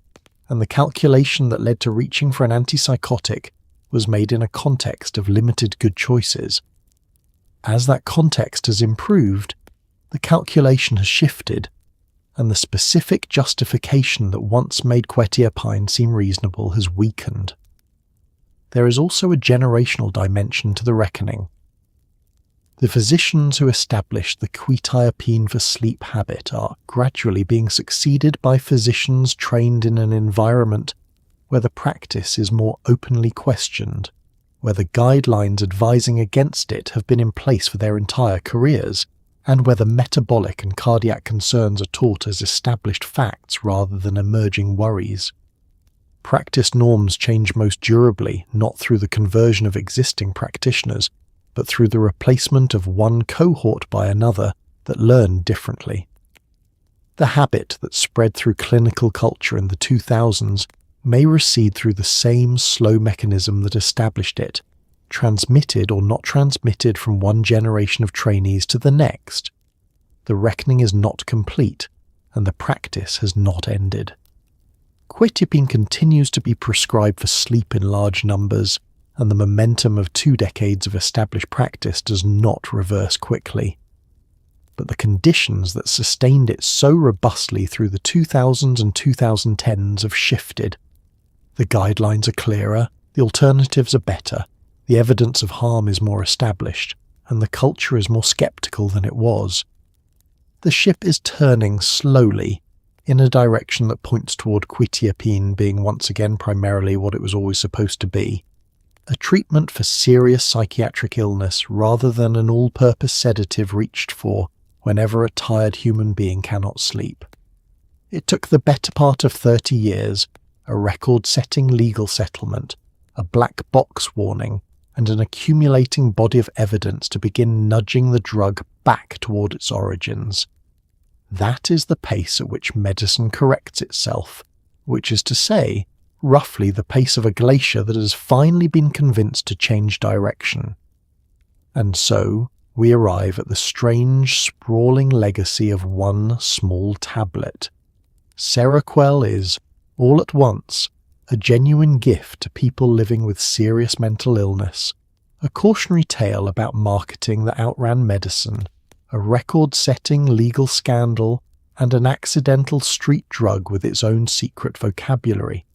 and the calculation that led to reaching for an antipsychotic was made in a context of limited good choices. As that context has improved, the calculation has shifted, and the specific justification that once made quetiapine seem reasonable has weakened. There is also a generational dimension to the reckoning. The physicians who established the quetiapine for sleep habit are gradually being succeeded by physicians trained in an environment where the practice is more openly questioned, where the guidelines advising against it have been in place for their entire careers, and where the metabolic and cardiac concerns are taught as established facts rather than emerging worries. Practice norms change most durably not through the conversion of existing practitioners, but through the replacement of one cohort by another that learn differently. The habit that spread through clinical culture in the 2000s may recede through the same slow mechanism that established it, transmitted or not transmitted from one generation of trainees to the next. The reckoning is not complete, and the practice has not ended. Quetiapine continues to be prescribed for sleep in large numbers, and the momentum of 2 decades of established practice does not reverse quickly. But the conditions that sustained it so robustly through the 2000s and 2010s have shifted. The guidelines are clearer, the alternatives are better, the evidence of harm is more established, and the culture is more skeptical than it was. The ship is turning slowly in a direction that points toward quetiapine being once again primarily what it was always supposed to be, a treatment for serious psychiatric illness rather than an all-purpose sedative reached for whenever a tired human being cannot sleep. It took the better part of 30 years, a record-setting legal settlement, a black box warning, and an accumulating body of evidence to begin nudging the drug back toward its origins. That is the pace at which medicine corrects itself, which is to say, roughly the pace of a glacier that has finally been convinced to change direction. And so, we arrive at the strange, sprawling legacy of one small tablet. Seroquel is, all at once, a genuine gift to people living with serious mental illness, a cautionary tale about marketing that outran medicine, a record-setting legal scandal, and an accidental street drug with its own secret vocabulary.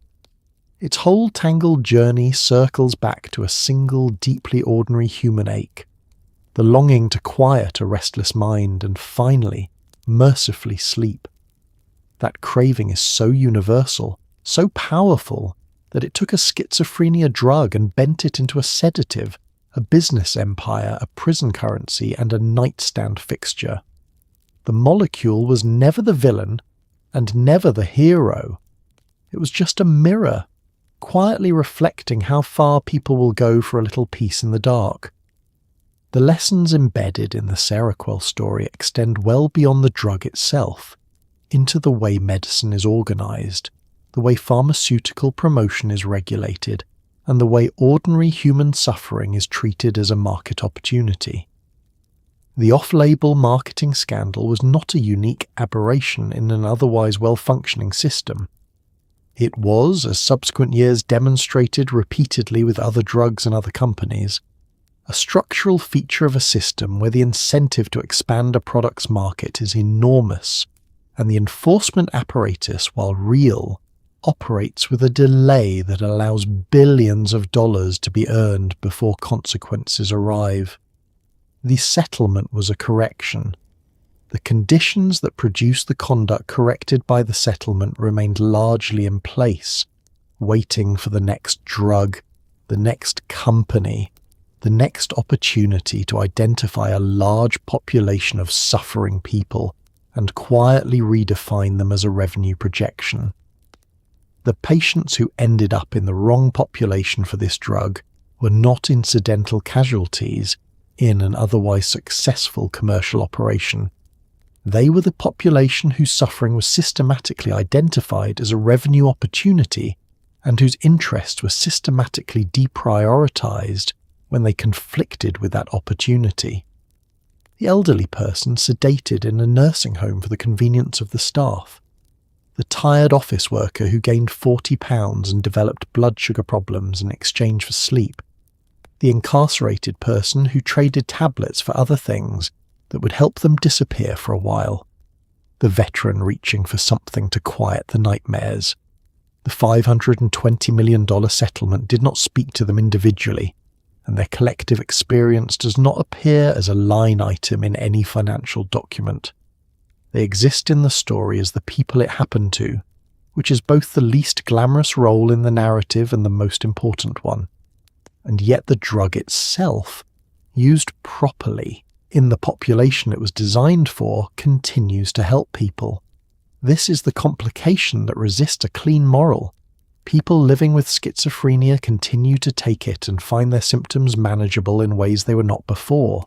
Its whole tangled journey circles back to a single deeply ordinary human ache, the longing to quiet a restless mind and finally, mercifully sleep. That craving is so universal, so powerful, that it took a schizophrenia drug and bent it into a sedative, a business empire, a prison currency, and a nightstand fixture. The molecule was never the villain and never the hero. It was just a mirror, quietly reflecting how far people will go for a little peace in the dark. The lessons embedded in the Seroquel story extend well beyond the drug itself, into the way medicine is organized, the way pharmaceutical promotion is regulated, and the way ordinary human suffering is treated as a market opportunity. The off-label marketing scandal was not a unique aberration in an otherwise well-functioning system. It was, as subsequent years demonstrated repeatedly with other drugs and other companies, a structural feature of a system where the incentive to expand a product's market is enormous, and the enforcement apparatus, while real, operates with a delay that allows billions of dollars to be earned before consequences arrive. The settlement was a correction. The conditions that produced the conduct corrected by the settlement remained largely in place, waiting for the next drug, the next company, the next opportunity to identify a large population of suffering people and quietly redefine them as a revenue projection. The patients who ended up in the wrong population for this drug were not incidental casualties in an otherwise successful commercial operation. They were the population whose suffering was systematically identified as a revenue opportunity and whose interests were systematically deprioritized when they conflicted with that opportunity. The elderly person sedated in a nursing home for the convenience of the staff. The tired office worker who gained 40 pounds and developed blood sugar problems in exchange for sleep. The incarcerated person who traded tablets for other things that would help them disappear for a while. The veteran reaching for something to quiet the nightmares. The $520 million settlement did not speak to them individually, and their collective experience does not appear as a line item in any financial document. They exist in the story as the people it happened to, which is both the least glamorous role in the narrative and the most important one. And yet the drug itself, used properly in the population it was designed for, continues to help people. This is the complication that resists a clean moral. People living with schizophrenia continue to take it and find their symptoms manageable in ways they were not before.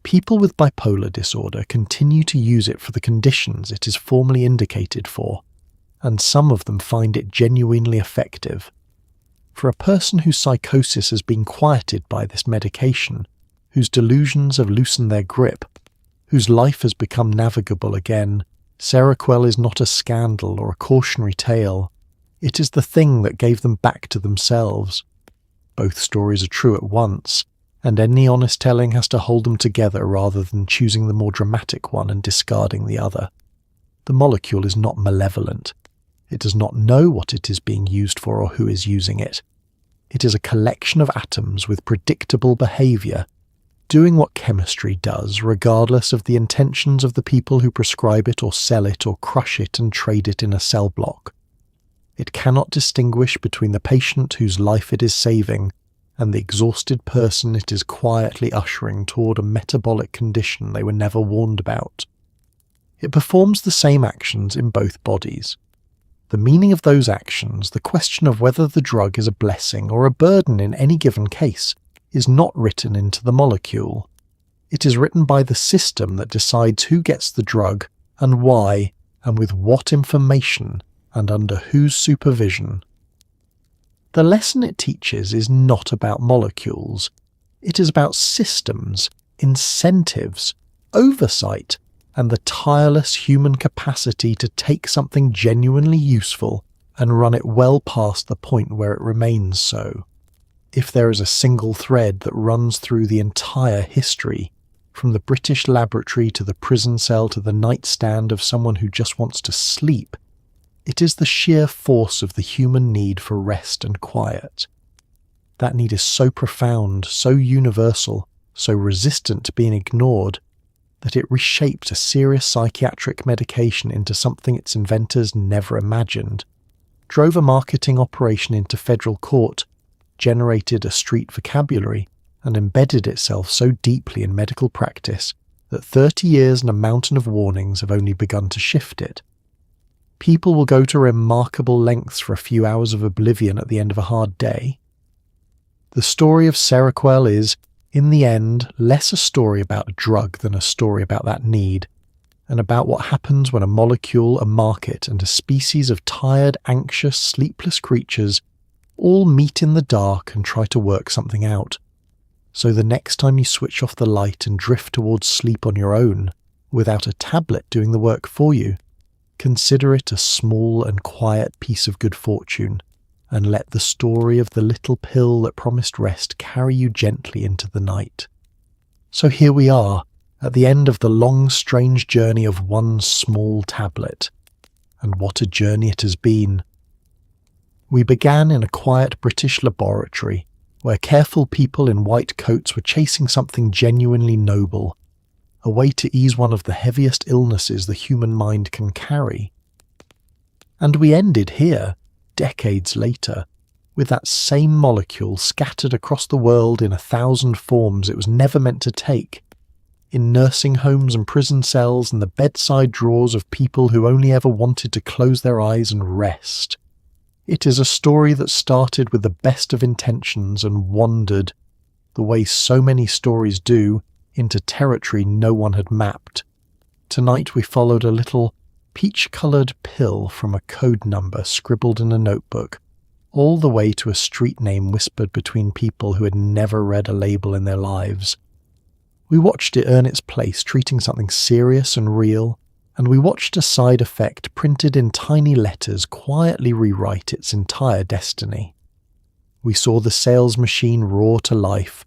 People with bipolar disorder continue to use it for the conditions it is formally indicated for, and some of them find it genuinely effective. For a person whose psychosis has been quieted by this medication, whose delusions have loosened their grip, whose life has become navigable again, Seroquel is not a scandal or a cautionary tale. It is the thing that gave them back to themselves. Both stories are true at once, and any honest telling has to hold them together rather than choosing the more dramatic one and discarding the other. The molecule is not malevolent. It does not know what it is being used for or who is using it. It is a collection of atoms with predictable behavior, doing what chemistry does regardless of the intentions of the people who prescribe it or sell it or crush it and trade it in a cell block. It cannot distinguish between the patient whose life it is saving and the exhausted person it is quietly ushering toward a metabolic condition they were never warned about. It performs the same actions in both bodies. The meaning of those actions, the question of whether the drug is a blessing or a burden in any given case, is not written into the molecule. It is written by the system that decides who gets the drug and why and with what information and under whose supervision. The lesson it teaches is not about molecules. It is about systems, incentives, oversight, and the tireless human capacity to take something genuinely useful and run it well past the point where it remains so. If there is a single thread that runs through the entire history, from the British laboratory to the prison cell to the nightstand of someone who just wants to sleep, it is the sheer force of the human need for rest and quiet. That need is so profound, so universal, so resistant to being ignored, that it reshaped a serious psychiatric medication into something its inventors never imagined, drove a marketing operation into federal court, generated a street vocabulary, and embedded itself so deeply in medical practice that 30 years and a mountain of warnings have only begun to shift it. People will go to remarkable lengths for a few hours of oblivion at the end of a hard day. The story of Seroquel is, in the end, less a story about a drug than a story about that need, and about what happens when a molecule, a market, and a species of tired, anxious, sleepless creatures all meet in the dark and try to work something out. So the next time you switch off the light and drift towards sleep on your own, without a tablet doing the work for you, consider it a small and quiet piece of good fortune, and let the story of the little pill that promised rest carry you gently into the night. So here we are, at the end of the long, strange journey of one small tablet. And what a journey it has been. We began in a quiet British laboratory, where careful people in white coats were chasing something genuinely noble, a way to ease one of the heaviest illnesses the human mind can carry. And we ended here, decades later, with that same molecule scattered across the world in 1,000 forms it was never meant to take, in nursing homes and prison cells and the bedside drawers of people who only ever wanted to close their eyes and rest. It is a story that started with the best of intentions and wandered, the way so many stories do, into territory no one had mapped. Tonight we followed a little peach-coloured pill from a code number scribbled in a notebook, all the way to a street name whispered between people who had never read a label in their lives. We watched it earn its place, treating something serious and real, and we watched a side effect printed in tiny letters quietly rewrite its entire destiny. We saw the sales machine roar to life,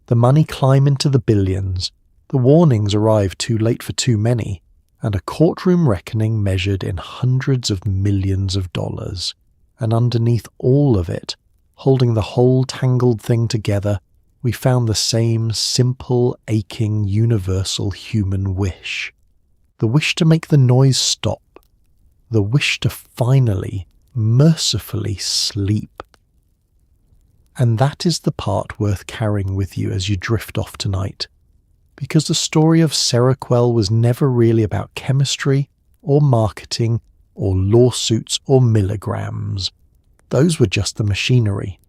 the money climb into the billions, the warnings arrive too late for too many, and a courtroom reckoning measured in hundreds of millions of dollars. And underneath all of it, holding the whole tangled thing together, we found the same simple, aching, universal human wish. The wish to make the noise stop. The wish to finally, mercifully sleep. And that is the part worth carrying with you as you drift off tonight, because the story of Seroquel was never really about chemistry or marketing or lawsuits or milligrams. Those were just the machinery.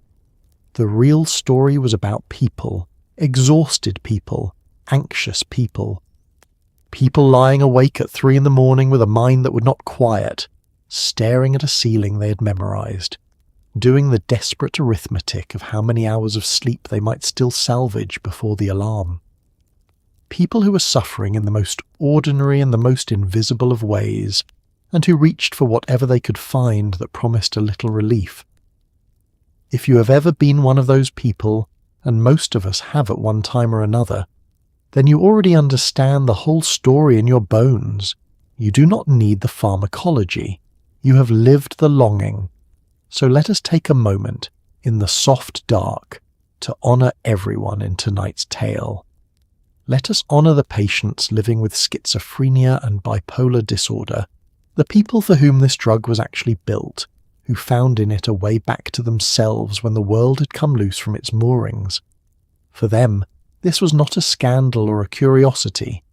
The real story was about people, exhausted people, anxious people. People lying awake at 3 a.m. with a mind that would not quiet, staring at a ceiling they had memorized, doing the desperate arithmetic of how many hours of sleep they might still salvage before the alarm. People who were suffering in the most ordinary and the most invisible of ways, and who reached for whatever they could find that promised a little relief. If you have ever been one of those people, and most of us have at one time or another, then you already understand the whole story in your bones. You do not need the pharmacology. You have lived the longing. So let us take a moment, in the soft dark, to honour everyone in tonight's tale. Let us honour the patients living with schizophrenia and bipolar disorder, the people for whom this drug was actually built, who found in it a way back to themselves when the world had come loose from its moorings. For them, this was not a scandal or a curiosity.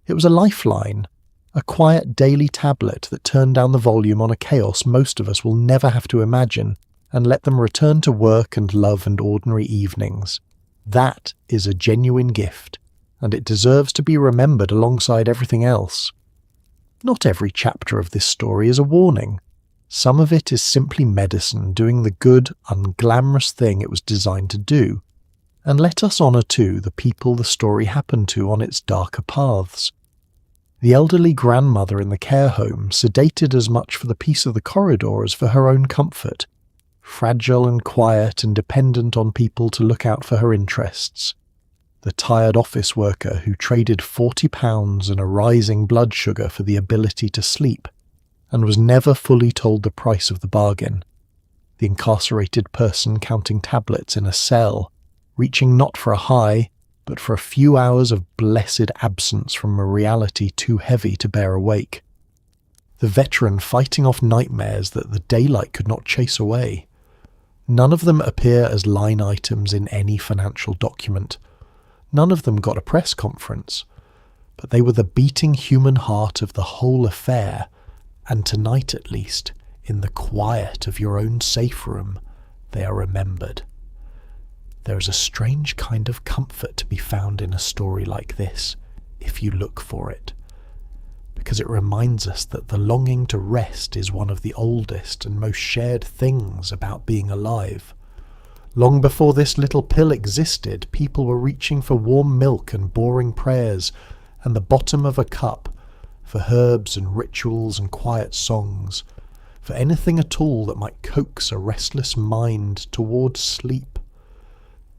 It was a lifeline, a quiet daily tablet that turned down the volume on a chaos most of us will never have to imagine and let them return to work and love and ordinary evenings. That is a genuine gift, and it deserves to be remembered alongside everything else. Not every chapter of this story is a warning. Some of it is simply medicine doing the good, unglamorous thing it was designed to do. And let us honour too the people the story happened to on its darker paths. The elderly grandmother in the care home, sedated as much for the peace of the corridor as for her own comfort, fragile and quiet and dependent on people to look out for her interests. The tired office worker who traded £40 and a rising blood sugar for the ability to sleep, and was never fully told the price of the bargain. The incarcerated person counting tablets in a cell, reaching not for a high, but for a few hours of blessed absence from a reality too heavy to bear awake. The veteran fighting off nightmares that the daylight could not chase away. None of them appear as line items in any financial document. None of them got a press conference, but they were the beating human heart of the whole affair, and tonight at least, in the quiet of your own safe room, they are remembered. There is a strange kind of comfort to be found in a story like this, if you look for it, because it reminds us that the longing to rest is one of the oldest and most shared things about being alive. Long before this little pill existed, people were reaching for warm milk and boring prayers, and the bottom of a cup, for herbs and rituals and quiet songs, for anything at all that might coax a restless mind towards sleep.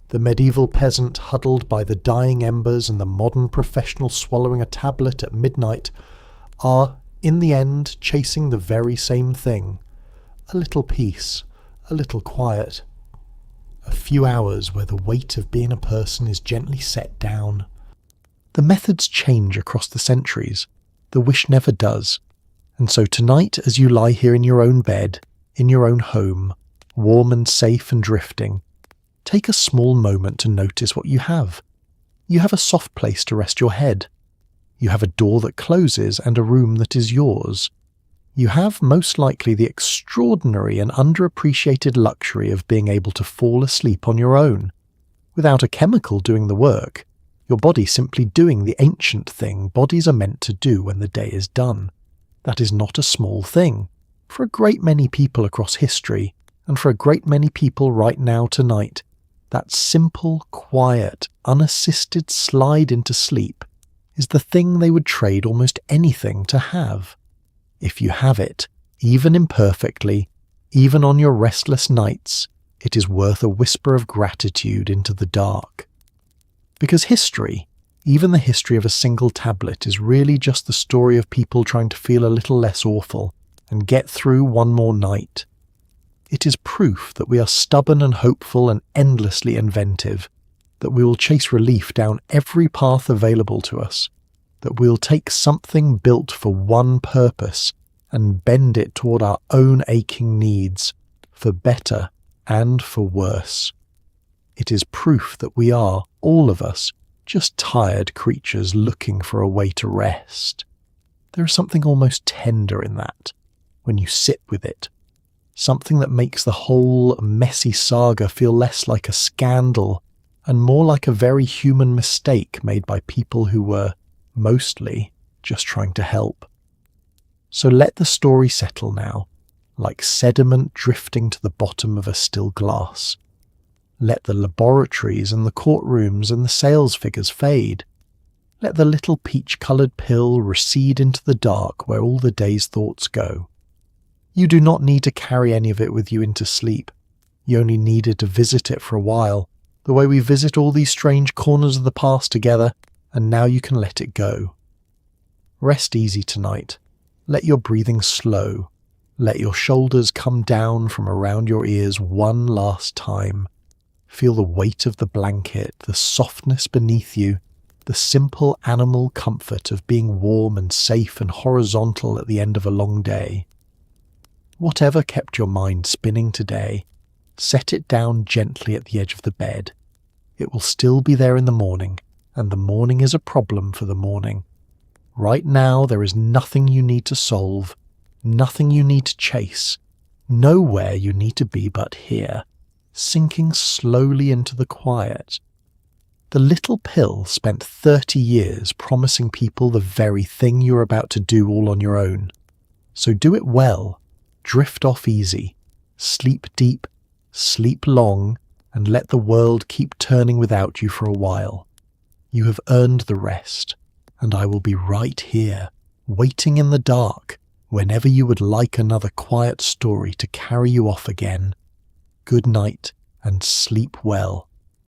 The medieval peasant huddled by the dying embers and the modern professional swallowing a tablet at midnight are, in the end, chasing the very same thing. A little peace, a little quiet. A few hours where the weight of being a person is gently set down. The methods change across the centuries. The wish never does. And so tonight, as you lie here in your own bed, in your own home, warm and safe and drifting, take a small moment to notice what you have. You have a soft place to rest your head. You have a door that closes and a room that is yours. You have most likely the extraordinary and underappreciated luxury of being able to fall asleep on your own, without a chemical doing the work, your body simply doing the ancient thing bodies are meant to do when the day is done. That is not a small thing. For a great many people across history, and for a great many people right now tonight, that simple, quiet, unassisted slide into sleep is the thing they would trade almost anything to have. If you have it, even imperfectly, even on your restless nights, it is worth a whisper of gratitude into the dark. Because history, even the history of a single tablet, is really just the story of people trying to feel a little less awful and get through one more night. It is proof that we are stubborn and hopeful and endlessly inventive, that we will chase relief down every path available to us, that we'll take something built for one purpose and bend it toward our own aching needs, for better and for worse. It is proof that we are, all of us, just tired creatures looking for a way to rest. There is something almost tender in that, when you sit with it. Something that makes the whole messy saga feel less like a scandal and more like a very human mistake made by people who were, mostly, just trying to help. So let the story settle now, like sediment drifting to the bottom of a still glass. Let the laboratories and the courtrooms and the sales figures fade. Let the little peach-coloured pill recede into the dark where all the day's thoughts go. You do not need to carry any of it with you into sleep. You only needed to visit it for a while, the way we visit all these strange corners of the past together, and now you can let it go. Rest easy tonight. Let your breathing slow. Let your shoulders come down from around your ears one last time. Feel the weight of the blanket, the softness beneath you, the simple animal comfort of being warm and safe and horizontal at the end of a long day. Whatever kept your mind spinning today, set it down gently at the edge of the bed. It will still be there in the morning, and the morning is a problem for the morning. Right now there is nothing you need to solve, nothing you need to chase, nowhere you need to be but here, sinking slowly into the quiet. The little pill spent 30 years promising people the very thing you're about to do all on your own. So do it well. Drift off easy, sleep deep, sleep long, and let the world keep turning without you for a while. You have earned the rest, and I will be right here, waiting in the dark, whenever you would like another quiet story to carry you off again. Good night, and sleep well.